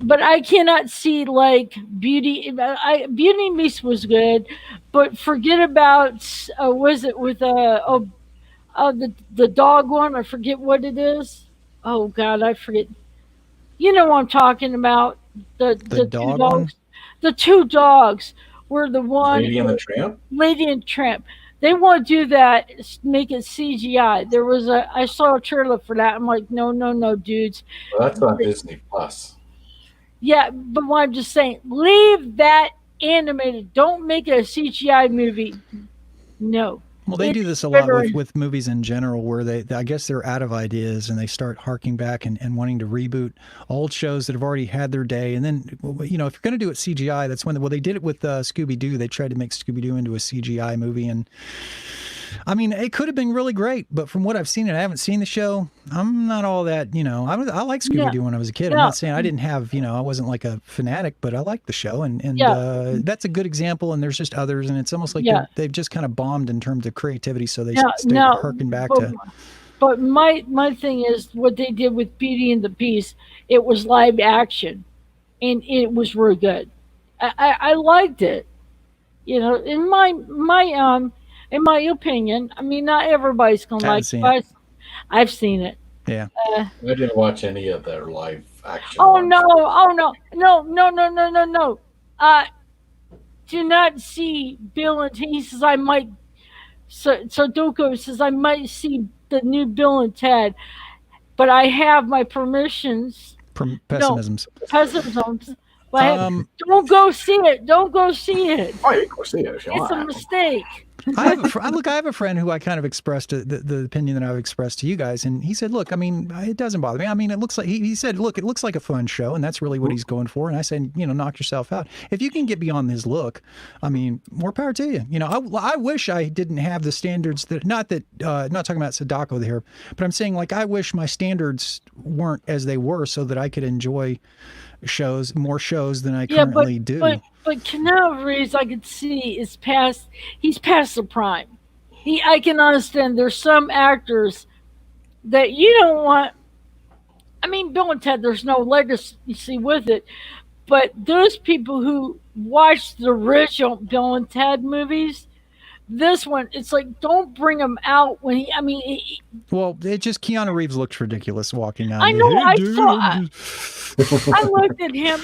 S1: but I cannot see like Beauty and the Beast was good, but forget about was it with the dog one? I forget what it is. Oh God, I forget. You know what I'm talking about? The
S3: dog
S1: two dogs. One? The two dogs were the one.
S2: Lady and the Tramp.
S1: Lady and Tramp. They want to do that, make it CGI. I saw a trailer for that. I'm like, no, dudes.
S2: Well, that's on Disney Plus.
S1: Yeah, but what I'm just saying, leave that animated. Don't make it a CGI movie. No.
S3: Well, they do this a lot with movies in general, where I guess they're out of ideas and they start harking back and wanting to reboot old shows that have already had their day. And then, if you're going to do it CGI, that's when they did it with Scooby-Doo. They tried to make Scooby-Doo into a CGI movie, and I mean, it could have been really great, but from what I've seen, and I haven't seen the show, I'm not all that, I like Scooby-Doo when I was a kid. I'm not saying I didn't have, I wasn't like a fanatic, but I liked the show, and that's a good example, and there's just others, and it's almost like they've just kind of bombed in terms of creativity, so they stay harking back to...
S1: But my thing is, what they did with Beauty and the Beast, it was live action, and it was really good. I liked it. In my opinion, I mean, not everybody's gonna like it, but I've seen it.
S3: Yeah.
S2: I didn't watch any of their live action.
S1: No. Do not see Bill and he says I might. So Doko says I might see the new Bill and Ted, but I have my permissions.
S3: Pessimisms.
S1: But don't go see it. Don't go see it.
S2: Oh, you go see it.
S1: It's a mistake.
S3: I have a friend who I kind of expressed the opinion that I've expressed to you guys, and he said, "Look, I mean, it doesn't bother me. I mean, it looks like he said, look, it looks like a fun show, and that's really what he's going for." And I said, knock yourself out. If you can get beyond his look, I mean, more power to you. I wish I didn't have the standards that not talking about Sadako here, but I'm saying like I wish my standards weren't as they were, so that I could enjoy more shows than I currently do.
S1: But Keanu Reeves, I could see he's past the prime. I can understand there's some actors that you don't want. I mean, Bill and Ted, there's no legacy with it, but those people who watched the original Bill and Ted movies, this one, it's like, don't bring him out when
S3: it just Keanu Reeves looks ridiculous walking out.
S1: I know. I looked at him.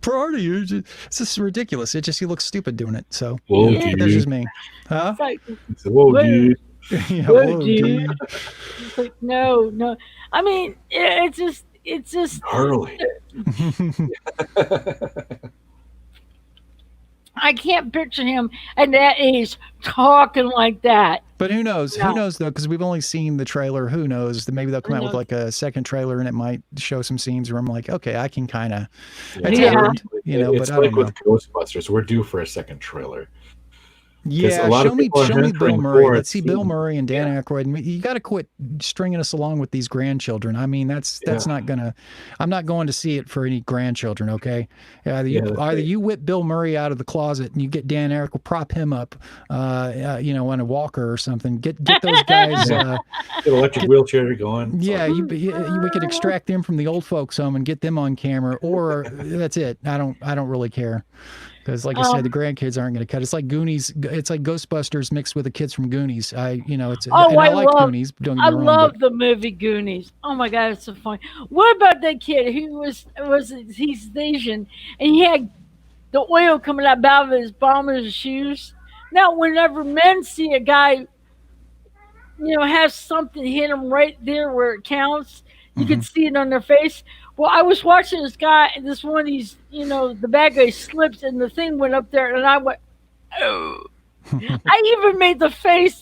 S3: Party. It's just ridiculous. He looks stupid doing it. So
S2: that's
S3: just me. Huh?
S2: Whoa, dude.
S1: Whoa, dude. It's like, no. I mean, it's just
S2: gnarly.
S1: I can't picture him at that age talking like that.
S3: But who knows? Who
S1: No.
S3: knows though? Because we've only seen the trailer. Who knows? Maybe they'll come
S1: Who
S3: out with
S1: knows?
S3: like a second trailer, and it might show some scenes where I'm like, okay, I can kind of.
S2: Yeah,
S3: It's
S1: Yeah.
S3: happened, you know.
S2: it's
S3: But I
S2: like
S3: don't
S2: with
S3: know.
S2: Ghostbusters. We're due for a second trailer.
S3: Yeah,
S2: a lot of
S3: show me
S2: people are
S3: Bill
S2: hankering
S3: Murray.
S2: for
S3: Let's see Bill
S2: seeing-
S3: Murray and Dan Aykroyd. You got to quit stringing us along with these grandchildren. I mean, that's not gonna. I'm not going to see it for any grandchildren. Okay, either you whip Bill Murray out of the closet and you get Dan Aykroyd, prop him up, you know, on a walker or something. Get those guys.
S2: Get electric wheelchair going.
S3: Yeah, we could extract them from the old folks home and get them on camera, or that's it. I don't really care. Because, like I said, the grandkids aren't going to cut. It's like Goonies. It's like Ghostbusters mixed with the kids from Goonies. I like Goonies. Don't get
S1: I
S3: me wrong.
S1: love the movie Goonies. Oh my god, it's so funny. What about that kid who he's Asian and he had the oil coming out of his bottom of his shoes? Now, whenever men see a guy, have something hit him right there where it counts, you can see it on their face. Well, I was watching this guy, and this one, the bad guy slips, and the thing went up there, and I went, oh. I even made the face.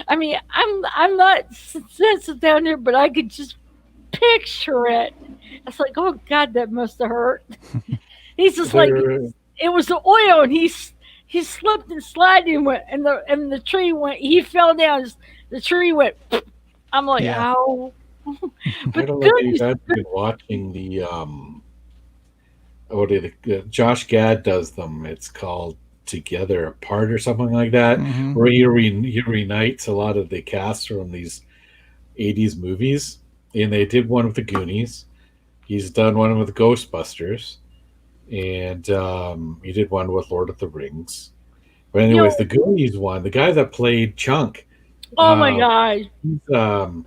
S1: I mean, I'm not sensitive down here, but I could just picture it. It's like, oh God, that must have hurt. He's just like, it was the oil, and he slipped and slid and went, and the tree went. He fell down. The tree went. I'm like, ow.
S2: I don't know if you guys have been watching Josh Gad does them. It's called Together Apart or something like that, where he reunites a lot of the cast from these 80s movies. And they did one with the Goonies. He's done one with Ghostbusters. And he did one with Lord of the Rings. But anyways, the Goonies one, the guy that played Chunk.
S1: Oh my God.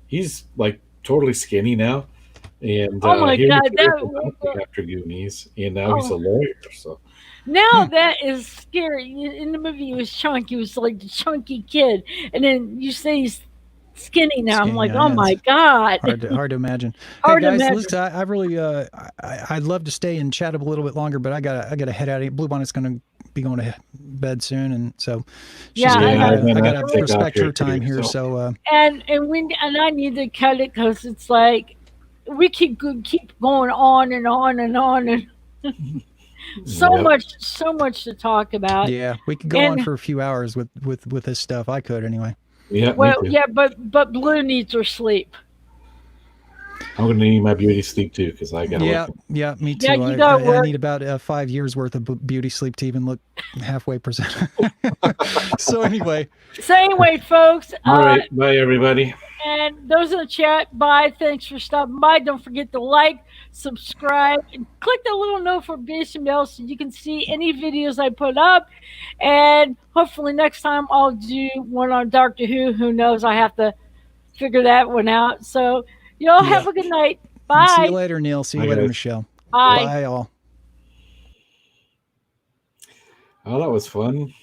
S2: He's like totally skinny now, and
S1: oh my God,
S2: after Goonies, and now he's a lawyer. So
S1: now that is scary. In the movie, he was chunky. He was like the chunky kid, and then you say he's skinny now. I'm like, oh my God,
S3: hard to imagine.
S1: Hard
S3: hey guys,
S1: to imagine.
S3: listen, I really, I'd love to stay and chat a little bit longer, but I gotta head out. Blue Bonnet's gonna be going to bed soon, and so I gotta respect her time here. So
S1: and I need to cut it because it's like we keep going on and on and on and so much to talk about.
S3: Yeah, we could go on for a few hours with this stuff. I could anyway.
S2: Yeah.
S1: Well, yeah, but Blue needs her sleep.
S2: I'm going to need my beauty sleep too because I got to.
S3: Yeah, me too.
S1: Yeah,
S3: I need about 5 years worth of beauty sleep to even look halfway present. So anyway,
S1: folks.
S2: All right, bye everybody.
S1: And those in the chat, bye. Thanks for stopping by. Don't forget to like, subscribe, and click the little notification bell so you can see any videos I put up. And hopefully next time I'll do one on Doctor Who. Who knows? I have to figure that one out. So y'all have a good night. Bye.
S3: See you later, Neil. See you later, Michelle.
S1: Bye.
S3: Bye, all.
S2: Oh, that was fun.